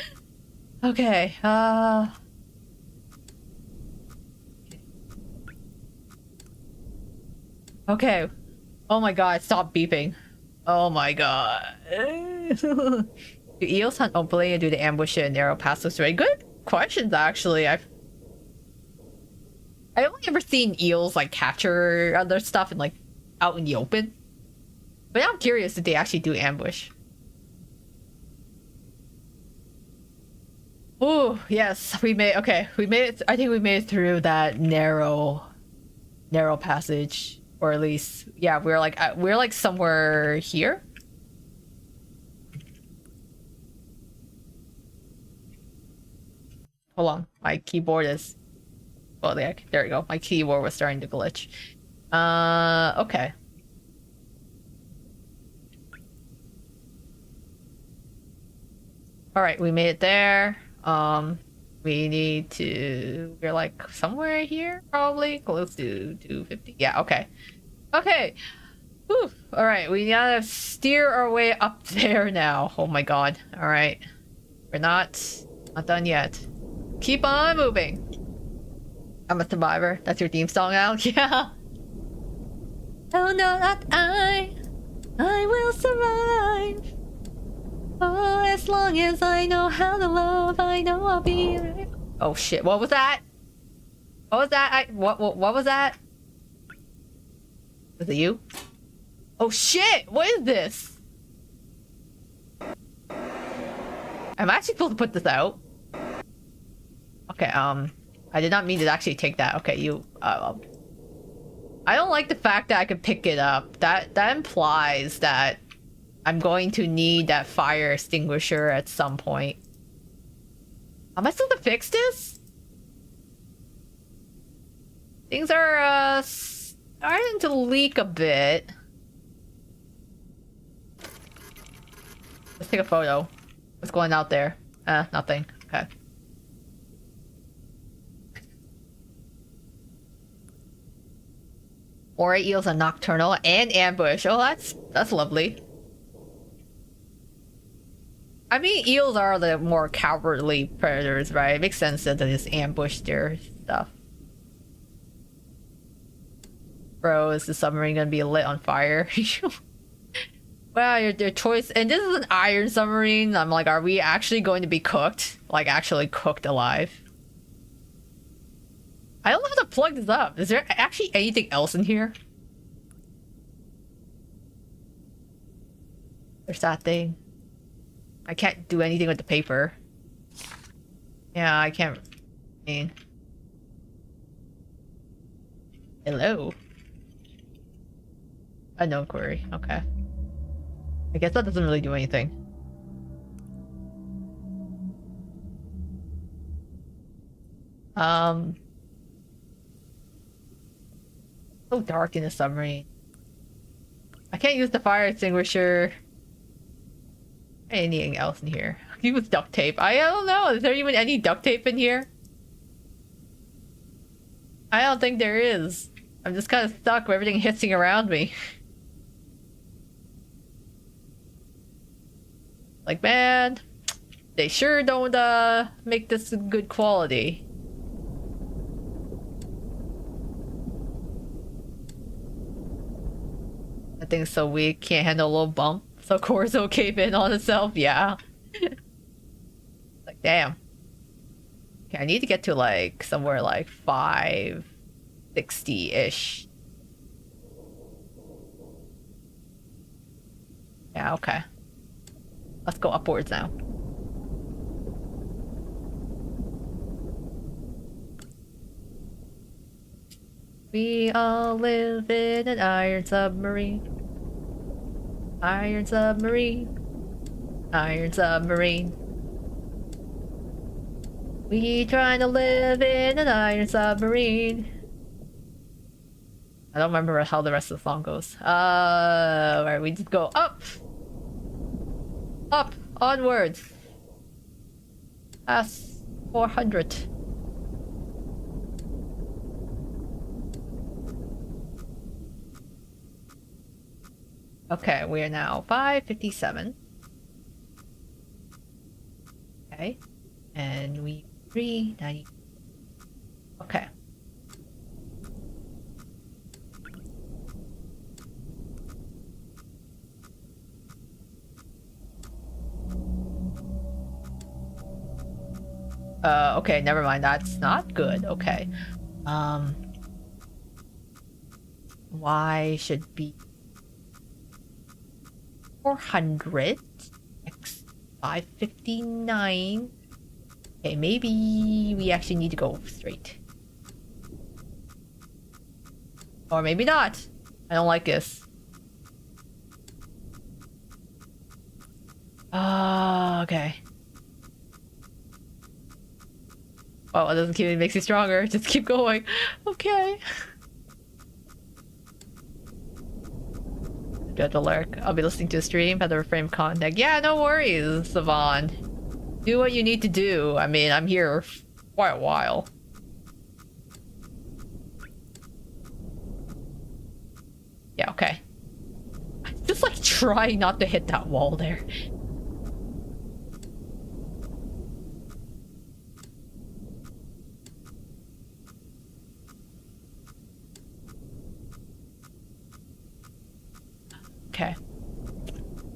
Okay, okay. Oh my god, stop beeping. Oh my god. Do eels hunt openly and do they ambush it in narrow passages? Good questions, actually. I've only ever seen eels like capture other stuff and like out in the open. But I'm curious if they actually do ambush. Oh, yes, we made it. I think we made it through that narrow passage, or at least, yeah, we're like somewhere here. Hold on, my keyboard is. Oh, there we go. My keyboard was starting to glitch. Okay. All right, we made it there. We need to. We're like somewhere here, probably close to 250. Yeah. Okay. Okay. Whew. All right, we gotta steer our way up there now. Oh my god. All right, we're not done yet. Keep on moving. I'm a survivor. That's your theme song now. Yeah. Oh no, not I. I will survive. Oh, as long as I know how to love, I know I'll be there. Oh shit! What was that? What was that? What was that? Was it you? Oh shit! What is this? I'm actually supposed to put this out. Okay, I did not mean to actually take that. Okay, you, I don't like the fact that I could pick it up. That implies that I'm going to need that fire extinguisher at some point. Am I supposed to fix this? Things are, starting to leak a bit. Let's take a photo. What's going out there? Nothing. Okay. Moray eels are nocturnal and ambush. Oh, that's lovely. I mean, eels are the more cowardly predators, right? It makes sense that they just ambush their stuff. Bro, is the submarine gonna be lit on fire? Wow, your choice. And this is an iron submarine. I'm like, are we actually going to be cooked? Like, actually cooked alive? I don't know how to plug this up. Is there actually anything else in here? There's that thing. I can't do anything with the paper. Yeah, I can't. I mean... Hello? Unknown query. Okay. I guess that doesn't really do anything. So dark in the submarine. I can't use the fire extinguisher. Anything else in here? Use duct tape. I don't know. Is there even any duct tape in here? I don't think there is. I'm just kind of stuck with everything hissing around me. Like, man, they sure don't make this good quality. That thing's so weak, can't handle a little bump. So course it'll cave in on itself, yeah. Like, damn. Okay, I need to get to like somewhere like 560-ish. Yeah, okay. Let's go upwards now. We all live in an iron submarine. Iron submarine. Iron submarine. We trying to live in an iron submarine. I don't remember how the rest of the song goes. Right, we just go up. Up, onwards. Past 400. Okay, we are now 557. Okay, and we 390. Okay. Okay, never mind. That's not good. Okay. Y should be 400 x 559. Okay, maybe we actually need to go straight. Or maybe not. I don't like this. Okay. Oh, it doesn't keep it makes you stronger. Just keep going. Okay. Judge alert. I'll be listening to the stream. Have the reframe contact. Yeah, no worries, Savon. Do what you need to do. I mean, I'm here for quite a while. Yeah, okay. Just like try not to hit that wall there.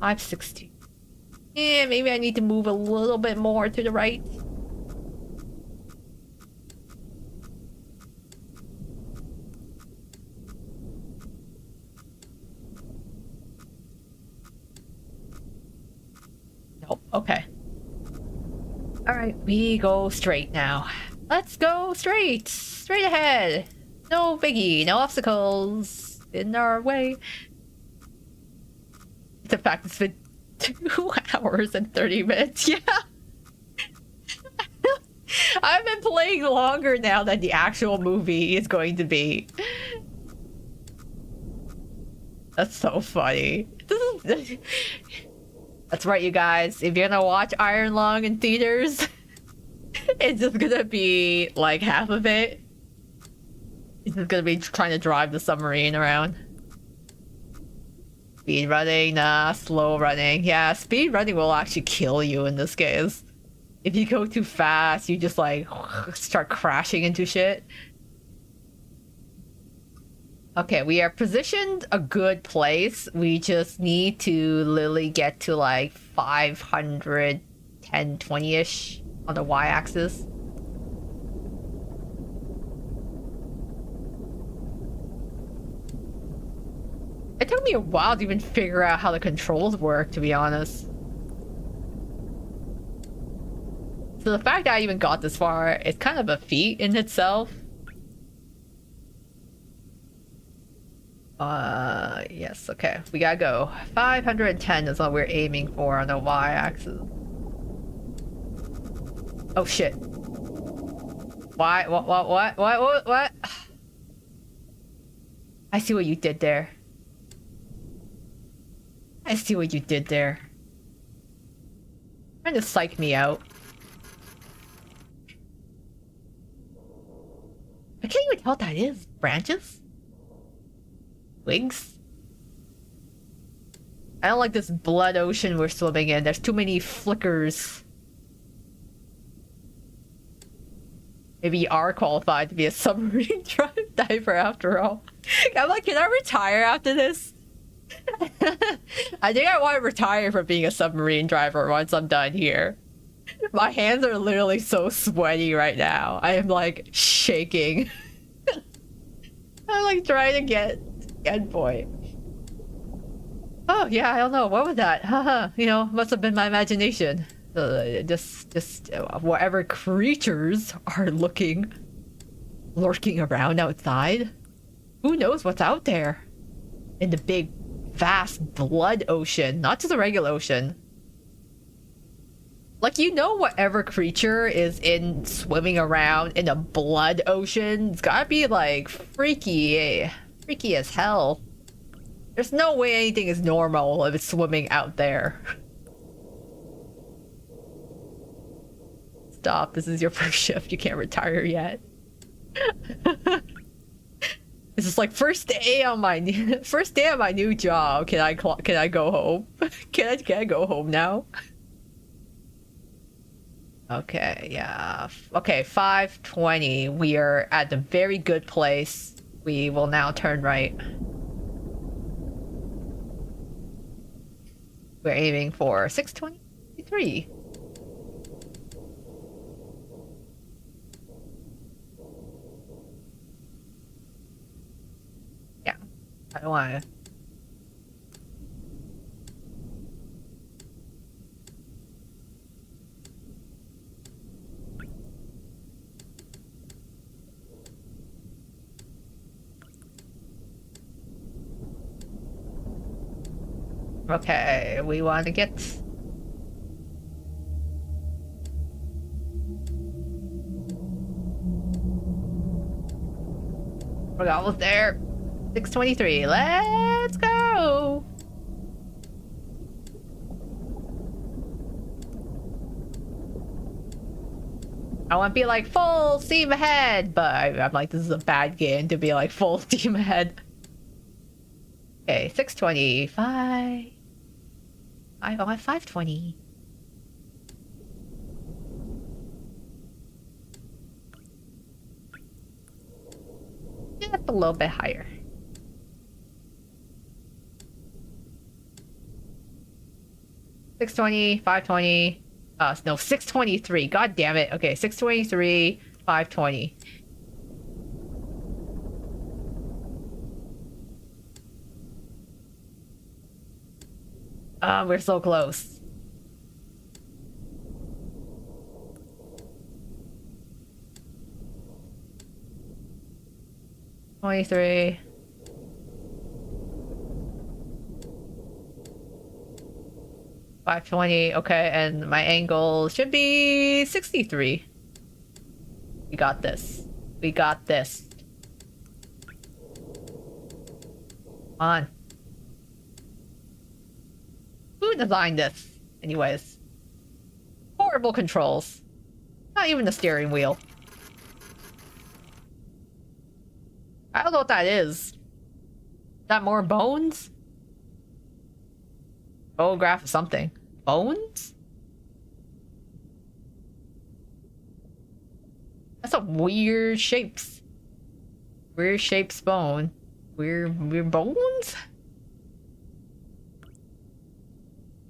560. Yeah, maybe I need to move a little bit more to the right. Nope. Okay. All right, we go straight now. Let's go straight. Straight ahead. No biggie. No obstacles in our way. The fact it's been 2 hours and 30 minutes. Yeah. I've been playing longer now than the actual movie is going to be. That's so funny. That's right, you guys. If you're gonna watch Iron Lung in theaters, it's just gonna be like half of it. It's just gonna be trying to drive the submarine around. Speed running, nah, slow running. Yeah, speed running will actually kill you in this case. If you go too fast, you just like start crashing into shit. Okay, we are positioned a good place. We just need to literally get to like 510, 20-ish on the y-axis. It took me a while to even figure out how the controls work, to be honest. So the fact that I even got this far is kind of a feat in itself. Yes, okay. We gotta go. 510 is what we're aiming for on the y-axis. Oh shit. Why? What? I see what you did there. I see what you did there. Trying to psych me out. I can't even tell what that is. Branches? Wigs? I don't like this blood ocean we're swimming in. There's too many flickers. Maybe you are qualified to be a submarine diver after all. I'm like, can I retire after this? I think I want to retire from being a submarine driver once I'm done here. My hands are literally so sweaty right now. I am like shaking. I'm like trying to get endpoint. Oh yeah, I don't know. What was that? Haha, you know, must have been my imagination. Just whatever creatures are lurking around outside. Who knows what's out there in the big, vast blood ocean, not just a regular ocean. Like, you know, whatever creature is in swimming around in a blood ocean, it's gotta be like freaky as hell. There's no way anything is normal if it's swimming out there. Stop, this is your first shift, you can't retire yet. This is like first day on my new job. Can I go home? Can I go home now? Okay, yeah. Okay, 520. We are at the very good place. We will now turn right. We're aiming for 623. Yeah, I don't want to. Okay, we want to get... We're almost there. 623. Let's go! I want to be like full steam ahead, but I'm like, this is a bad game to be like full steam ahead. Okay, 625. I want 520. Just a little bit higher. 620, 520. No, 623. God damn it. Okay, 623, 520. We're so close. $23. 520. Okay, and my angle should be 63. We got this. We got this. Come on. Who designed this? Anyways. Horrible controls. Not even the steering wheel. I don't know what that is. That more bones? Photograph of something. Bones? That's some weird shapes. Weird shapes bone. Weird bones?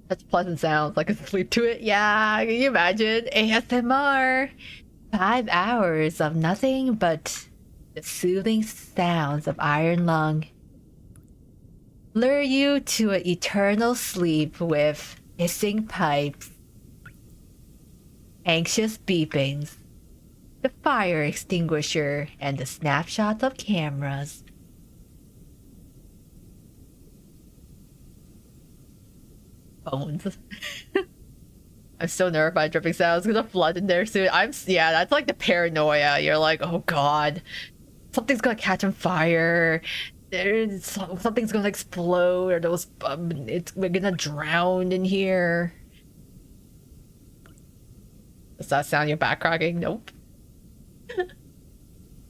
Such pleasant sounds. I can sleep to it. Yeah, can you imagine? ASMR. 5 hours of nothing but the soothing sounds of iron lung. Lure you to an eternal sleep with hissing pipes, anxious beepings, the fire extinguisher, and the snapshots of cameras. Bones. I'm so nervous by dripping sounds. Gonna flood in there soon. Yeah, that's like the paranoia. You're like, oh god, something's gonna catch on fire. Something's gonna explode, or those we're gonna drown in here. Does that sound your back cracking? Nope.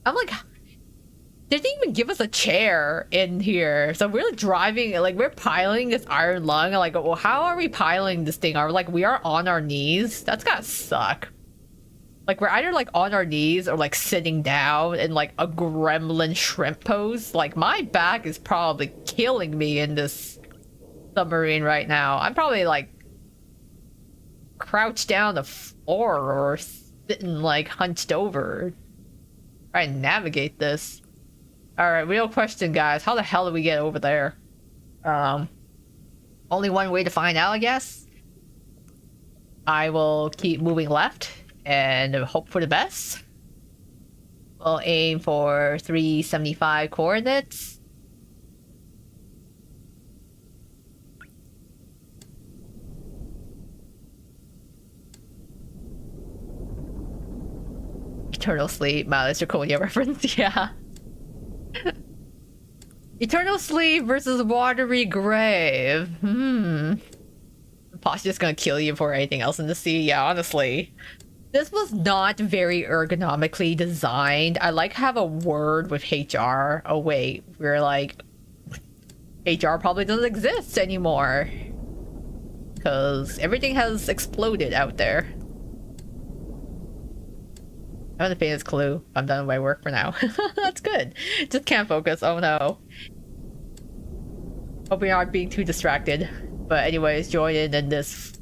I'm like, they didn't even give us a chair in here, so we're driving, like we're piling this iron lung. Like, well, how are we piling this thing? We are on our knees? That's gotta suck. Like, we're either like on our knees or like sitting down in like a gremlin shrimp pose. Like, my back is probably killing me in this submarine right now. I'm probably like crouched down on the floor or sitting like hunched over. Try and navigate this. Alright, real question, guys. How the hell do we get over there? Only one way to find out, I guess. I will keep moving left and hope for the best. We'll aim for 375 coordinates. Eternal sleep. Wow, that's your Konya reference. Yeah. Eternal sleep versus watery grave. Possibly just gonna kill you before anything else in the sea. Yeah, honestly. This was not very ergonomically designed. I like have a word with HR. Oh wait, we're like, HR probably doesn't exist anymore. Because everything has exploded out there. I'm the famous clue. I'm done with my work for now. That's good. Just can't focus. Oh no. Hope we aren't being too distracted. But anyways, join in this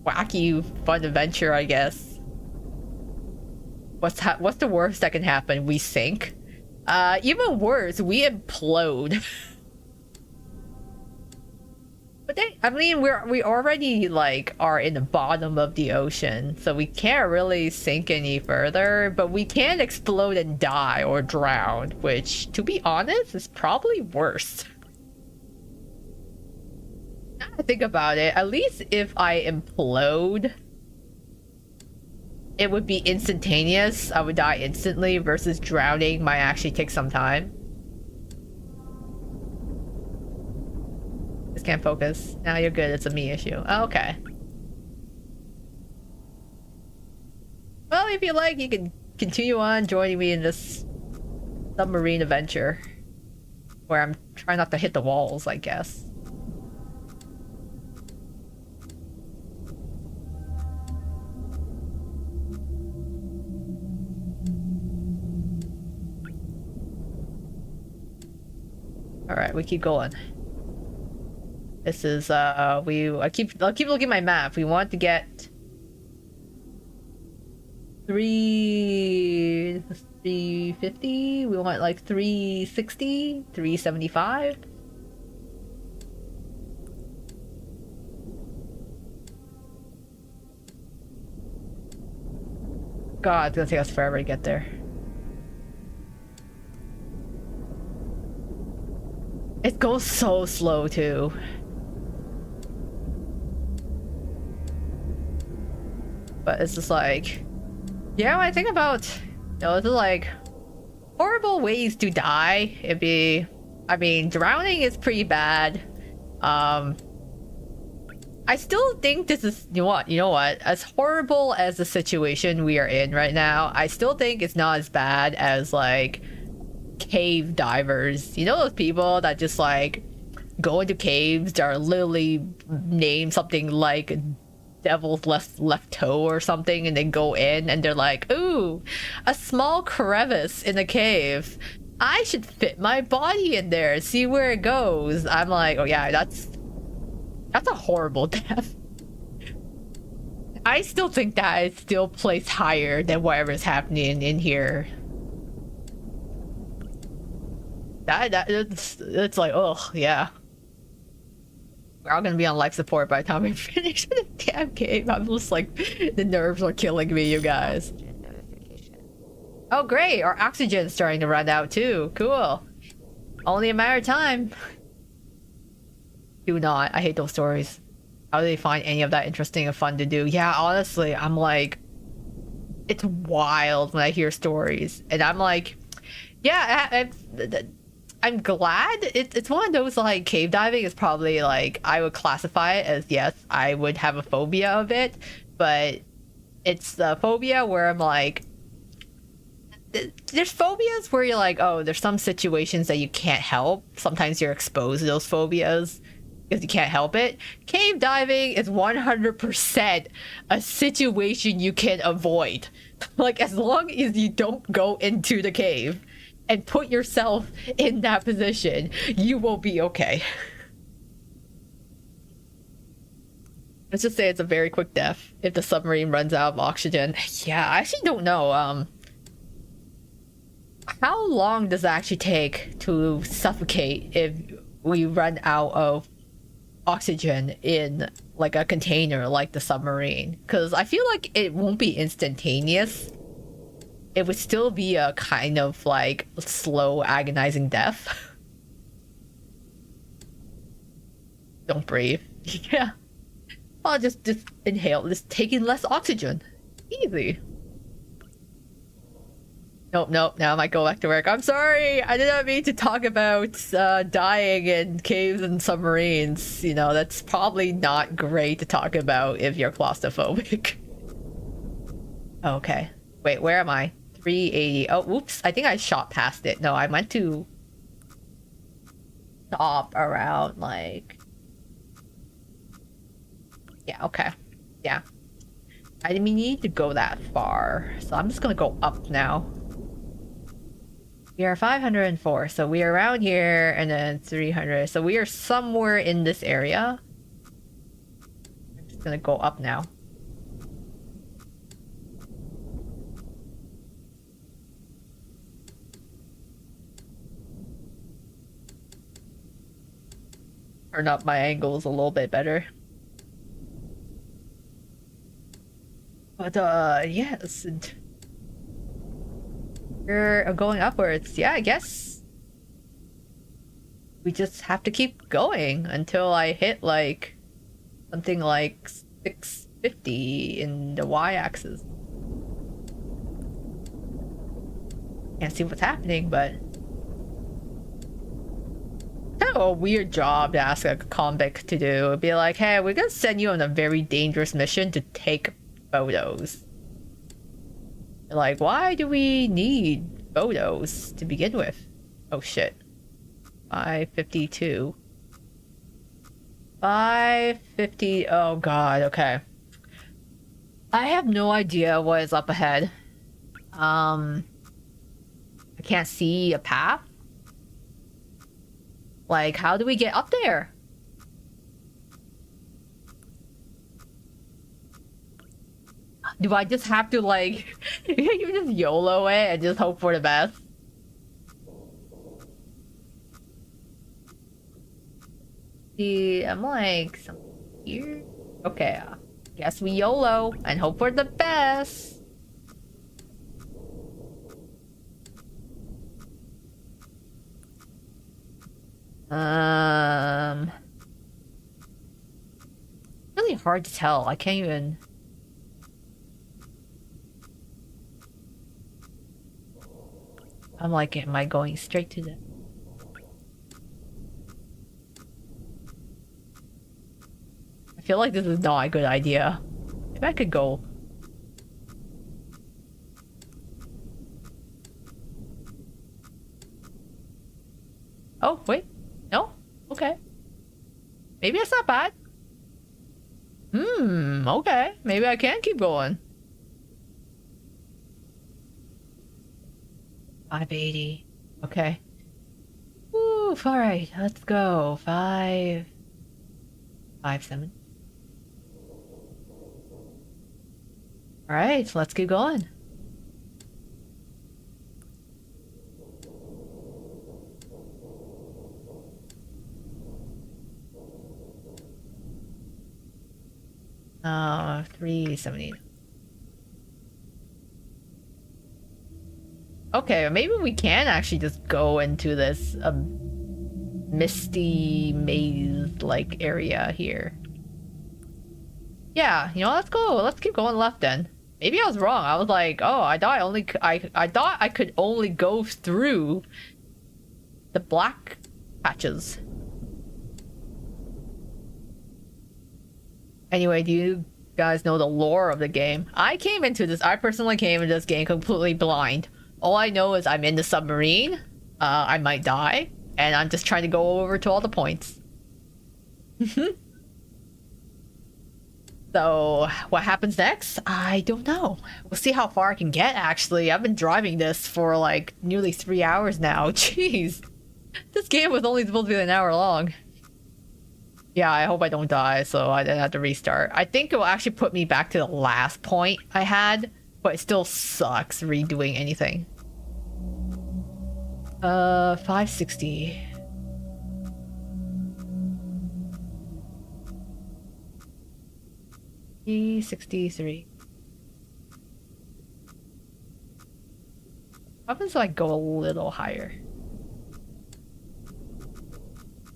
wacky fun adventure, I guess. What's the worst that can happen? We sink? Even worse, we implode. But then, I mean, we already like are in the bottom of the ocean, so we can't really sink any further, but we can explode and die or drown, which, to be honest, is probably worse. Now I think about it, at least if I implode, it would be instantaneous. I would die instantly versus drowning might actually take some time. Just can't focus. Now you're good. It's a me issue. Oh, okay. Well, if you like, you can continue on joining me in this submarine adventure. Where I'm trying not to hit the walls, I guess. Alright, we keep going. This is I'll keep looking at my map. We want to get 350. We want like 360, 375. God, it's gonna take us forever to get there. It goes so slow too. But it's just like, yeah, when I think about, it's like horrible ways to die. It'd be, I mean, drowning is pretty bad. I still think this is, you know what? As horrible as the situation we are in right now, I still think it's not as bad as like cave divers. You know those people that just like go into caves that are literally named something like devil's left toe or something, and then go in and they're like, ooh, a small crevice in a cave. I should fit my body in there, see where it goes. I'm like, oh yeah, that's a horrible death. I still think that is still placed higher than whatever's happening in here. It's like, oh yeah. We're all gonna be on life support by the time we finish the damn game. I'm just like, the nerves are killing me, you guys. Oxygen notification. Oh great, our oxygen's starting to run out too. Cool. Only a matter of time. Do not. I hate those stories. How do they find any of that interesting and fun to do? Yeah, honestly, I'm like, it's wild when I hear stories. And I'm like, yeah, I'm glad. It's one of those, like, cave diving is probably like, I would classify it as, yes, I would have a phobia of it. But it's the phobia where I'm like, there's phobias where you're like, oh, there's some situations that you can't help. Sometimes you're exposed to those phobias because you can't help it. Cave diving is 100% a situation you can avoid. Like, as long as you don't go into the cave and put yourself in that position, you will be okay. Let's just say it's a very quick death if the submarine runs out of oxygen. Yeah, I actually don't know. How long does it actually take to suffocate if we run out of oxygen in like a container like the submarine? Because I feel like it won't be instantaneous. It would still be a kind of like slow, agonizing death. Don't breathe. Yeah. I'll just inhale, just taking less oxygen. Easy. Nope, now I might go back to work. I'm sorry, I did not mean to talk about dying in caves and submarines. You know, that's probably not great to talk about if you're claustrophobic. Okay. Wait, where am I? 380. Oh, whoops. I think I shot past it. No, I meant to stop around, like... Yeah, okay. Yeah. I didn't need to go that far, so I'm just gonna go up now. We are 504, so we are around here, and then 300. So we are somewhere in this area. I'm just gonna go up now. Turn up my angles a little bit better. But, yes. We're going upwards. Yeah, I guess we just have to keep going until I hit like something like 650 in the y-axis. Can't see what's happening, but kind of a weird job to ask a convict to do. It'd be like, hey, we're gonna send you on a very dangerous mission to take photos. Like, why do we need photos to begin with? Oh shit. 552. 550. Oh god, okay. I have no idea what is up ahead. I can't see a path. Like, how do we get up there? Do I just have to like you just YOLO it and just hope for the best? See, I'm like something here. Okay, guess we YOLO and hope for the best. Really hard to tell. I can't even. I'm like, am I going straight to the? I feel like this is not a good idea. Maybe I could go. Oh, wait. No? Okay. Maybe it's not bad. Okay. Maybe I can keep going. 580. Okay. Woo, alright. Let's go. 5... 5-7. Alright, let's keep going. Uh, 370. Okay, maybe we can actually just go into this misty maze-like area here. Yeah, you know, let's go. Let's keep going left then. Maybe I was wrong. I was like, oh, I thought I thought I could only go through the black patches. Anyway, do you guys know the lore of the game? I personally came into this game completely blind. All I know is I'm in the submarine, I might die, and I'm just trying to go over to all the points. So, what happens next? I don't know. We'll see how far I can get, actually. I've been driving this for like nearly 3 hours now. Jeez. This game was only supposed to be an hour long. Yeah, I hope I don't die, so I didn't have to restart. I think it will actually put me back to the last point I had, but it still sucks redoing anything. 560. $63. What happens if I go a little higher?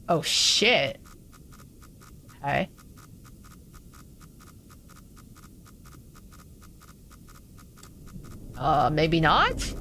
Oh shit. Okay. Maybe not?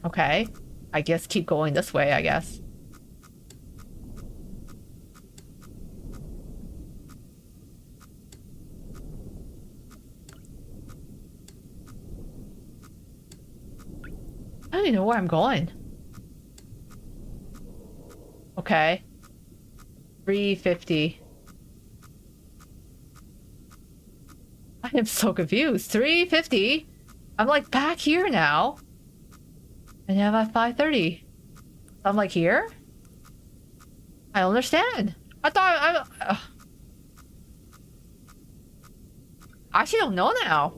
Okay. I guess keep going this way, I guess. I don't even know where I'm going. Okay. 350. I am so confused. 350? I'm like back here now. And now I'm at 530. I'm like here? I don't understand. I thought I actually don't know now.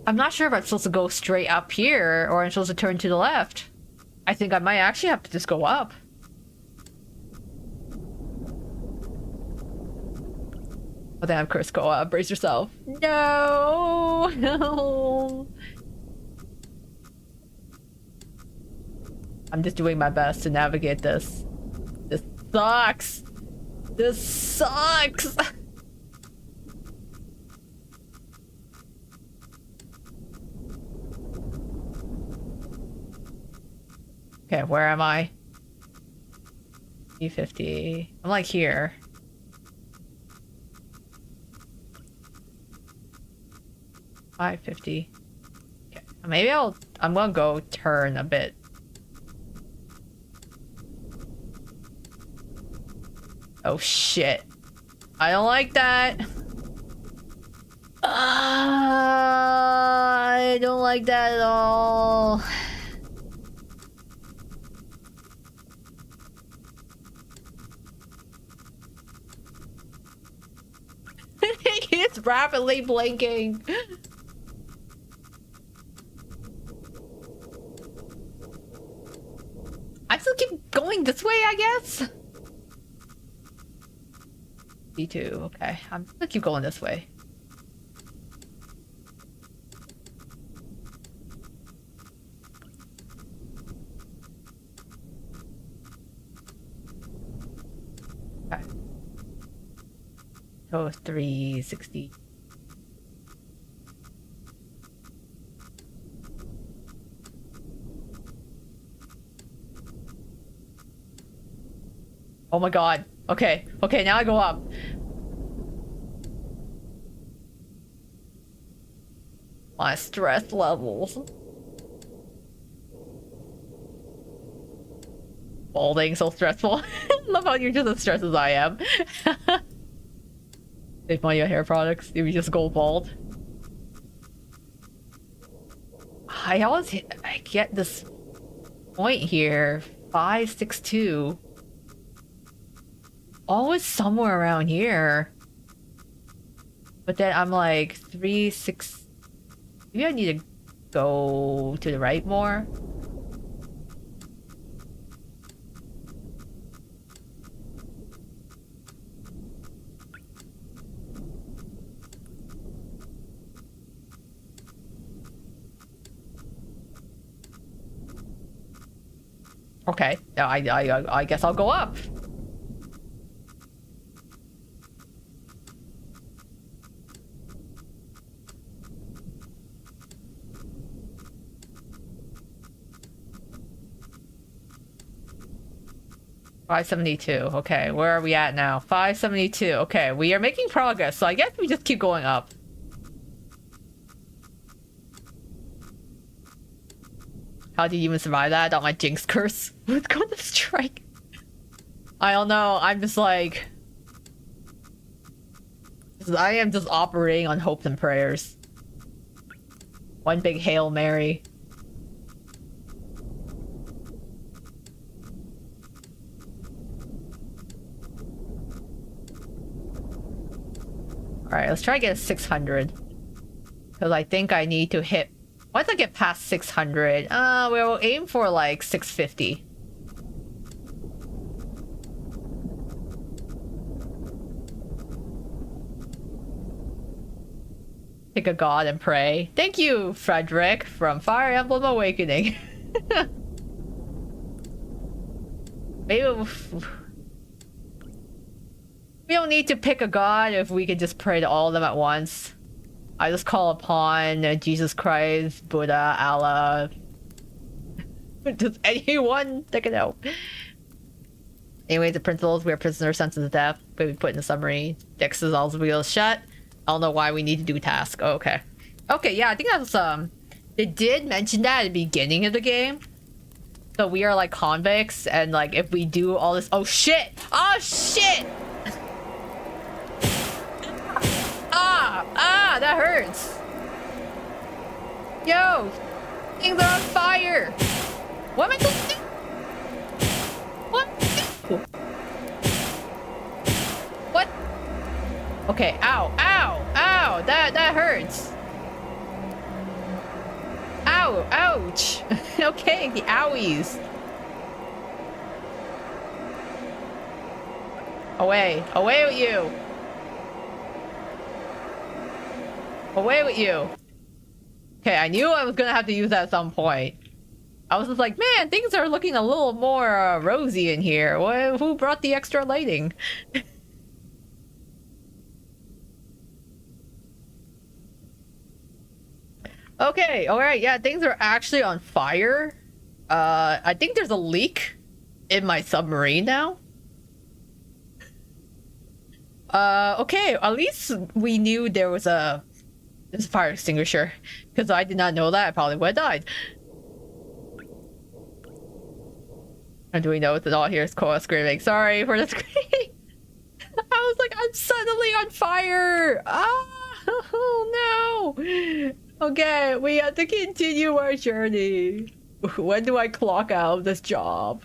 I'm not sure if I'm supposed to go straight up here or I'm supposed to turn to the left. I think I might actually have to just go up. Oh damn, curse Koa, brace yourself. No! No! I'm just doing my best to navigate this. This sucks! This sucks! Okay, where am I? 350. I'm like here. $550. Okay, maybe I'm gonna go turn a bit Oh shit. I don't like that. I don't like that at all. It's rapidly blinking. I still keep going this way, I guess. D2, okay. I'm gonna keep going this way. Okay. So 360. Oh my god. Okay. Okay, now I go up. My stress levels. Balding, so stressful. Love how you're just as stressed as I am. Save money on hair products if you just go bald. I get this point here. 562. Always somewhere around here. But then I'm like 3-6. Maybe I need to go to the right more. Okay, I guess I'll go up. $572. Okay, where are we at now? 572. Okay, we are making progress, so I guess we just keep going up. How did you even survive that? I got my jinx curse. Let's go to strike. I don't know. I'm just like... I am just operating on hopes and prayers. One big Hail Mary. Alright, let's try to get a 600. Because I think I need to hit... Once I get past 600, we'll aim for like 650. Pick a god and pray. Thank you, Frederick, from Fire Emblem Awakening. Maybe we don't need to pick a god if we can just pray to all of them at once. I just call upon Jesus Christ, Buddha, Allah. Just anyone that can help. Anyway, the principles, we are prisoners sentenced to death, but we put in the summary. Dex is all wheels shut. I don't know why we need to do task. Oh, okay. Okay, yeah, I think that's they did mention that at the beginning of the game. So we are like convicts, and like if we do all this, oh shit! Oh shit! That hurts. Yo, things are on fire. What am I supposed to do? What? What? Okay, ow, ow, ow, that hurts. Ow, ouch. Okay, the owies. Away, away with you. Away with you. Okay, I knew I was gonna have to use that at some point. I was just like, man, things are looking a little more rosy in here. Who brought the extra lighting? Okay, alright, yeah, things are actually on fire. I think there's a leak in my submarine now. Okay, at least we knew there was a fire extinguisher. Because I did not know that, I probably would have died. And do we know it's all here is Koa screaming? Sorry for the screaming. I'm suddenly on fire! Ah, oh no! Okay, we have to continue our journey. When do I clock out of this job?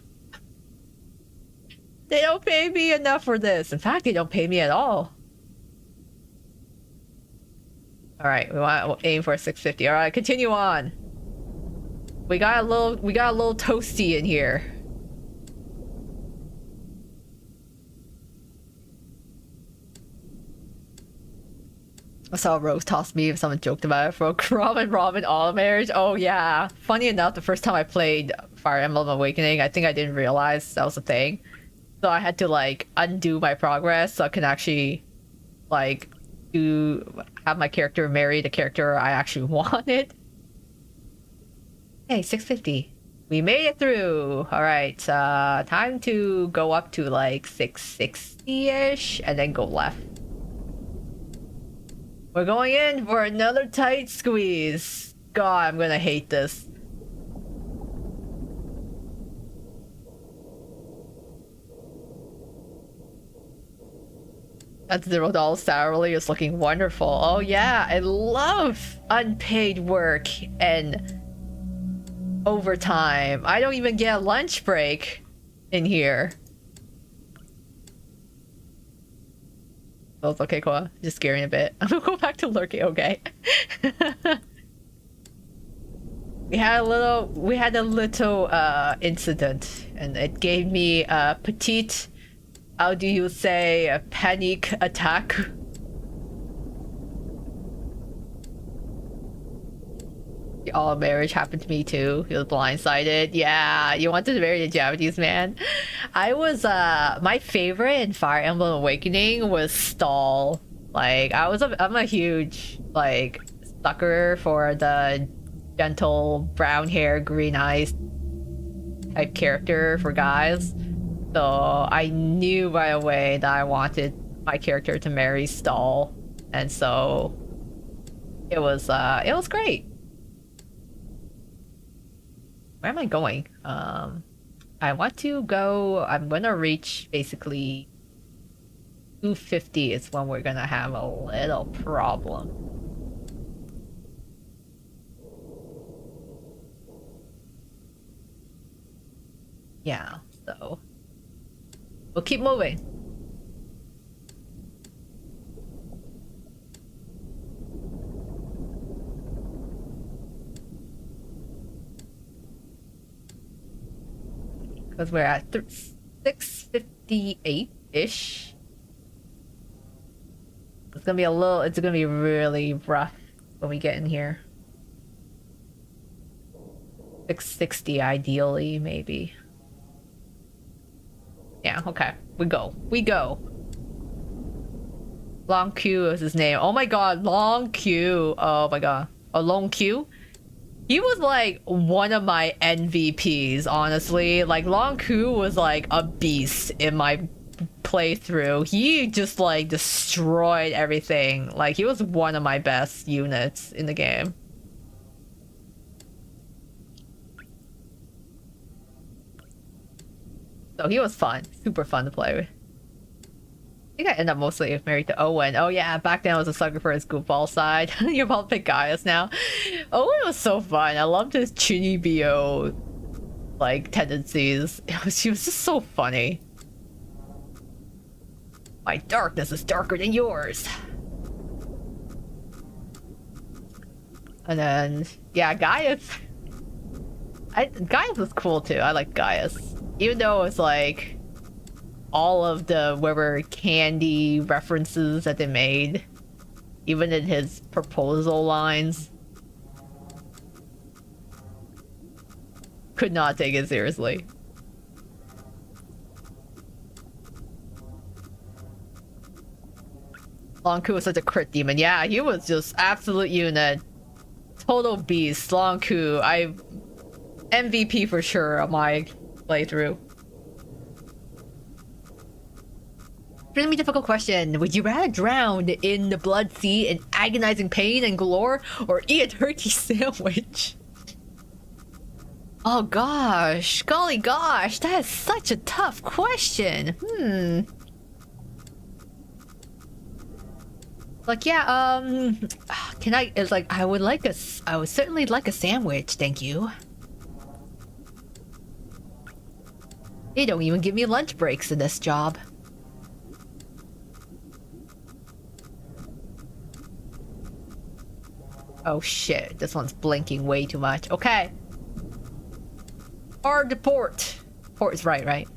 They don't pay me enough for this. In fact, they don't pay me at all. Alright, we'll aim for 650. Alright, continue on. We got a little toasty in here. I saw Rose toss me if someone joked about it for Robin all marriage. Oh yeah. Funny enough, the first time I played Fire Emblem Awakening, I think I didn't realize that was a thing. So I had to like undo my progress so I can actually like have my character marry the character I actually wanted. Hey, 650. We made it through. Alright, time to go up to like 660-ish and then go left. We're going in for another tight squeeze. God, I'm gonna hate this. That $0 salary is looking wonderful. Oh yeah, I love unpaid work and overtime. I don't even get a lunch break in here. Oh, it's okay, Koa. Just scaring a bit. I'm gonna go back to lurking, okay. We had a little incident and it gave me a petite, how do you say, a panic attack. All marriage happened to me too. He was blindsided. Yeah, you wanted to marry a Japanese man. I was my favorite in Fire Emblem Awakening was Stall. Like I'm a huge like sucker for the gentle brown hair, green eyes type character for guys. So I knew right away that I wanted my character to marry Stall, and so it was great. Where am I going? I want to go. I'm gonna reach basically 250 is when we're gonna have a little problem. Yeah, so we'll keep moving. Because we're at 658-ish. It's gonna be really rough when we get in here. 660 ideally, maybe. Yeah, okay. We go. Long Q is his name. Oh my god, Long Q. Oh my god. Oh, Long Q? He was like one of my MVPs, honestly. Like Long Q was like a beast in my playthrough. He just like destroyed everything. Like he was one of my best units in the game. So he was fun, super fun to play with. I think I end up mostly married to Owen. Oh yeah, back then I was a sucker for his goofball side. You're about to pick Gaius now. Owen was so fun. I loved his Chunibyo like tendencies. She was just so funny. My darkness is darker than yours. And then yeah, Gaius. Gaius was cool too. I like Gaius. Even though it's like all of the whatever candy references that they made, even in his proposal lines, could not take it seriously. Lonku was such a crit demon. Yeah, he was just absolute unit. Total beast. Lonku, MVP for sure on my playthrough. Extremely difficult question. Would you rather drown in the blood sea in agonizing pain and galore, or eat a turkey sandwich? Oh gosh, golly gosh, that is such a tough question. Like, yeah, can I, it's like, I would certainly like a sandwich, thank you. They don't even give me lunch breaks in this job. Oh shit, this one's blinking way too much. Okay. Hard to port. Port is right?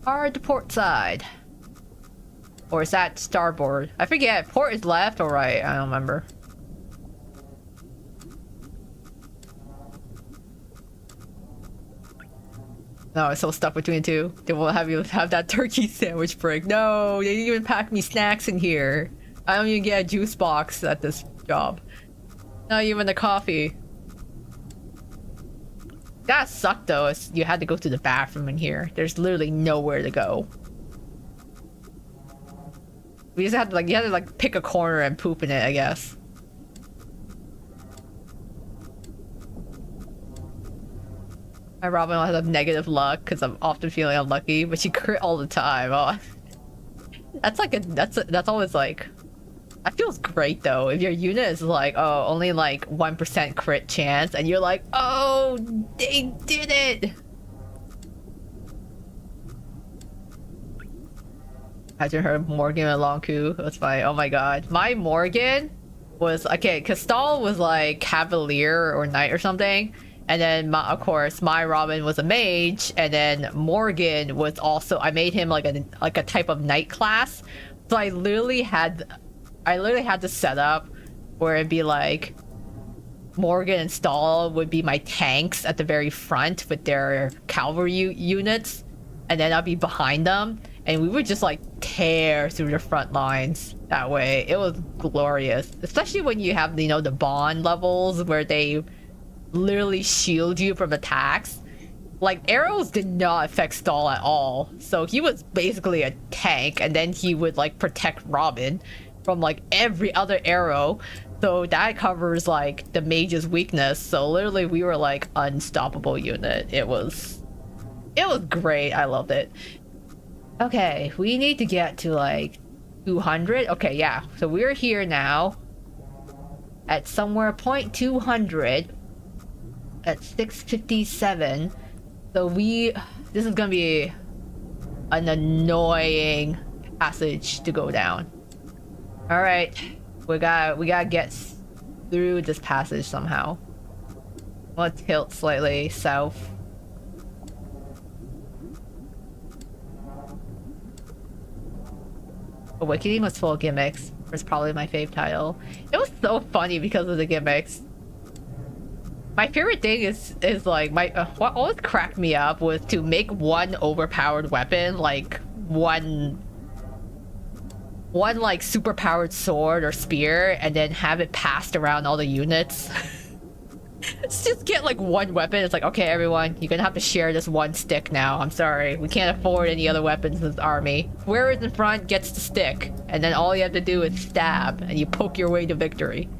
Hard to port side. Or is that starboard? I forget. Port is left or right? I don't remember. No, I'm so stuck between the two. They won't have you have that turkey sandwich break. No, they didn't even pack me snacks in here. I don't even get a juice box at this job. Not even the coffee. That sucked though, is you had to go to the bathroom in here. There's literally nowhere to go. We just had to like, you had to like pick a corner and poop in it, I guess. My Robin has have negative luck because I'm often feeling unlucky, but she crit all the time. Oh, that's like that's always like. That feels great though. If your unit is like, oh, only like 1% crit chance, and you're like, oh, they did it. Imagine her Morgan and Long Coup. That's fine. Oh my god, my Morgan was okay. Castal was like Cavalier or Knight or something. And then, of course, my Robin was a mage, and then Morgan was also. I made him like a type of knight class, so I literally had the setup where it'd be like Morgan and Stahl would be my tanks at the very front with their cavalry units, and then I'd be behind them, and we would just like tear through the front lines that way. It was glorious, especially when you have, you know, the bond levels where they literally shield you from attacks. Like, arrows did not affect Stahl at all, so he was basically a tank, and then he would like protect Robin from like every other arrow, so that covers like the mage's weakness. So literally we were like unstoppable unit. It was great. I loved it. Okay, we need to get to like 200. Okay, yeah, so we're here now at somewhere 0.200 at 657. So this is gonna be an annoying passage to go down. All right, we gotta get through this passage somehow. Let's tilt slightly south. Awakening was full of gimmicks. It's probably my fave title. It was so funny because of the gimmicks. My favorite thing is like what always cracked me up was to make one overpowered weapon, like one like super powered sword or spear, and then have it passed around all the units. Let's just get like one weapon. It's like, okay, everyone, you're gonna have to share this one stick now. I'm sorry, we can't afford any other weapons in this army. Whoever is in front gets the stick, and then all you have to do is stab, and you poke your way to victory.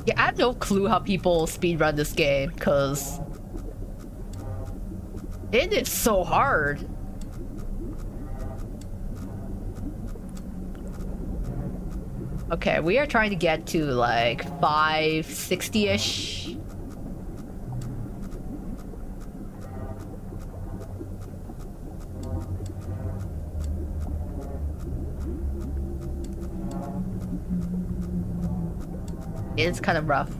Yeah, I have no clue how people speedrun this game, because it is so hard. Okay, we are trying to get to like 560-ish. It's kind of rough.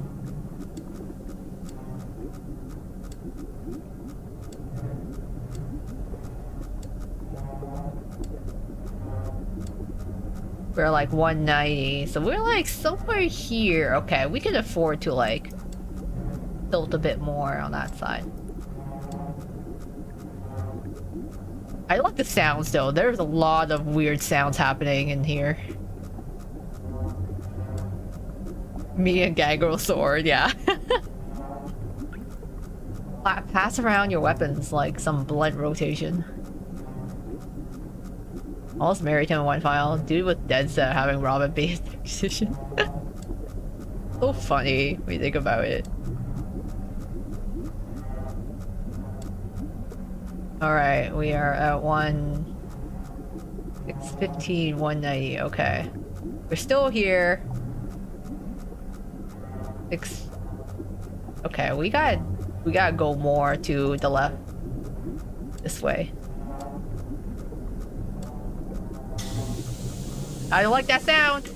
We're like 190, so we're like somewhere here. Okay, we can afford to like tilt a bit more on that side. I like the sounds though. There's a lot of weird sounds happening in here. Me and Gangrel sword, yeah. Pass around your weapons like some blunt rotation. Almost married him in one file. Dude with dead set having Robin based position. So funny when you think about it. Alright, we are at 615, 190, okay. We're still here. Okay, we gotta go more to the left. This way. I don't like that sound!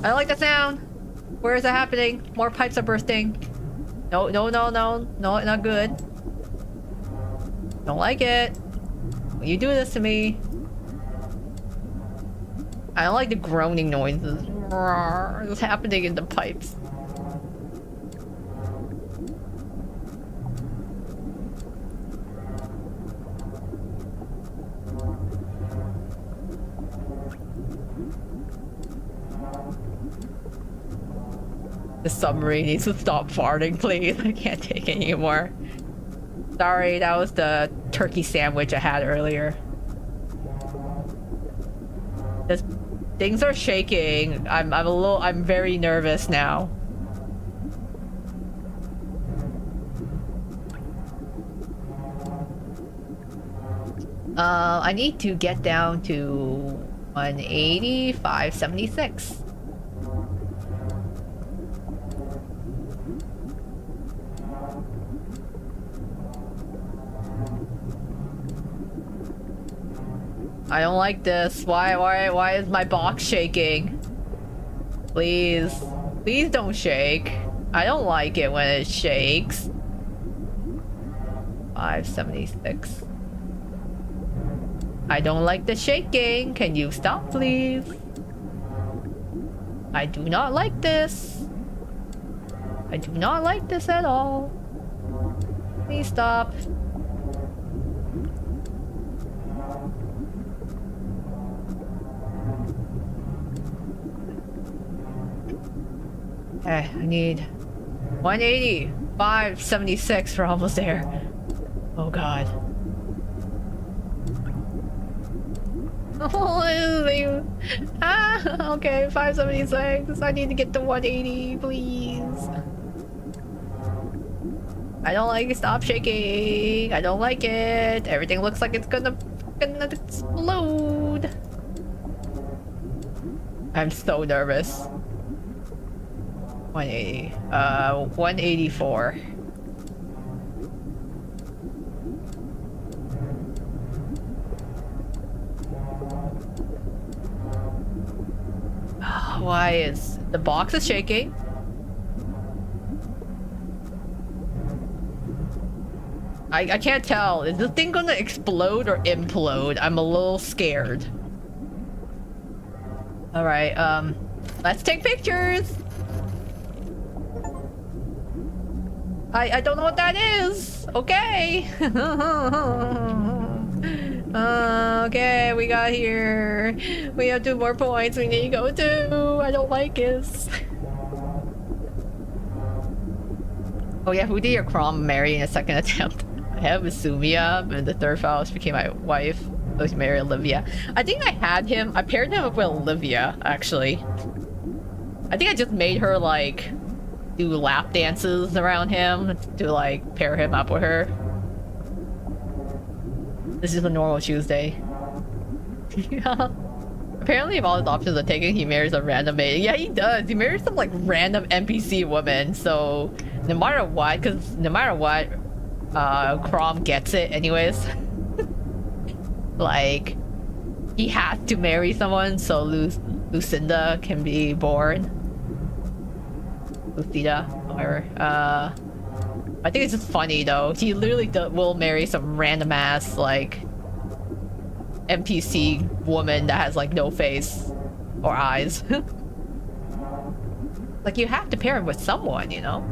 I don't like that sound! Where is it happening? More pipes are bursting. No, no, no, no. No, not good. Don't like it. When you do this to me. I don't like the groaning noises. It's happening in the pipes. The submarine needs to stop farting, please. I can't take it anymore. Sorry, that was the turkey sandwich I had earlier. Things are shaking. I'm very nervous now. I need to get down to 180, 576. I don't like this. Why is my box shaking? Please. Please don't shake. I don't like it when it shakes. 576. I don't like the shaking. Can you stop, please? I do not like this. I do not like this at all. Please stop. Okay, I need 180, 576. We're almost there. Oh god. Okay, 576. I need to get to 180, please. I don't like it. Stop shaking. I don't like it. Everything looks like it's gonna explode. I'm so nervous. 180. 184. Why is the box is shaking? I can't tell. Is this thing gonna explode or implode? I'm a little scared. Alright, let's take pictures! I don't know what that is! Okay! Okay, we got here. We have 2 more points we need to go to. I don't like this. Oh yeah, who did your Crom marry in a second attempt? I have Sumia, and the third spouse became my wife. I was married Olivia. I think I had him. I paired him up with Olivia, actually. I think I just made her like do lap dances around him to like pair him up with her. This is a normal Tuesday. Yeah. Apparently if all his options are taken, he marries a random maid. Yeah, he does. He marries some like random NPC woman. So no matter what, Crom gets it anyways. Like, he has to marry someone so Lucinda can be born. Lucida, whatever. I think it's just funny though. He literally will marry some random ass like NPC woman that has like no face or eyes. Like, you have to pair him with someone, you know?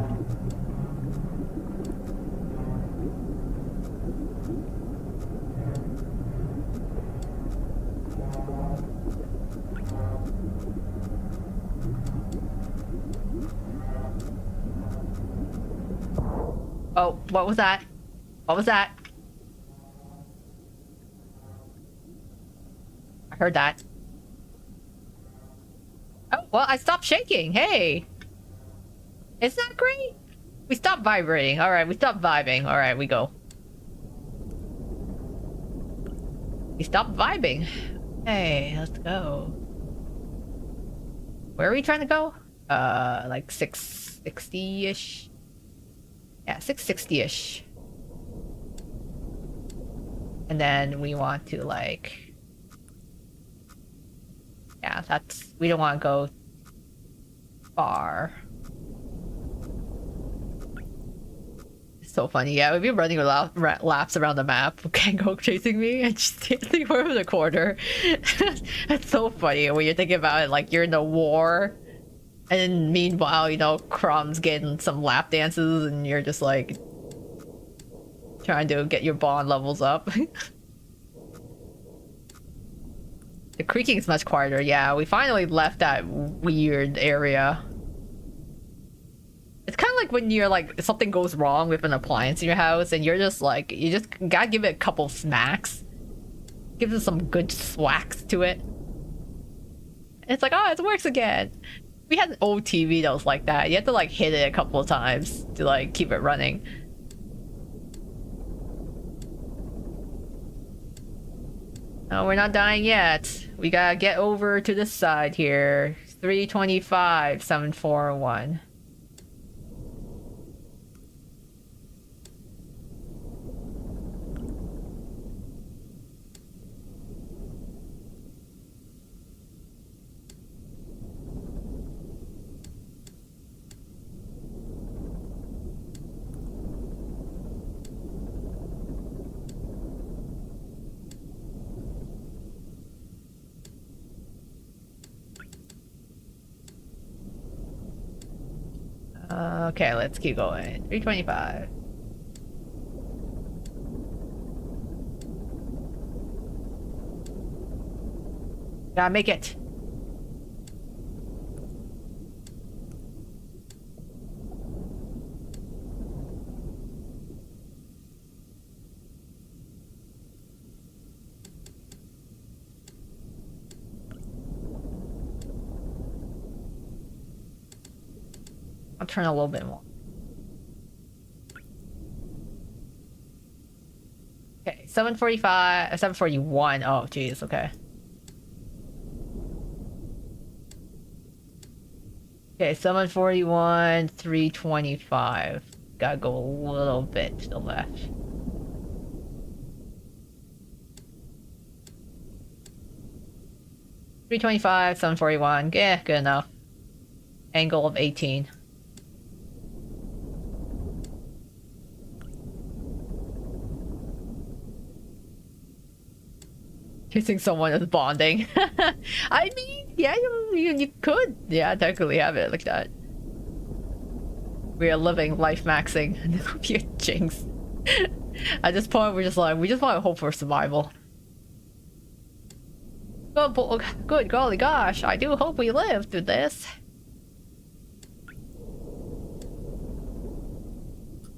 Oh, what was that? What was that? I heard that. Oh, well, I stopped shaking. Hey. It's not great. We stopped vibrating. All right, we stopped vibing. All right, we go. We stopped vibing. Hey, let's go. Where are we trying to go? Like 660-ish. Yeah, 660-ish. And then we want to like... Yeah, that's... We don't want to go far. So funny. Yeah, we've been running laps around the map. Can't go chasing me and just standing over the corner. That's so funny when you're thinking about it. Like you're in a war, and then meanwhile, you know, Crom's getting some lap dances, and you're just like trying to get your bond levels up. The creaking is much quieter. Yeah, we finally left that weird area. It's kind of like when you're like, something goes wrong with an appliance in your house and you're just like, you just gotta give it a couple smacks. Give it some good swacks to it. And it's like, oh, it works again. We had an old TV that was like that. You have to like hit it a couple of times to like keep it running. No, we're not dying yet. We gotta get over to this side here. 325, 741. Okay, let's keep going. 325. Gotta make it. I'll turn a little bit more. Okay, 745, 741. Oh, geez, okay. Okay, 741, 325. Gotta go a little bit to the left. $325, 741. Yeah, good enough. Angle of 18. Kissing someone is bonding. I mean, yeah, you could. Yeah, technically have it like that. We are living life maxing. And this would be a jinx. At this point, we're just like, we just want to hope for survival. Good golly gosh, I do hope we live through this.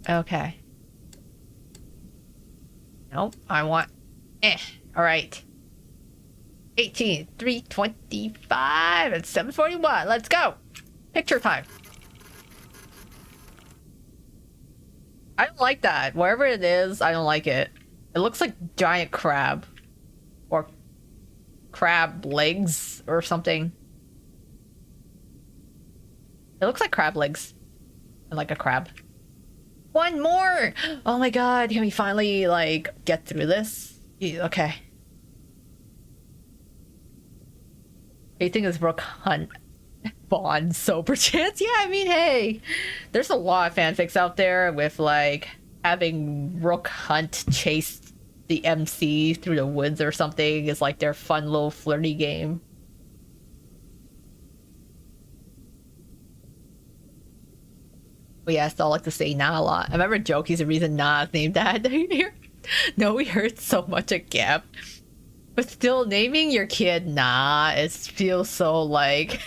Okay. Nope, I want... Alright. 18, 325, and 741. Let's go. Picture time. I don't like that. Wherever it is, I don't like it. It looks like giant crab. Or crab legs or something. It looks like crab legs. And like a crab. One more! Oh my god, can we finally, like, get through this? Okay. Anything is Rook Hunt Bond so perchance. Yeah, I mean, hey, there's a lot of fanfics out there with like having Rook Hunt chase the MC through the woods or something is like their fun little flirty game. But yeah, I still like to say nah a lot. I remember Jokey's the reason nah is named that. No, we heard so much at Gap. But still, naming your kid nah, it feels so like...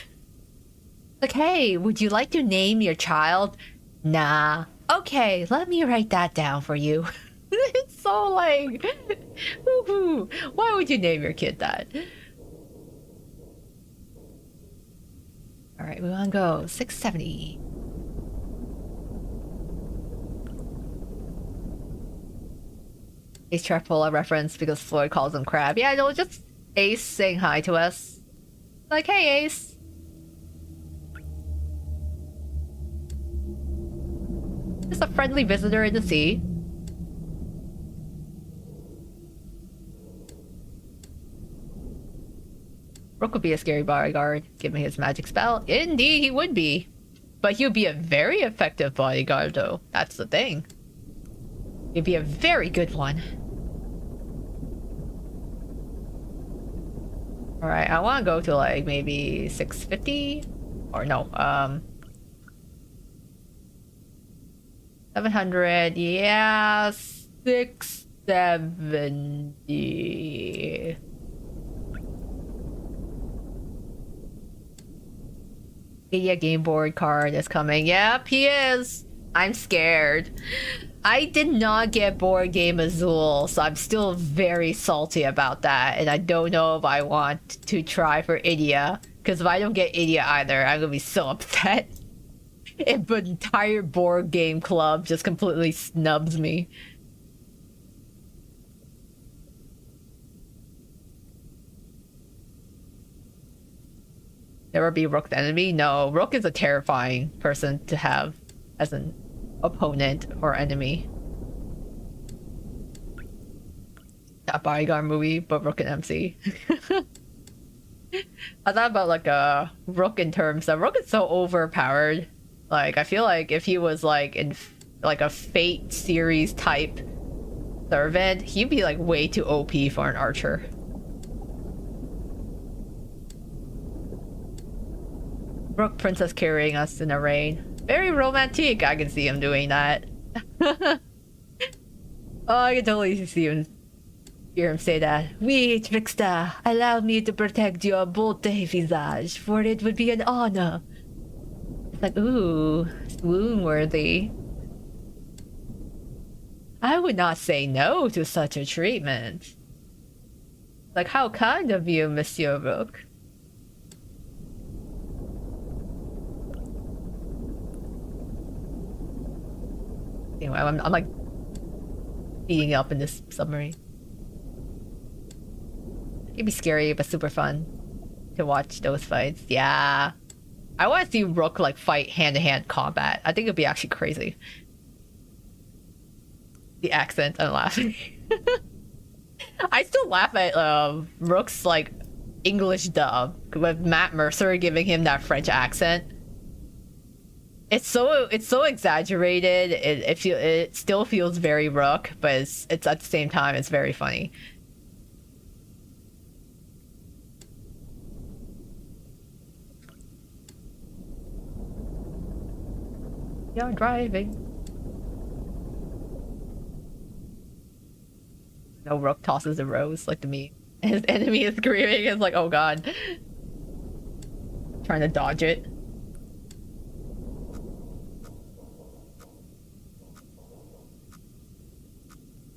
Like, hey, would you like to name your child? Nah. Okay, let me write that down for you. It's so like... Woohoo! Why would you name your kid that? Alright, we wanna go 670. Ace Trappola reference because Floyd calls him Crab. Yeah, no, just Ace saying hi to us. Like, hey, Ace. Just a friendly visitor in the sea. Rook would be a scary bodyguard, given his magic spell. Indeed, he would be. But he would be a very effective bodyguard, though. That's the thing. He'd be a very good one. Alright, I want to go to like maybe 650? Or no, 700. Yeah, 670. Yeah, game board card is coming. Yep, he is. I'm scared. I did not get board game Azul, so I'm still very salty about that. And I don't know if I want to try for Idia. Because if I don't get Idia either, I'm gonna be so upset. If the entire board game club just completely snubs me. Never be Rook's enemy? No, Rook is a terrifying person to have as an opponent or enemy. That Bodyguard movie, but Rook and MC. I thought about like a Rook in terms of Rook is so overpowered. Like, I feel like if he was like in like a Fate series type servant, he'd be like way too OP for an archer. Rook princess carrying us in the rain. Very romantic. I can see him doing that. Oh, I can totally see him. Hear him say that. Oui, trickster, allow me to protect your beauté visage, for it would be an honor. It's like, ooh, swoon worthy. I would not say no to such a treatment. Like, how kind of you, Monsieur Rook. Anyway, I'm like beating up in this submarine. It'd be scary, but super fun to watch those fights. Yeah. I want to see Rook like fight hand-to-hand combat. I think it'd be actually crazy. The accent, I'm laughing. I still laugh at Rook's like English dub with Matt Mercer giving him that French accent. It's so exaggerated. It still feels very Rook, but it's at the same time it's very funny. You're driving. No, Rook tosses a rose like to me. His enemy is screaming. It's like, oh god. Trying to dodge it.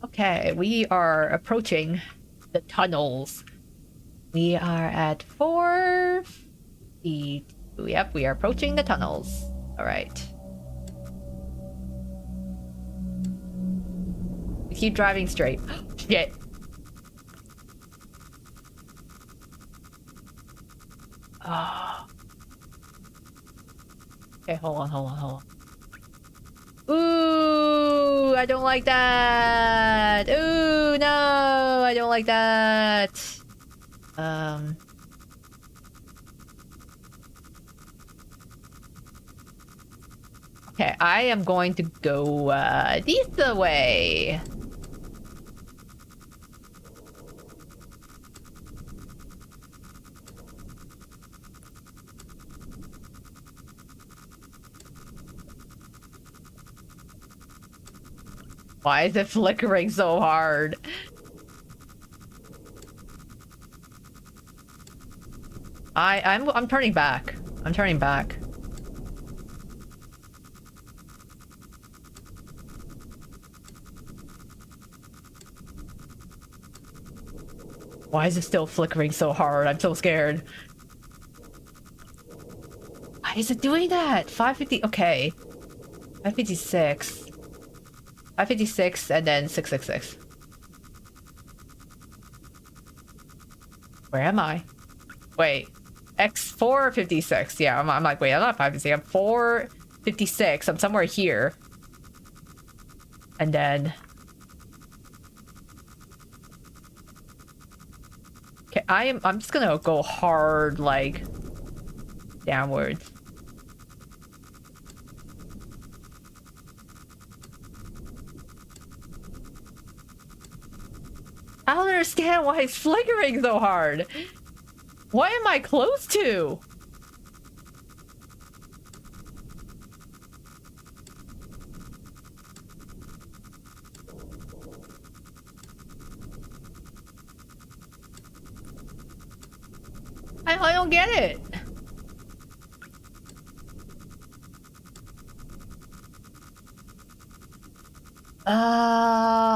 Okay, we are approaching the tunnels. We are at 452. Yep, we are approaching the tunnels. Alright. We keep driving straight. Shit. Oh. Okay, hold on. Ooh, I don't like that. Ooh, no, I don't like that. Okay, I am going to go this way. Why is it flickering so hard? I'm turning back. I'm turning back. Why is it still flickering so hard? I'm so scared. Why is it doing that? 550. Okay. 556. 556 and then 666. Where am I? Wait. X456. Yeah, I'm like, wait, I'm not 556. I'm 456. I'm somewhere here. And then... Okay, I'm just gonna go hard, like, downwards. I don't understand why it's flickering so hard. What am I close to? I don't get it.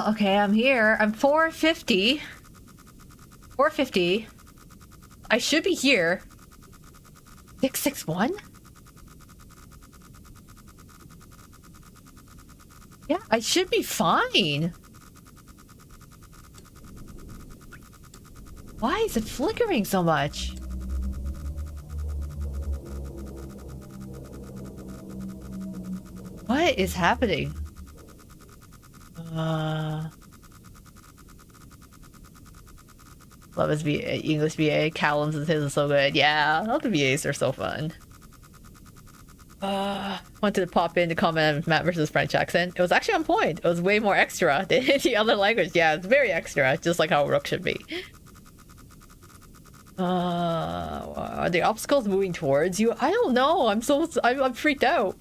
Okay, I'm here. I'm 450. 450. I should be here. 661? Yeah, I should be fine. Why is it flickering so much? What is happening? Love his BA, English BA. Callum's and his is so good. Yeah, all the BAs are so fun. Wanted to pop in to comment on Matt versus French accent. It was actually on point. It was way more extra than the other language. Yeah, it's very extra, just like how Rook should be. Are the obstacles moving towards you? I don't know. I'm freaked out.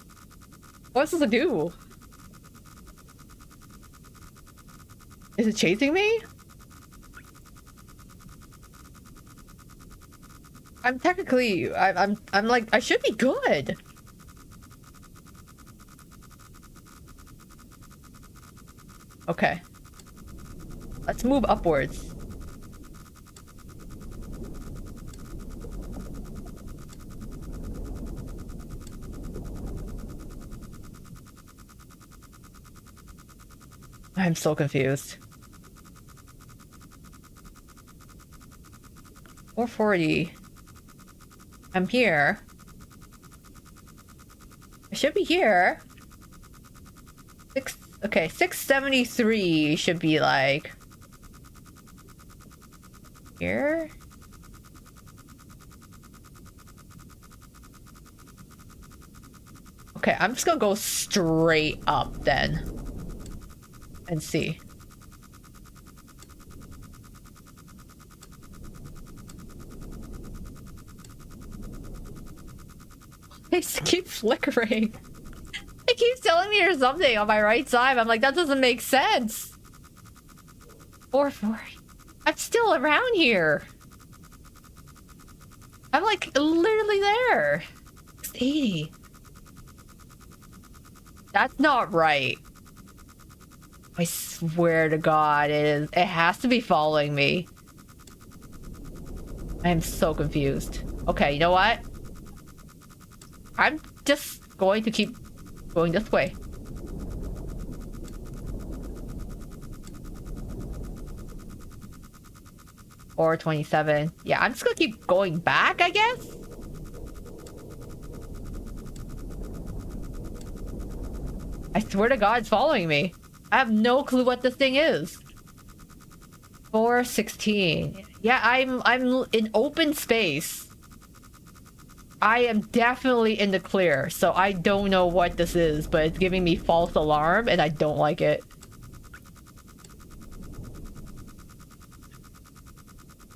What am I supposed to do? Is it chasing me? I'm technically, I'm like, I should be good. Okay. Let's move upwards. I'm so confused. 440. I'm here. I should be here. Okay, 673 should be like here. Okay, I'm just gonna go straight up then and see. They keep flickering. It keeps telling me there's something on my right side. I'm like, that doesn't make sense. 440. I'm still around here. I'm like literally there. 680. That's not right. I swear to God, it is. It has to be following me. I am so confused. Okay, you know what? I'm just going to keep going this way. Or 27. Yeah, I'm just gonna keep going back, I guess? I swear to God, it's following me. I have no clue what this thing is. 416. Yeah, I'm in open space. I am definitely in the clear, so I don't know what this is, but it's giving me false alarm and I don't like it.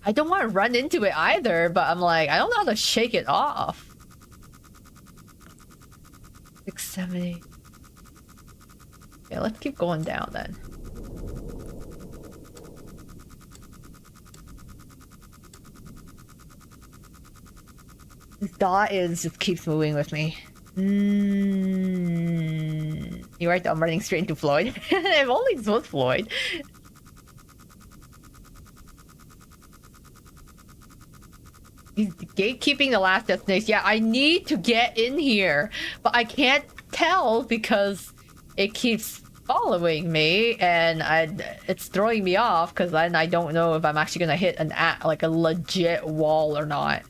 I don't want to run into it either, but I'm like, I don't know how to shake it off. 670. Yeah, let's keep going down then. This dot just keeps moving with me. You're right, I'm running straight into Floyd. I've only with Floyd. He's gatekeeping the last destination. Yeah, I need to get in here, but I can't tell because it keeps following me, and it's throwing me off because then I don't know if I'm actually gonna hit like a legit wall or not.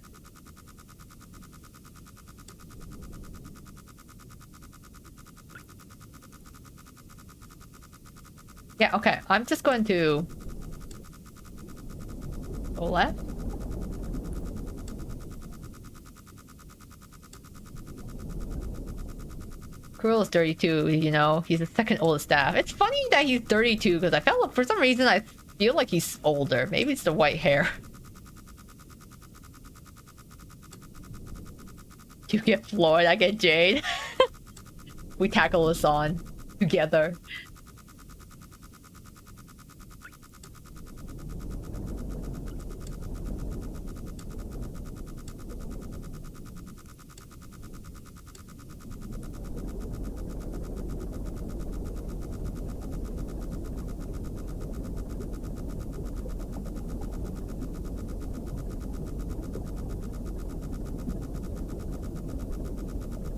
Yeah, okay. I'm just going to go left. Cruel is 32, you know, he's the second oldest staff. It's funny that he's 32 because I felt like for some reason I feel like he's older. Maybe it's the white hair. You get Floyd, I get Jade. We tackle this on together.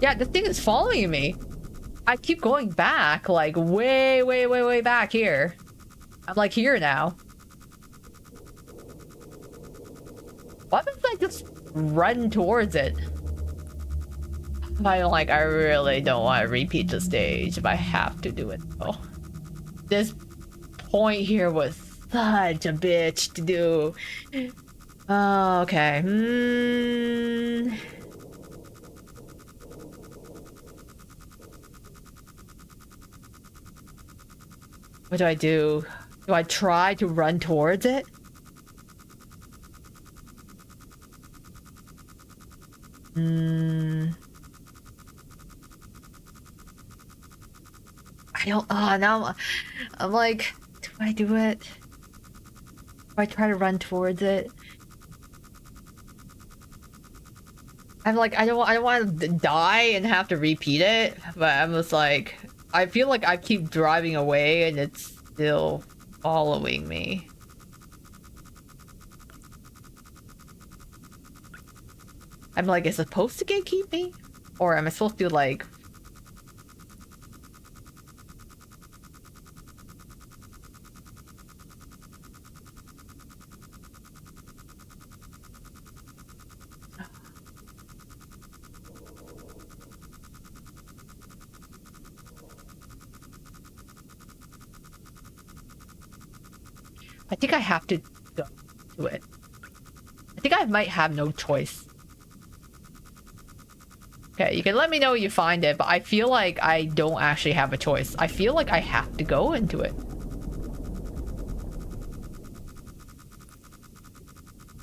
Yeah, the thing is following me. I keep going back, like way back here. I'm like here now. What if I just run towards it? I really don't want to repeat the stage if I have to do it though. This point here was such a bitch to do. Oh, okay. What do I do? Do I try to run towards it? I don't. Oh, now I'm like, do I do it? Do I try to run towards it? I'm like, I don't want to die and have to repeat it, but I'm just like, I feel like I keep driving away and it's still following me. I'm like, is it supposed to gatekeep me? Or am I supposed to like... I think I have to go to it. I think I might have no choice. Okay, you can let me know you find it, but I feel like I don't actually have a choice. I feel like I have to go into it.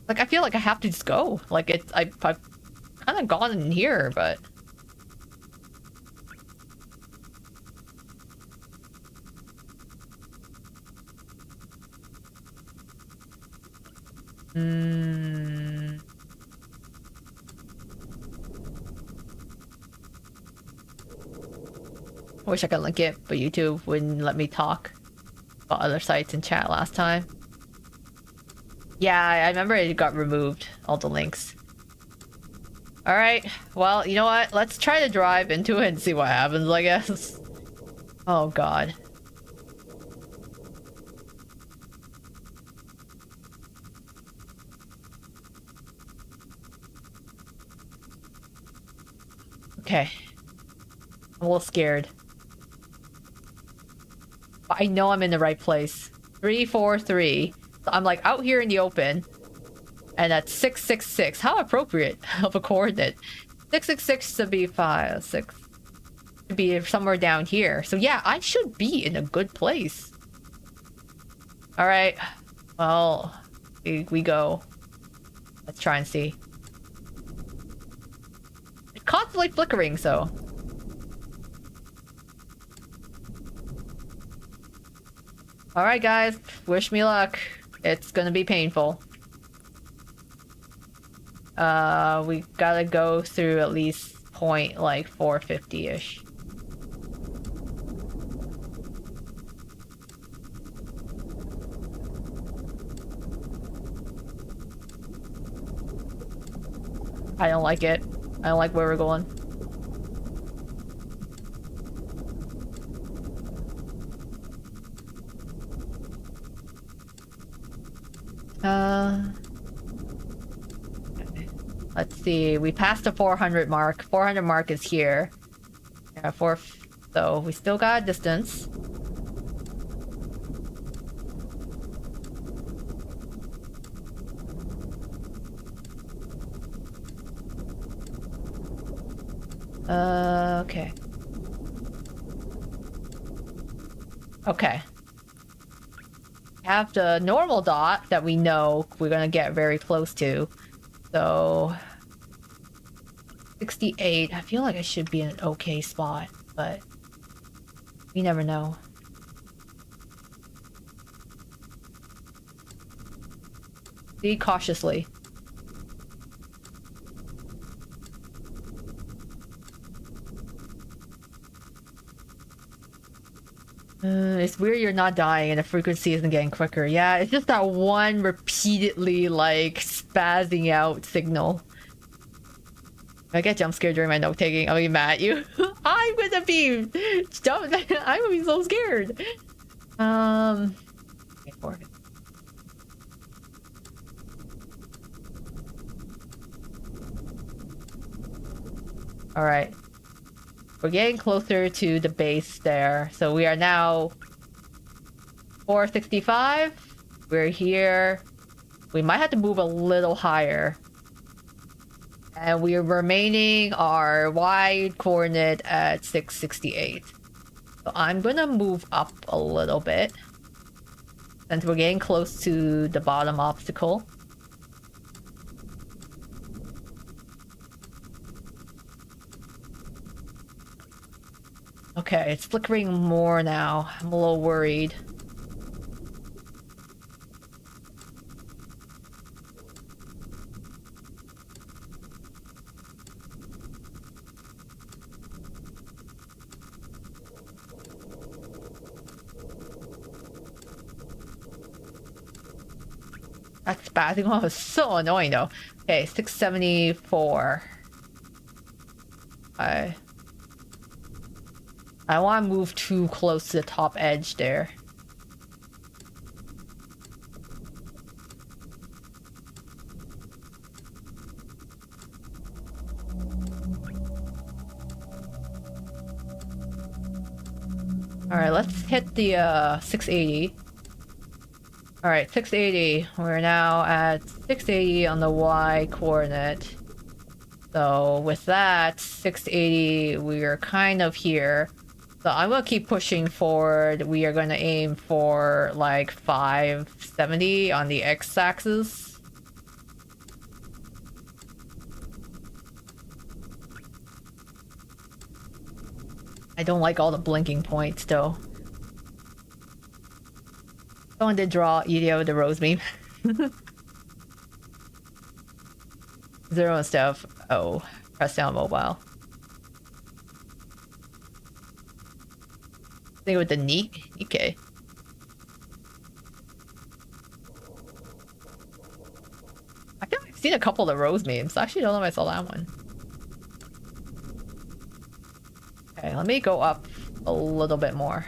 Like, I feel like I have to just go. Like, I've kind of gone in here, but... I wish I could link it, but YouTube wouldn't let me talk about other sites in chat last time. Yeah, I remember it got removed, all the links. Alright, well, you know what? Let's try to drive into it and see what happens, I guess. Oh god. Okay. I'm a little scared. But I know I'm in the right place. 343. So I'm like out here in the open. And that's 666. How appropriate of a coordinate. 666 to be 6 to be somewhere down here. So yeah, I should be in a good place. Alright. Well, we go. Let's try and see. It's constantly flickering, so. Alright guys, wish me luck. It's gonna be painful. We gotta go through at least point like 450-ish. I don't like it. I don't like where we're going. Okay. Let's see. We passed the 400 mark. 400 mark is here. Yeah, so we still got a distance. Okay. Okay. Have the normal dot that we know we're gonna get very close to. So 68. I feel like I should be in an okay spot, but you never know. Be cautiously. It's weird you're not dying and the frequency isn't getting quicker. Yeah, it's just that one repeatedly, like, spazzing out signal. If I get jump scared during my note taking, I'll be mad at you. I'm gonna be... I'm gonna be so scared. Wait for it. Alright. We're getting closer to the base there. So we are now 465. We're here. We might have to move a little higher. And we are remaining our Y coordinate at 668. So I'm gonna move up a little bit. Since we're getting close to the bottom obstacle. Okay, it's flickering more now. I'm a little worried. That spazzing one was so annoying though. Okay, 674. I don't want to move too close to the top edge there. Alright, let's hit the 680. Alright, 680. We're now at 680 on the Y coordinate. So with that, 680, we're kind of here. So I'm gonna keep pushing forward. We are gonna aim for like 570 on the x-axis. I don't like all the blinking points though. Someone did draw Edeo the Rose meme. Zero and stuff. Oh, press down mobile. I think with the Nikkei. I think I've seen a couple of the Rose memes. I actually don't know if I saw that one. Okay, let me go up a little bit more.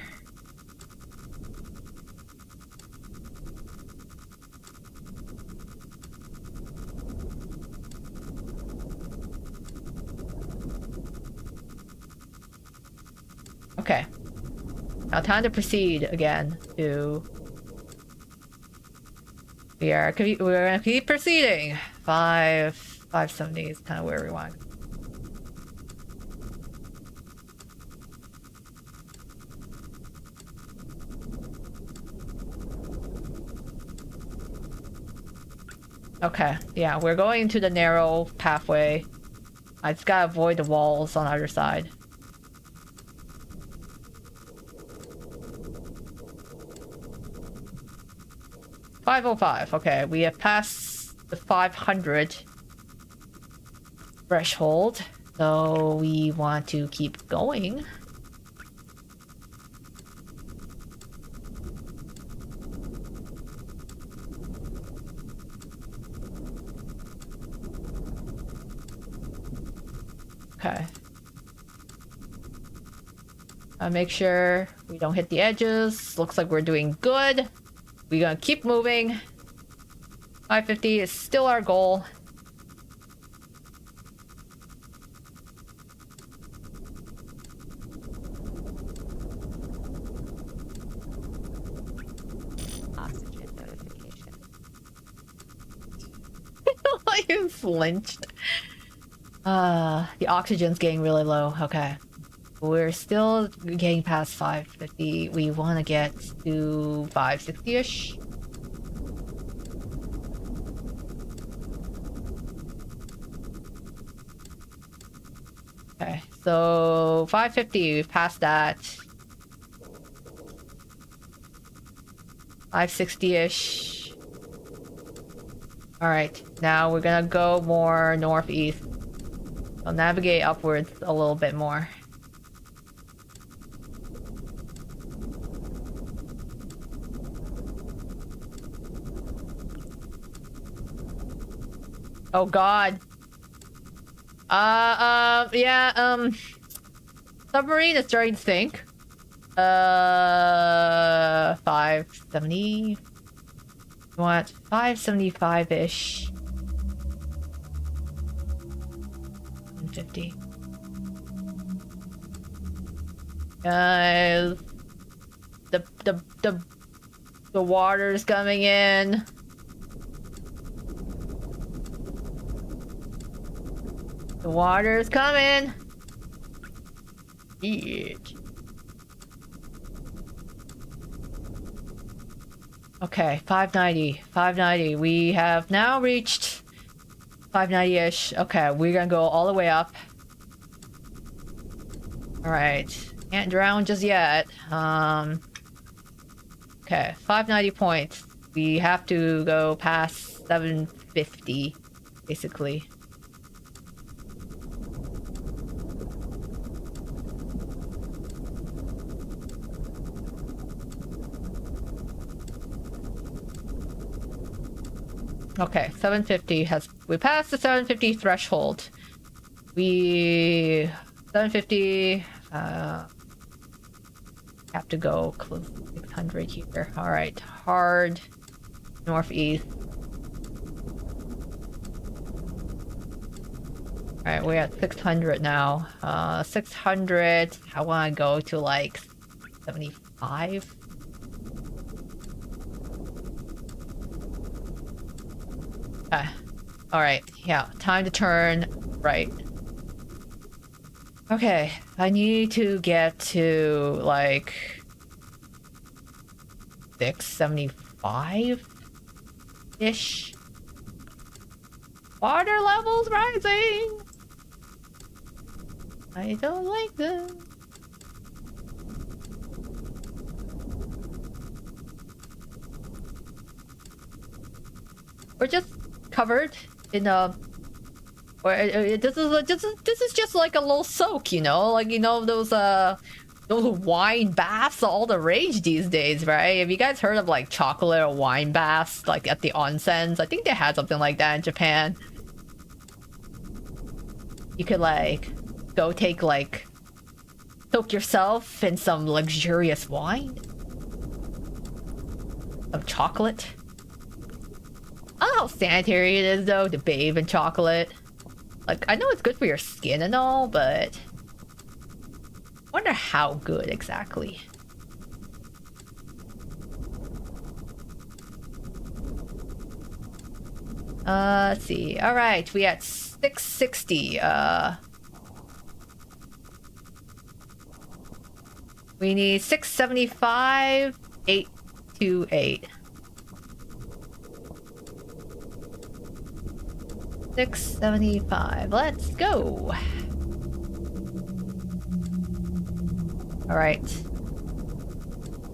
Okay. Now time to proceed again to... We're gonna keep proceeding. 570 is kind of where we want. Okay, yeah, we're going to the narrow pathway. I just gotta avoid the walls on either side. $505. Okay, we have passed the 500 threshold, so we want to keep going. Okay. Make sure we don't hit the edges. Looks like we're doing good. We're gonna keep moving. 550 is still our goal. Oxygen notification. You flinched. The oxygen's getting really low. Okay. We're still getting past 550. We want to get to 560-ish. Okay, so 550, we've passed that. 560-ish. Alright, now we're gonna go more northeast. I'll navigate upwards a little bit more. Oh god. Submarine is starting to sink. 570. What? 575-ish. 150. The water's coming in. The water's coming. Eek. Okay, 590. 590. We have now reached 590-ish. Okay, we're gonna go all the way up. Alright. Can't drown just yet. Okay, 590 points. We have to go past 750, basically. Okay, 750 has... We passed the 750 threshold. 750... have to go close to 600 here. Alright, hard... northeast. Alright, we're at 600 now. 600... I want to go to like... 75? Alright, yeah, time to turn right. Okay, I need to get to like 675-ish. Water levels rising. I don't like this. We're just covered in a... this is just like a little soak, you know? Like, you know, those wine baths, all the rage these days, right? Have you guys heard of like chocolate or wine baths, like at the onsens? I think they had something like that in Japan. You could like go take like soak yourself in some luxurious wine, some chocolate. I don't know how sanitary it is though to bathe in chocolate. Like, I know it's good for your skin and all, but I wonder how good exactly. Let's see. All right, we at 660. We need 675, 828. 675. Let's go. All right.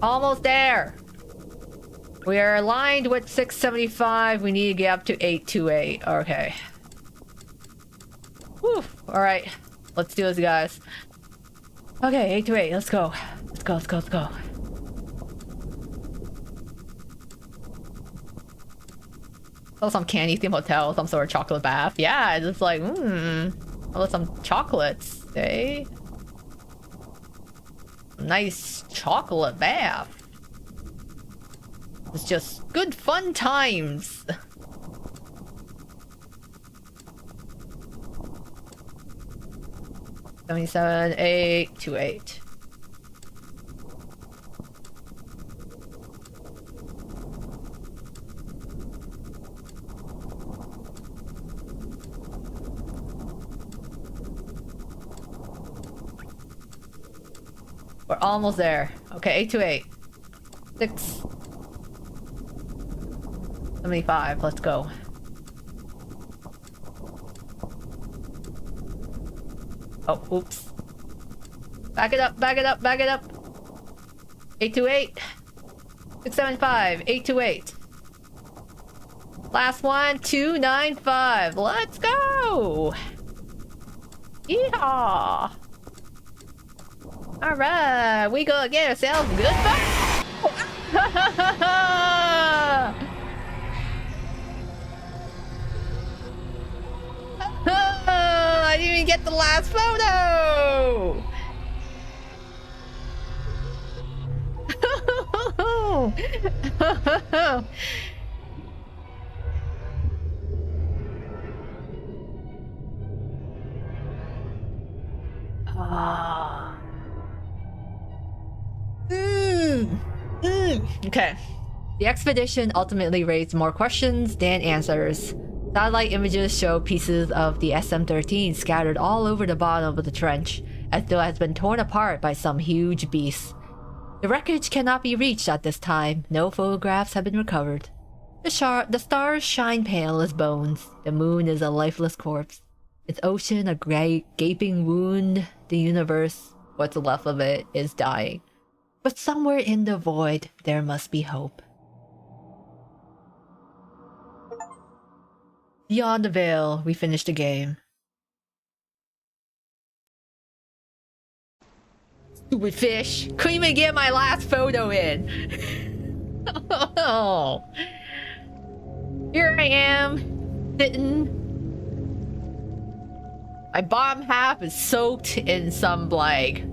Almost there. We are aligned with 675. We need to get up to 828. Okay. Whew. All right. Let's do this, guys. Okay, 828. Let's go. Let's go. Let's go. Let's go. Oh, some candy theme hotel, some sort of chocolate bath. Yeah, it's just like, oh, some chocolates, eh? Nice chocolate bath. It's just good fun times. 77828. We're almost there. Okay, 828. 675. Let's go. Oh, oops. Back it up, back it up, back it up. 828. 675. 828. Last one, 295. Let's go! Yeehaw! Alright, we gonna get ourselves good fun! I didn't even get the last photo! Okay. The expedition ultimately raised more questions than answers. Satellite images show pieces of the SM-13 scattered all over the bottom of the trench, as though it has been torn apart by some huge beast. The wreckage cannot be reached at this time. No photographs have been recovered. The stars shine pale as bones. The moon is a lifeless corpse. Its ocean a great gaping wound. The universe, what's left of it, is dying. But somewhere in the void, there must be hope. Beyond the veil, we finished the game. Stupid fish! Couldn't even get my last photo in! Oh. Here I am, sitting. My bottom half is soaked in some, like,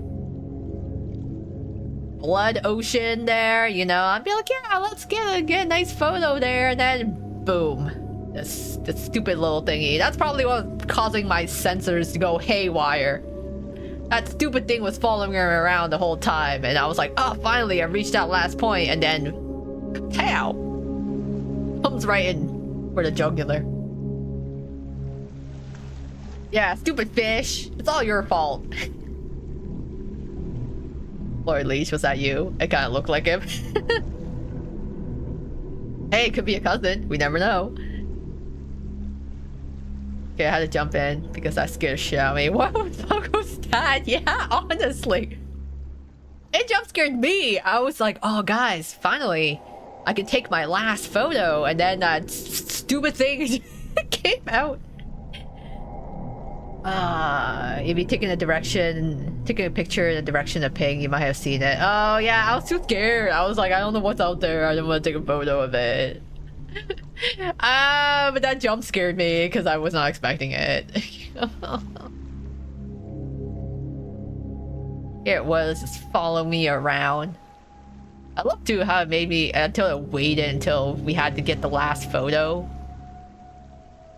blood ocean there, you know? I'd be like, yeah, let's get a nice photo there, and then boom. This stupid little thingy. That's probably what's causing my sensors to go haywire. That stupid thing was following her around the whole time, and I was like, oh, finally, I reached that last point, and then, pow! Comes right in for the jugular. Yeah, stupid fish. It's all your fault. Lord Leash, was that you? It kind of looked like him. Hey, it could be a cousin. We never know. Okay, I had to jump in because that scared the shit out of me. What the fuck was that? Yeah, honestly. It jump scared me. I was like, oh guys, finally I can take my last photo, and then that stupid thing came out. If you're taking a picture in the direction of ping, you might have seen it. Oh yeah, I was too scared. I was like, I don't know what's out there. I don't want to take a photo of it. But that jump scared me because I was not expecting it. It was just follow me around. I love too how it made me until it waited until we had to get the last photo.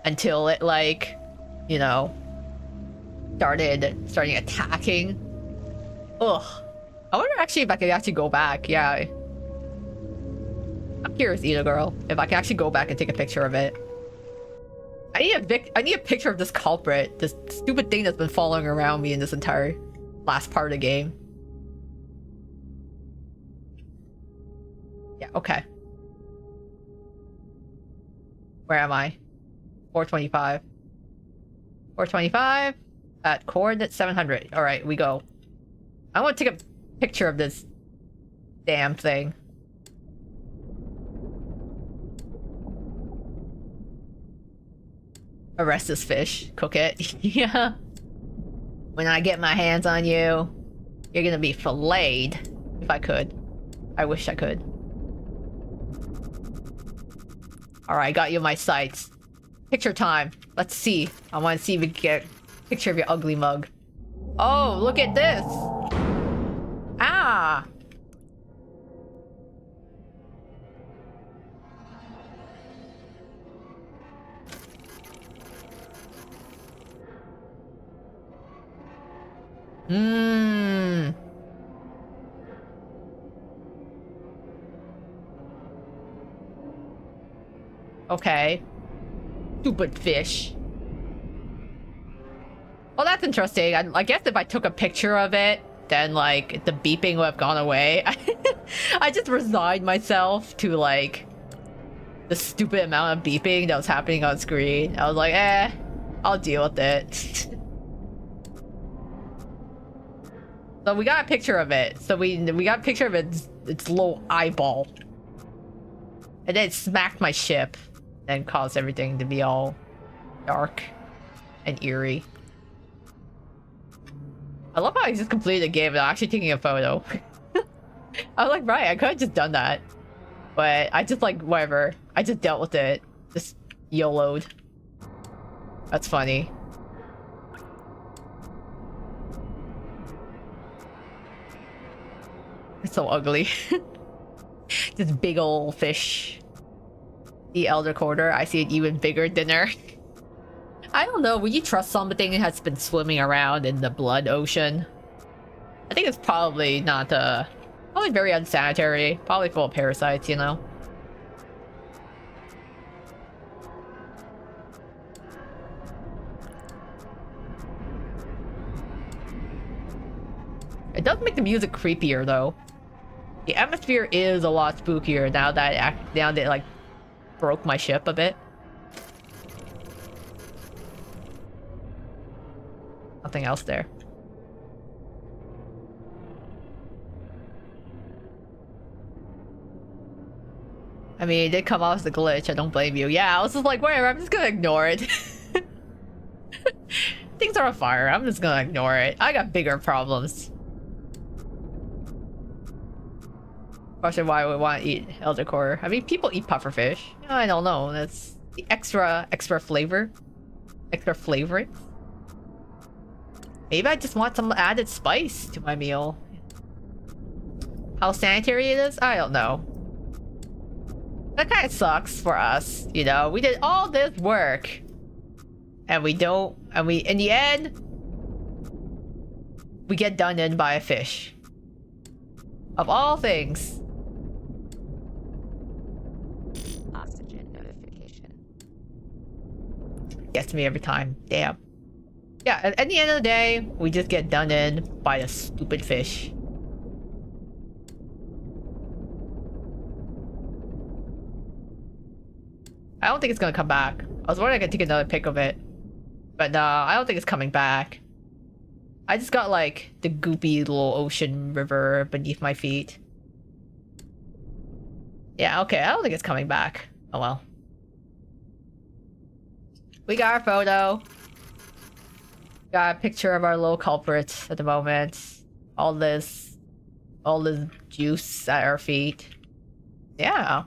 Until it, like, you know, starting attacking. Ugh. I wonder actually if I could actually go back. Yeah. I'm curious, Ida girl, if I can actually go back and take a picture of it. I need a picture of this culprit, this stupid thing that's been following around me in this entire last part of the game. Yeah, okay. Where am I? 425. 425 at coordinate 700. All right, we go. I want to take a picture of this damn thing. Arrest this fish. Cook it. Yeah. When I get my hands on you, you're gonna be filleted. If I could. I wish I could. Alright, got you in my sights. Picture time. Let's see. I want to see if we can get a picture of your ugly mug. Oh, look at this. Ah. Mmm. Okay. Stupid fish. Well, that's interesting. I guess if I took a picture of it, then like the beeping would have gone away. I just resigned myself to like the stupid amount of beeping that was happening on screen. I was like, I'll deal with it. So we got a picture of it. So we got a picture of its little eyeball. And then it smacked my ship and caused everything to be all dark and eerie. I love how I just completed the game without actually taking a photo. I was like, right, I could have just done that. But I just like, whatever. I just dealt with it. Just YOLO'd. That's funny. It's so ugly. This big old fish. The elder quarter. I see an even bigger dinner. I don't know, would you trust something that has been swimming around in the blood ocean? I think it's probably not, probably very unsanitary. Probably full of parasites, you know? It does make the music creepier, though. The atmosphere is a lot spookier now that it, like, broke my ship a bit. Nothing else there. I mean, it did come off as a glitch. I don't blame you. Yeah, I was just like, whatever, I'm just gonna ignore it. Things are on fire. I'm just gonna ignore it. I got bigger problems. Question why we want to eat elder core. I mean, people eat pufferfish. I don't know. That's the extra flavor. Extra flavoring. Maybe I just want some added spice to my meal. How sanitary it is? I don't know. That kind of sucks for us, you know? We did all this work. And we don't... And we, in the end... We get done in by a fish. Of all things. Oxygen notification. Gets me every time. Damn. Yeah, at the end of the day, we just get done in by a stupid fish. I don't think it's gonna come back. I was wondering if I could take another pic of it. But no, I don't think it's coming back. I just got like the goopy little ocean river beneath my feet. Yeah, okay, I don't think it's coming back. Oh well. We got our photo. Got a picture of our little culprit at the moment. All this juice at our feet. Yeah.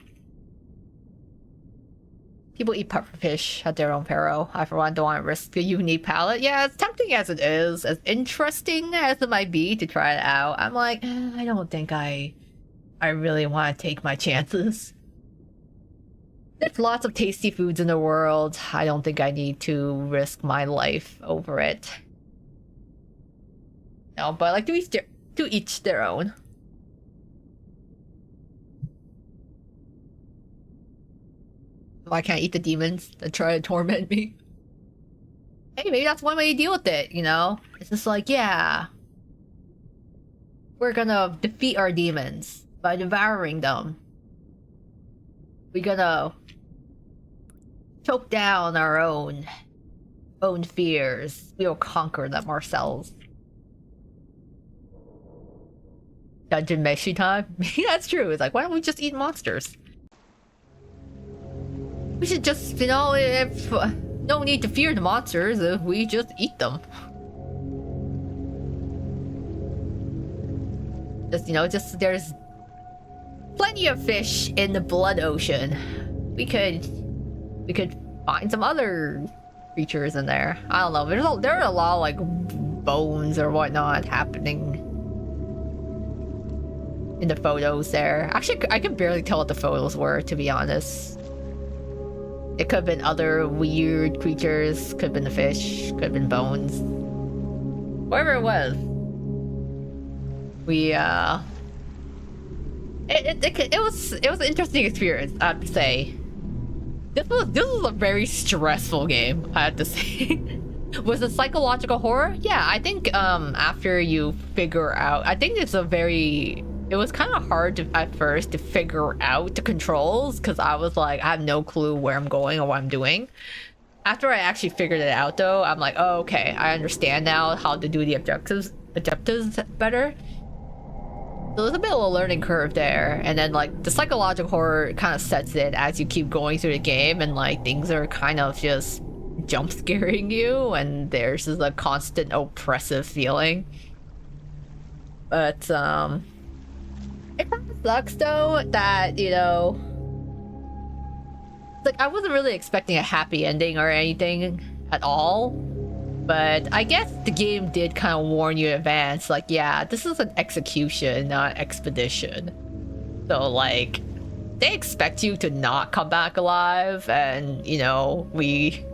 People eat pufferfish at their own peril. I for one don't want to risk the unique palette. Yeah, as tempting as it is, as interesting as it might be to try it out, I'm like, I don't think I really want to take my chances. There's lots of tasty foods in the world. I don't think I need to risk my life over it. No, but like to each their own. Why can't I eat the demons that try to torment me? Hey, maybe that's one way to deal with it, you know? It's just like, yeah. We're gonna defeat our demons by devouring them. We're gonna choke down our own fears. We'll conquer them ourselves. Dungeon Meshi time? That's true. It's like, why don't we just eat monsters? We should just, you know, if no need to fear the monsters, if we just eat them. Just, you know, just there's plenty of fish in the blood ocean. We could find some other creatures in there. I don't know. There are a lot of like bones or whatnot happening in the photos there. Actually, I could barely tell what the photos were, to be honest. It could have been other weird creatures, could have been the fish, could have been bones. Whatever it was, We it was an interesting experience, I have to say. This was a very stressful game, I have to say. Was it psychological horror? Yeah, I think after you figure out, I think it was kind of hard at first to figure out the controls, because I was like, I have no clue where I'm going or what I'm doing. After I actually figured it out though, I'm like, oh, okay, I understand now how to do the objectives better. So there's a bit of a learning curve there, and then like the psychological horror kind of sets in as you keep going through the game, and like things are kind of just jump scaring you, and there's just a constant oppressive feeling. But it kind of sucks though that, you know, like I wasn't really expecting a happy ending or anything at all. But I guess the game did kind of warn you in advance, like, yeah, this is an execution, not expedition. So, like, they expect you to not come back alive, and, you know, we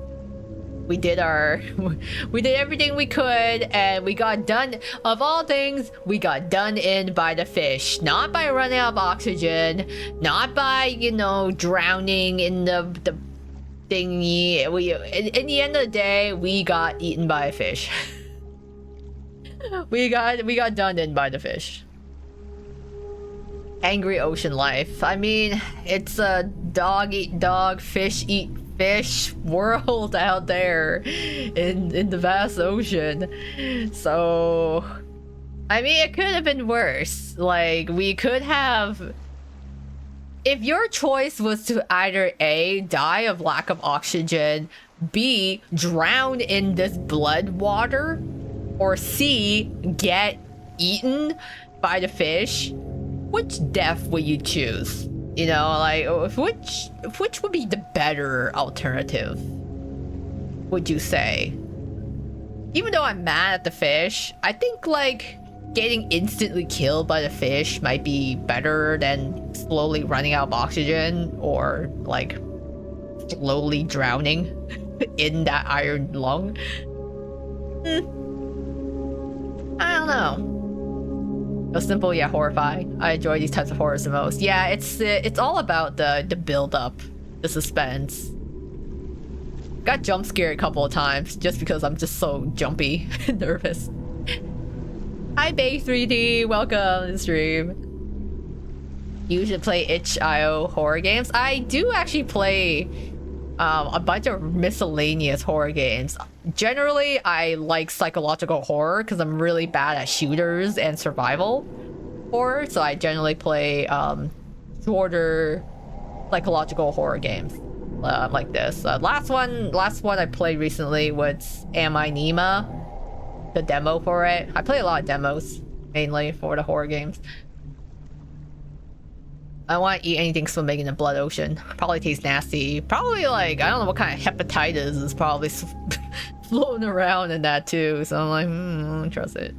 did everything we could, and we got done, of all things, we got done in by the fish. Not by running out of oxygen, not by, you know, drowning in the thingy. In the end of the day, we got eaten by a fish. we got done in by the fish. Angry ocean life. I mean, it's a dog eat dog, fish eat fish world out there in the vast ocean. So I mean, it could have been worse. Like, we could have, if your choice was to either A, die of lack of oxygen, B, drown in this blood water, or C, get eaten by the fish, which death would you choose? You know, like, which would be the better alternative, would you say? Even though I'm mad at the fish, I think, like, getting instantly killed by the fish might be better than slowly running out of oxygen, or like slowly drowning in that iron lung. I don't know. So simple yet horrifying. I enjoy these types of horrors the most. Yeah, it's all about the build up, the suspense. Got jump scared a couple of times just because I'm just so jumpy and nervous. Hi Bay3D, welcome to the stream. You should play itch.io horror games. I do actually play a bunch of miscellaneous horror games. Generally, I like psychological horror because I'm really bad at shooters and survival horror, so I generally play shorter psychological horror games like this. Last one I played recently was Am I Nima? The demo for it. I play a lot of demos mainly for the horror games. I don't want to eat anything swimming in the blood ocean. Probably tastes nasty. Probably, like, I don't know what kind of hepatitis is probably floating around in that too. So I'm like, I don't trust it.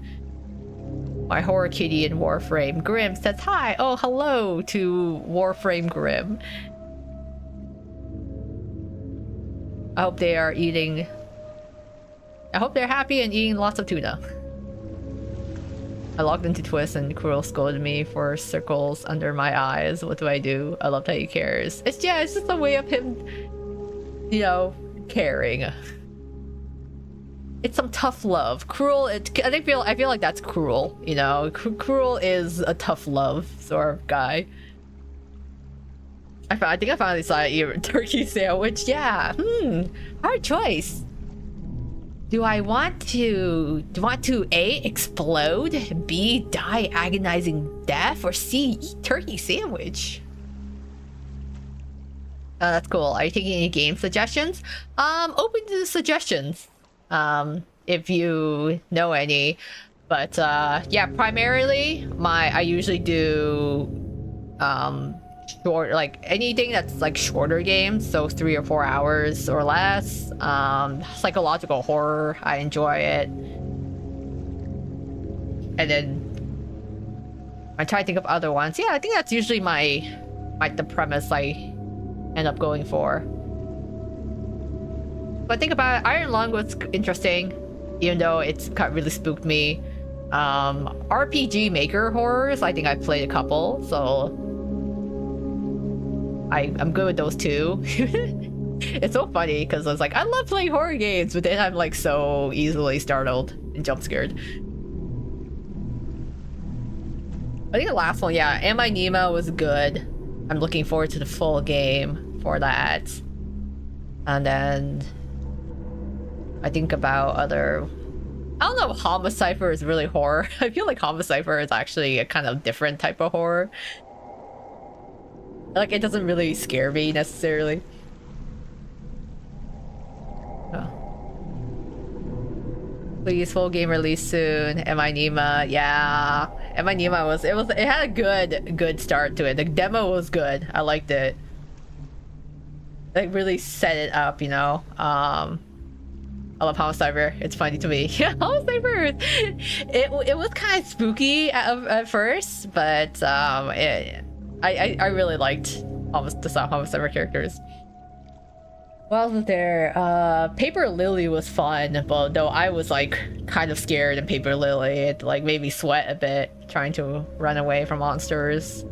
My horror kitty in Warframe Grim says hi. Oh, hello to Warframe Grim. I hope they are eating. I hope they're happy and eating lots of tuna. I logged into Twist and Cruel scolded me for circles under my eyes. What do I do? I love that he cares. It's just a way of him, you know, caring. It's some tough love. Cruel, I feel like that's Cruel, you know. Cruel is a tough love sort of guy. I think I finally decided to eat a turkey sandwich. Yeah, hard choice. Do I want to A, explode, B, die agonizing death, or C, eat turkey sandwich? That's cool. Are you taking any game suggestions? Open to the suggestions. If you know any. But yeah, primarily I usually do short, like anything that's like shorter games, so 3 or 4 hours or less. Psychological horror, I enjoy it. And then I try to think of other ones. Yeah, I think that's usually the premise I end up going for. But think about it, Iron Lung was interesting, even though it's really spooked me. RPG Maker horrors, I think I've played a couple, so I'm good with those too. It's so funny because I was like, I love playing horror games, but then I'm like so easily startled and jump scared. I think the last one, yeah, Am I Nemo was good. I'm looking forward to the full game for that. And then I think about other... I don't know if Homicipher is really horror. I feel like Homicipher is actually a kind of different type of horror. Like, it doesn't really scare me necessarily. Oh. Please, full game release soon. Am I Nemo? Yeah. Am I Nemo it had a good start to it. The demo was good. I liked it. Like, really set it up, you know? I love Homicipher. It's funny to me. Yeah, Homicipher. It was kind of spooky at first, but I really liked the Homicipher characters. What else was there? Paper Lily was fun, but though I was like kind of scared in Paper Lily. It like made me sweat a bit trying to run away from monsters.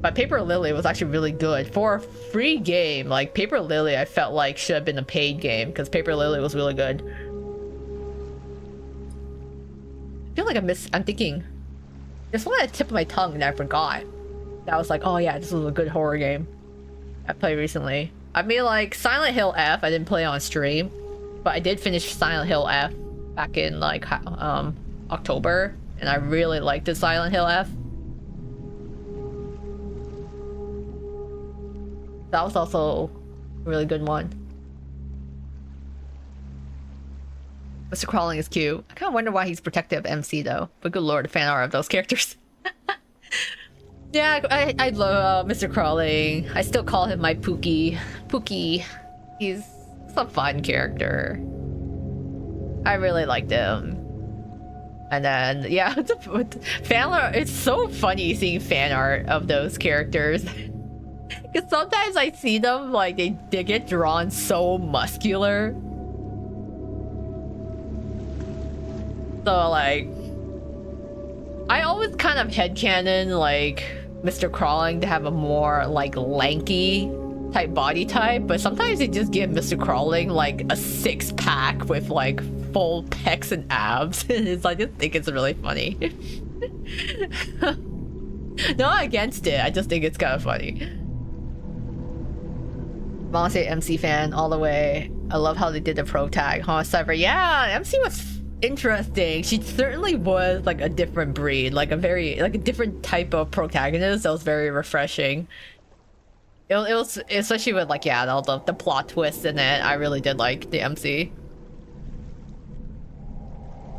But Paper Lily was actually really good. For a free game, like Paper Lily I felt like should have been a paid game because Paper Lily was really good. I feel like I'm thinking there's one at the tip of my tongue and I forgot. That was like, oh yeah, this was a good horror game I played recently. I mean, like Silent Hill F I didn't play on stream, but I did finish Silent Hill F back in like October, and I really liked the Silent Hill F. That was also a really good one. Mr. Crawling is cute. I kind of wonder why he's protective of MC though, but good lord, the fan art of those characters. Yeah, I love Mr. Crawling. I still call him my Pookie. Pookie. He's a fun character. I really liked him. And then, yeah, fan art, it's so funny seeing fan art of those characters. Because sometimes I see them, like, they get drawn so muscular. So, like, I always kind of headcanon, like, Mr. Crawling to have a more, like, lanky type body type, but sometimes they just give Mr. Crawling, like, a six-pack with, like, full pecs and abs. And I just think it's really funny. Not against it, I just think it's kind of funny. Honestly, MC fan all the way. I love how they did the pro tag. Homicipher, yeah, MC was interesting. She certainly was like a different breed, like a different type of protagonist. That was very refreshing. It was especially with like, yeah, all the plot twists in it. I really did like the MC.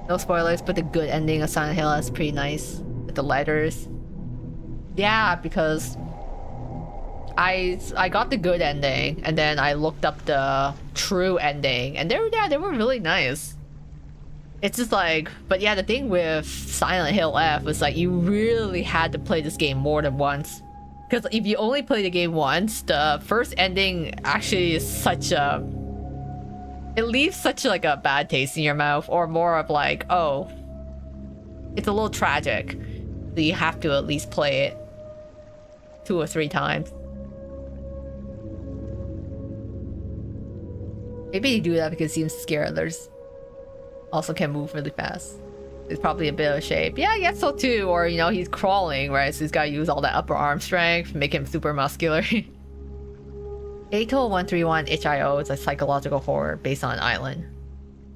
No spoilers, but the good ending of Silent Hill is pretty nice with the letters. Yeah, because I got the good ending and then I looked up the true ending and they were really nice. It's just like, but yeah, the thing with Silent Hill F was like you really had to play this game more than once. Because if you only play the game once, the first ending actually is such a... It leaves such like a bad taste in your mouth, or more of like, oh, it's a little tragic. So you have to at least play it 2 or 3 times. Maybe you do that because it seems to scare others. Also can move really fast. It's probably a bit of a shape. Yeah, I guess so too. Or, you know, he's crawling, right? So he's got to use all that upper arm strength, make him super muscular. Ato 131 HIO is a psychological horror based on an island.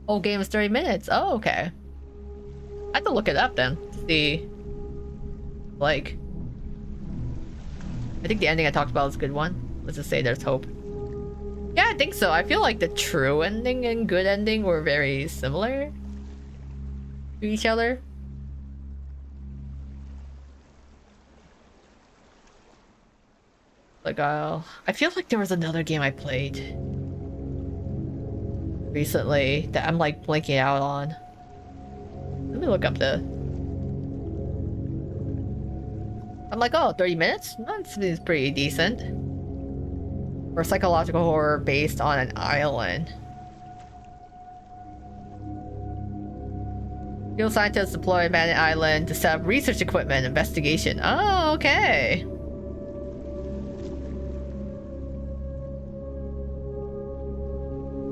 Whole game is 30 minutes. Oh, okay. I have to look it up then to see. Like, I think the ending I talked about is a good one. Let's just say there's hope. Yeah, I think so. I feel like the true ending and good ending were very similar to each other. Like, I feel like there was another game I played recently that I'm like blanking out on. Let me look up the... I'm like, oh, 30 minutes? That seems pretty decent. Or psychological horror based on an island. Field scientists deploy abandoned island to set up research equipment investigation. Oh, okay.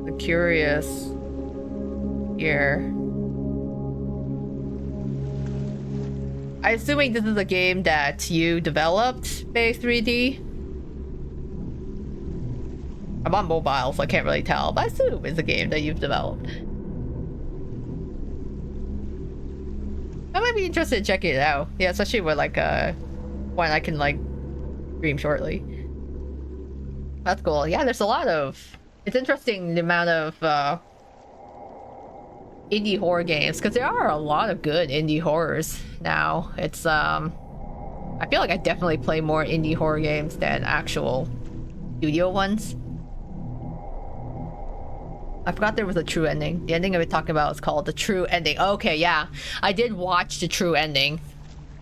I'm curious here. I'm assuming this is a game that you developed, Bay 3D. I'm on mobile, so I can't really tell, but I assume it's a game that you've developed. I might be interested in checking it out. Yeah, especially with like one I can like stream shortly. That's cool. Yeah, there's a lot of. It's interesting the amount of indie horror games, because there are a lot of good indie horrors now. It's I feel like I definitely play more indie horror games than actual studio ones. I forgot there was a true ending. The ending I was talking about is called The True Ending. Okay, yeah. I did watch The True Ending.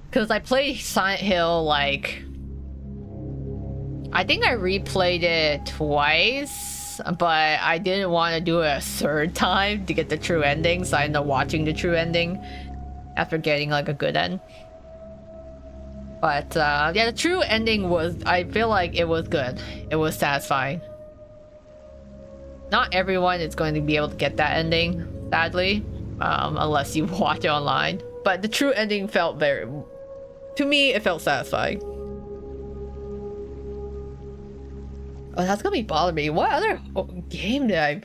Because I played Silent Hill, like... I think I replayed it twice, but I didn't want to do it a third time to get the true ending, so I ended up watching the true ending after getting, like, a good end. But, yeah, the true ending was... I feel like it was good. It was satisfying. Not everyone is going to be able to get that ending, sadly, unless you watch it online. But the true ending felt very... To me, it felt satisfying. Oh, that's gonna be bothering me. What other game did I...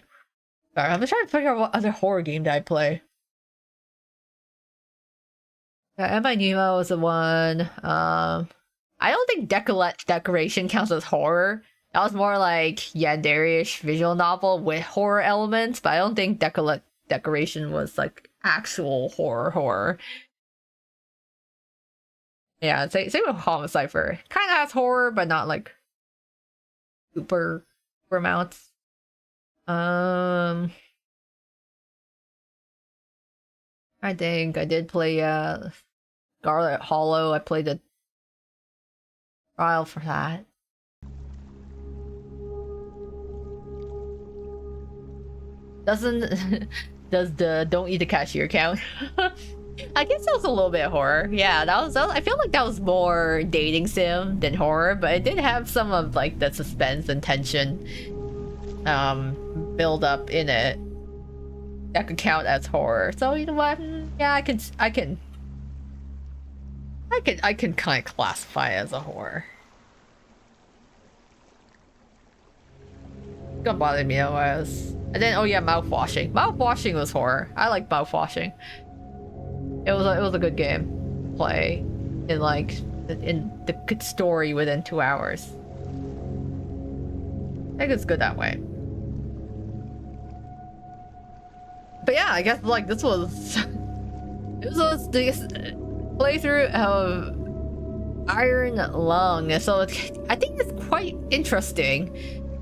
Sorry, I'm trying to figure out what other horror game did I play. Am I Nemo was the one. I don't think Decoration counts as horror. That was more like Yandere-ish visual novel with horror elements, but I don't think Decoration was like actual horror. Yeah, same with Homicipher. Kind of has horror, but not like super amounts. I think I did play Scarlet Hollow. I played the trial for that. Does the Don't Eat the Cashier count? I guess that was a little bit of horror. Yeah, that was I feel like that was more dating sim than horror, but it did have some of like the suspense and tension build up in it. That could count as horror. So you know what? Yeah, I can kind of classify it as a horror. It's gonna bother me otherwise. And then, oh yeah, mouthwashing. Mouthwashing was horror. I like mouthwashing. It was a good game. Play in like in the good story within 2 hours. I think it's good that way. But yeah, I guess like this was the playthrough of Iron Lung. So I think it's quite interesting.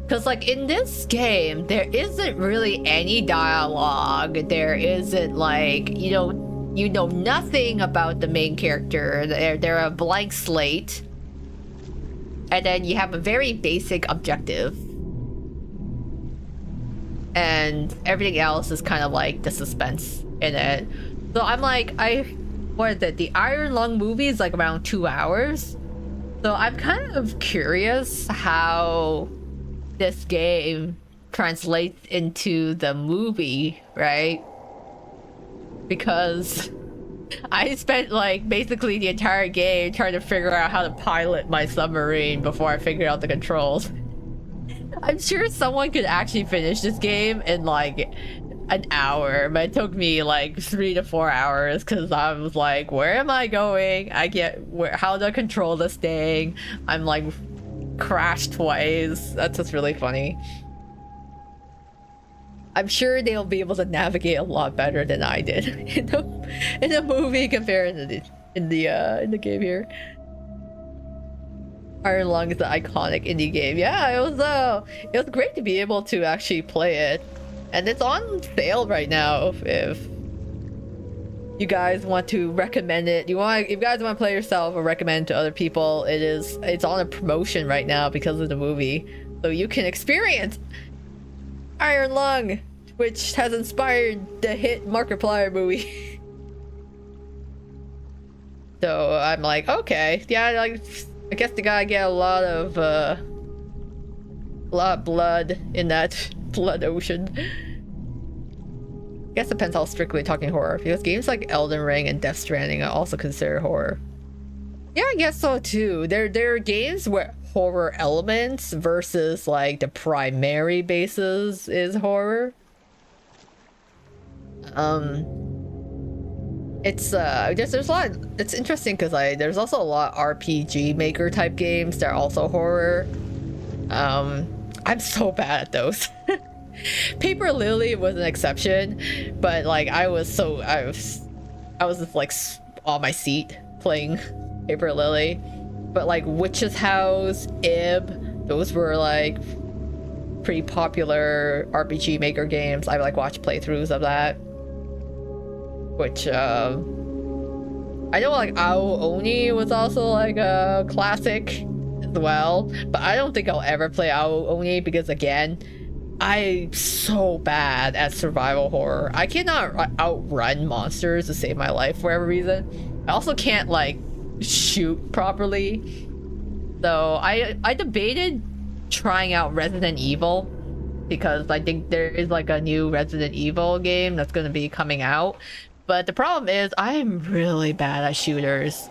Because, like, in this game, there isn't really any dialogue. There isn't, like, you know nothing about the main character. They're a blank slate. And then you have a very basic objective. And everything else is kind of, like, the suspense in it. So I'm like, what is it? The Iron Lung movie is, like, around 2 hours. So I'm kind of curious how this game translates into the movie, right? Because I spent like basically the entire game trying to figure out how to pilot my submarine before I figured out the controls. I'm sure someone could actually finish this game in like an hour, but it took me like 3 to 4 hours because I was like, where am I going? How do I control this thing? I'm like crashed twice. That's just really funny. I'm sure they'll be able to navigate a lot better than I did in the movie compared to in the game here. Iron Lung is an iconic indie game. Yeah, it was great to be able to actually play it, and it's on sale right now. If you guys want to recommend it, if you guys want to play yourself or recommend to other people, it's on a promotion right now because of the movie, so you can experience Iron Lung, which has inspired the hit Markiplier movie. So I'm like, okay, yeah, like I guess they gotta get a lot of blood in that blood ocean. I guess it depends how strictly talking horror, because games like Elden Ring and Death Stranding are also considered horror. Yeah, I guess so too. There are games where horror elements versus like the primary basis is horror. It's there's a lot. It's interesting because like there's also a lot of RPG maker type games that are also horror. I'm so bad at those. Paper Lily was an exception, but like I was just like on my seat playing Paper Lily. But like Witch's House, Ib, those were like pretty popular RPG maker games. I like watched playthroughs of that. Which I know like Ao Oni was also like a classic as well, but I don't think I'll ever play Ao Oni because again, I'm so bad at survival horror. I cannot outrun monsters to save my life for whatever reason. I also can't like shoot properly. So I debated trying out Resident Evil because I think there is like a new Resident Evil game that's going to be coming out. But the problem is I'm really bad at shooters.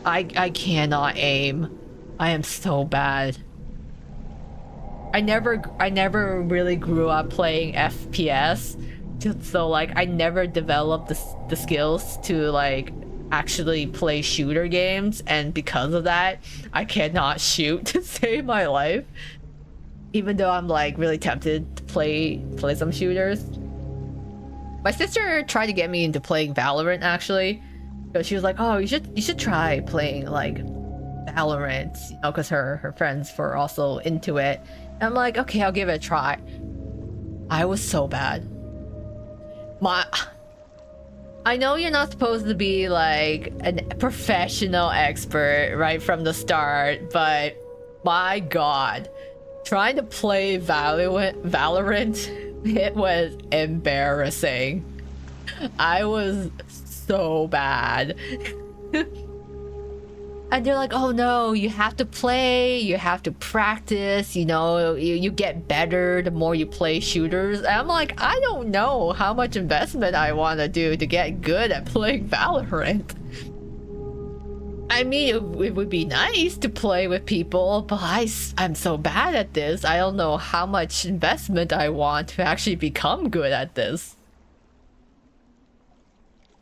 I cannot aim. I am so bad. I never really grew up playing FPS. So like I never developed the skills to like actually play shooter games, and because of that, I cannot shoot to save my life. Even though I'm like really tempted to play some shooters. My sister tried to get me into playing Valorant actually, because she was like, "Oh, you should try playing like Valorant," you know, because her friends were also into it. And I'm like, "Okay, I'll give it a try." I was so bad. I know you're not supposed to be like a professional expert right from the start, but my God, trying to play Valorant. It was embarrassing. I was so bad. And they're like, "Oh no, you have to play, you have to practice, you know, you get better the more you play shooters." And I'm like, I don't know how much investment I want to do to get good at playing Valorant. I mean, it would be nice to play with people, but I'm so bad at this. I don't know how much investment I want to actually become good at this.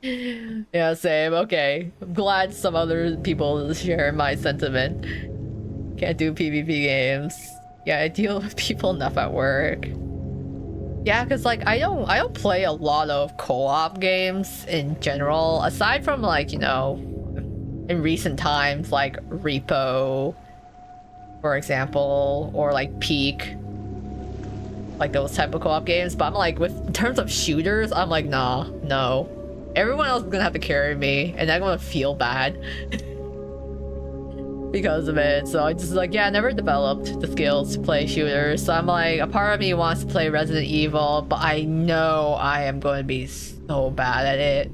Yeah, same. Okay. I'm glad some other people share my sentiment. Can't do PvP games. Yeah, I deal with people enough at work. Yeah, because like I don't play a lot of co-op games in general, aside from like, you know, in recent times, like Repo, for example, or like Peak, like those type of co-op games. But I'm like, in terms of shooters, I'm like, nah, no. Everyone else is gonna have to carry me, and I'm gonna feel bad because of it. So I just like, yeah, I never developed the skills to play shooters. So I'm like, a part of me wants to play Resident Evil, but I know I am going to be so bad at it.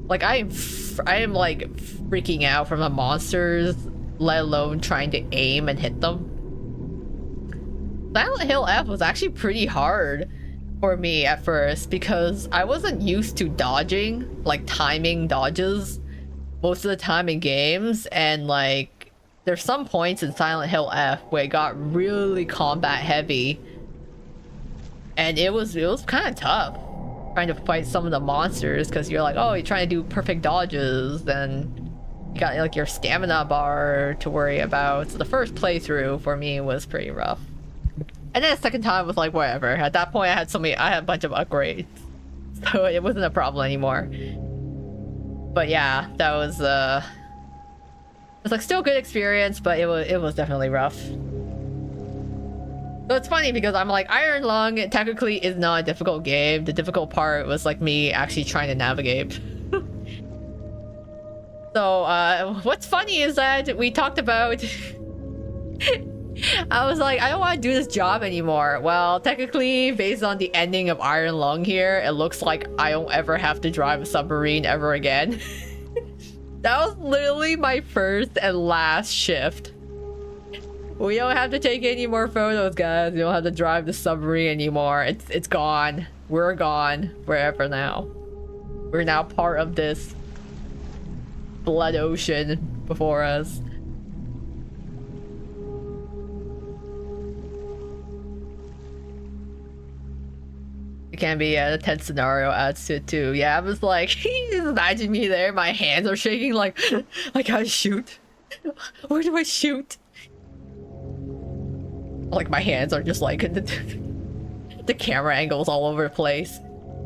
Like I am like freaking out from the monsters, let alone trying to aim and hit them. Silent Hill F was actually pretty hard for me at first because I wasn't used to dodging, like timing dodges most of the time in games, and like there's some points in Silent Hill F where it got really combat heavy, and it was kind of tough trying to fight some of the monsters because you're like, oh, you're trying to do perfect dodges, then you got like your stamina bar to worry about. So the first playthrough for me was pretty rough, and then the second time was like whatever. At that point I had a bunch of upgrades, so it wasn't a problem anymore. But yeah, that was it's like still a good experience, but it was definitely rough. So it's funny because I'm like, Iron Lung technically is not a difficult game. The difficult part was like me actually trying to navigate. So what's funny is that we talked about I was like, I don't want to do this job anymore. Well, technically, based on the ending of Iron Lung here, it looks like I don't ever have to drive a submarine ever again. That was literally my first and last shift. We don't have to take any more photos, guys. We don't have to drive the submarine anymore. It's gone. We're gone forever now. We're now part of this blood ocean before us. It can be a tense scenario adds to it too. Yeah, I was like, just imagine me there. My hands are shaking like, I gotta shoot. Where do I shoot? Like my hands are just like the camera angles all over the place.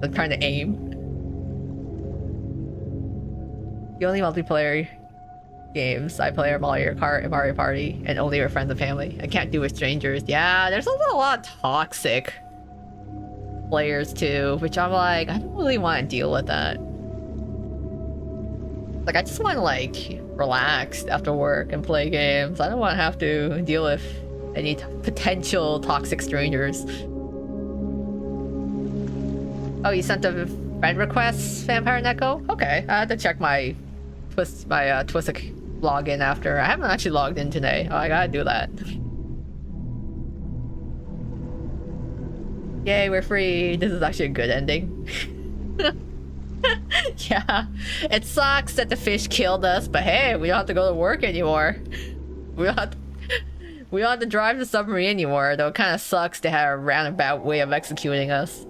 I'm trying to aim. The only multiplayer games I play are Mario Kart and Mario Party, and only with friends and family. I can't do with strangers. Yeah, there's also a lot of toxic players too, which I'm like, I don't really want to deal with that. Like, I just want to like relax after work and play games. I don't want to have to deal with any potential toxic strangers. Oh, you sent a friend request, Vampire Neko? Okay, I had to check my Twistic login after. I haven't actually logged in today. Oh, I gotta do that. Yay, we're free. This is actually a good ending. Yeah, it sucks that the fish killed us, but hey, we don't have to go to work anymore. We don't have to drive the submarine anymore, though it kind of sucks to have a roundabout way of executing us.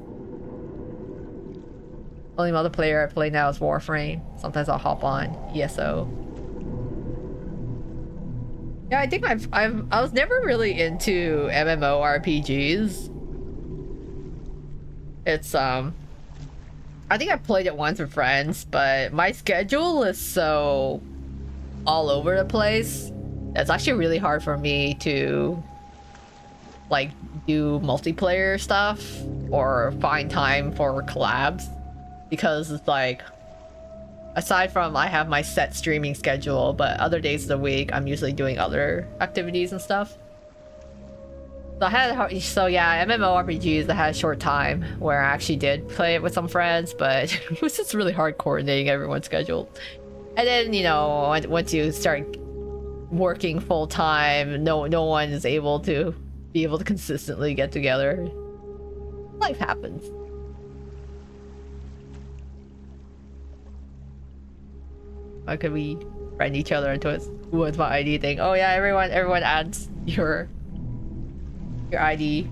Only multiplayer I play now is Warframe. Sometimes I'll hop on ESO. Yeah, I think I was never really into MMORPGs. It's I think I played it once with friends, but my schedule is so all over the place. It's actually really hard for me to like do multiplayer stuff or find time for collabs, because it's like, aside from I have my set streaming schedule, but other days of the week I'm usually doing other activities and stuff. So yeah, MMORPGs, I had a short time where I actually did play it with some friends, but it was just really hard coordinating everyone's schedule. And then, you know, once you start working full time, no one is able to consistently get together. Life happens. How could we friend each other into it? What's my ID thing? Oh yeah, everyone adds your ID.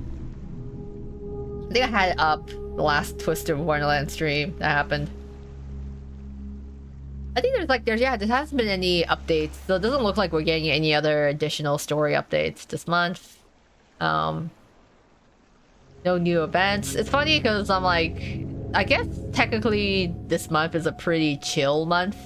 I think I had it up the last Twisted Wonderland stream that happened. I think there hasn't been any updates, so it doesn't look like we're getting any other additional story updates this month. No new events. It's funny because I'm like, I guess technically this month is a pretty chill month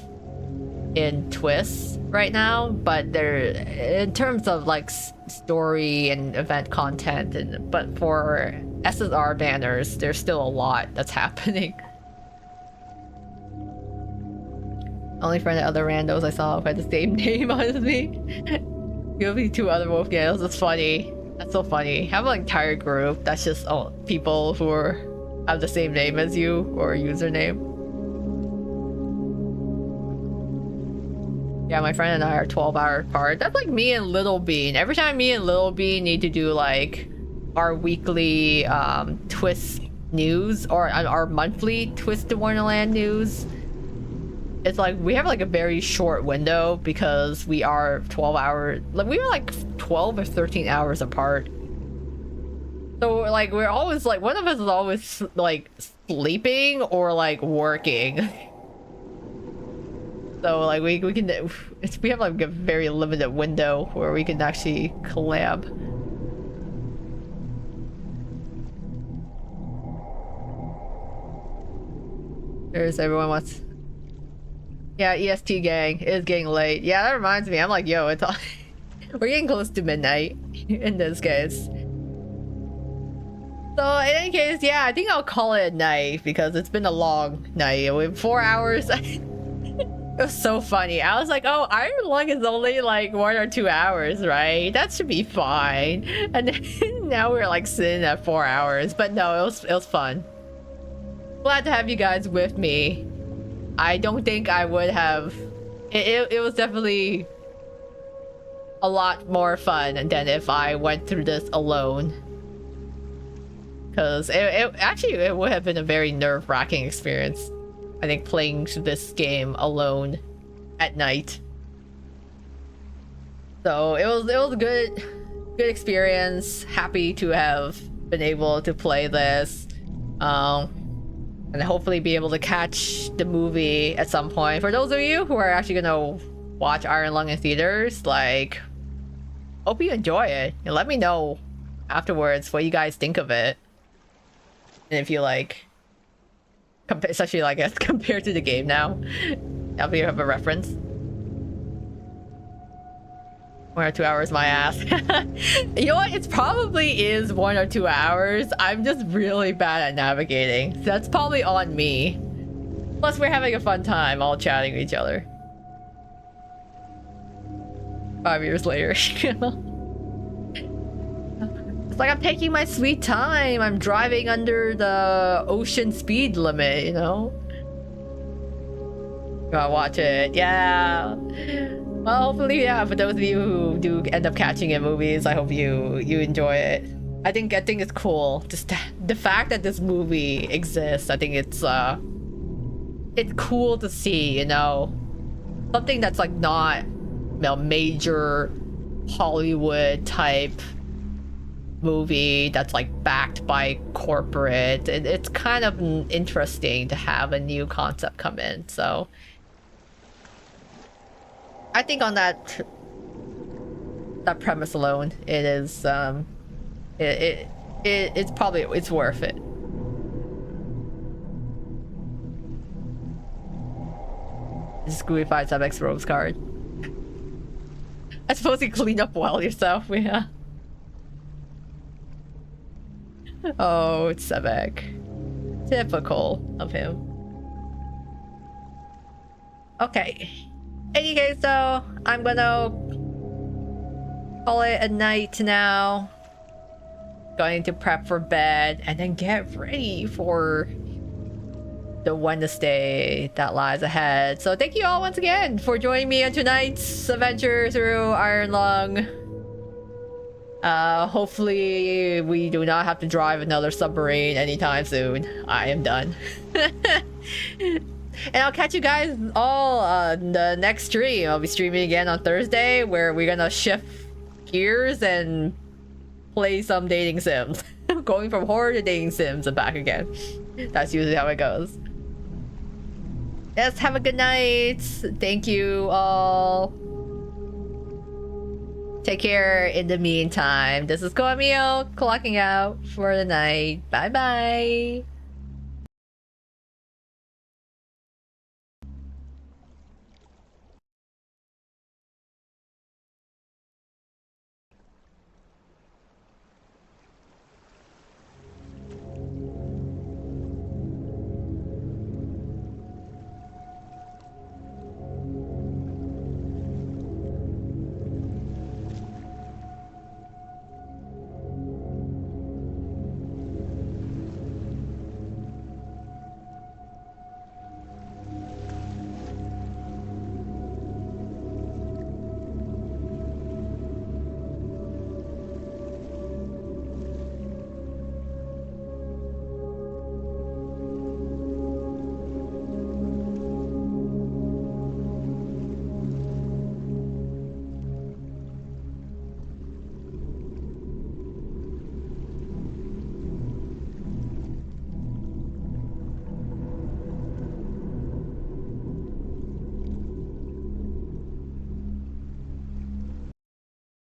in Twists right now, but in terms of like story and event content, but for SSR banners, there's still a lot that's happening. Only friend of other randos I saw who had the same name as me. You'll be two other wolf gales. That's funny. That's so funny. Have an entire group that's just people who have the same name as you or username. Yeah, my friend and I are 12-hour apart. That's like me and Little Bean. Every time me and Little Bean need to do like our weekly Twist news or our monthly Twisted Wonderland news, it's like we have like a very short window because we are 12-hour. Like we are like 12 or 13 hours apart. So like we're always like, one of us is always like sleeping or like working. So like we have like a very limited window where we can actually collab. There's everyone wants. Yeah, EST gang is getting late. Yeah, that reminds me. I'm like, yo, it's all we're getting close to midnight in this case. So in any case, yeah, I think I'll call it a night because it's been a long night. We have 4 hours. It was so funny. I was like, oh, Iron Lung is only like 1 or 2 hours, right? That should be fine. And then now we're like sitting at 4 hours. But no, it was fun. Glad to have you guys with me. I don't think I would have it was definitely a lot more fun than if I went through this alone. Because it would have been a very nerve-wracking experience, I think, playing this game alone at night. So it was a good experience. Happy to have been able to play this, and hopefully be able to catch the movie at some point. For those of you who are actually gonna watch Iron Lung in theaters, like, hope you enjoy it and let me know afterwards what you guys think of it. And if you like, especially like as compared to the game now, if you have a reference. 1 or 2 hours, my ass. You know what? It probably is 1 or 2 hours. I'm just really bad at navigating. So that's probably on me. Plus, we're having a fun time all chatting with each other. 5 years later. It's like I'm taking my sweet time. I'm driving under the ocean speed limit, you know? Gotta watch it. Yeah. Well, hopefully, yeah, for those of you who do end up catching it movies, I hope you enjoy it. I think it's cool. Just the fact that this movie exists, I think it's cool to see, you know? Something that's like not, you know, major Hollywood type movie that's like backed by corporate. It's kind of interesting to have a new concept come in, so I think on that premise alone, it is it's probably worth it. Screwified Sub-X Rose card. I suppose you clean up well yourself, yeah. Oh, it's Sebek. Typical of him. Okay. Any case though, I'm gonna call it a night now. Going to prep for bed and then get ready for the Wednesday that lies ahead. So thank you all once again for joining me on tonight's adventure through Iron Lung. Hopefully we do not have to drive another submarine anytime soon. I am done. And I'll catch you guys all on the next stream. I'll be streaming again on Thursday, where we're gonna shift gears and play some dating sims. Going from horror to dating sims and back again. That's usually how it goes. Yes, have a good night. Thank you all. Take care in the meantime. This is Koa Miyo, clocking out for the night. Bye bye.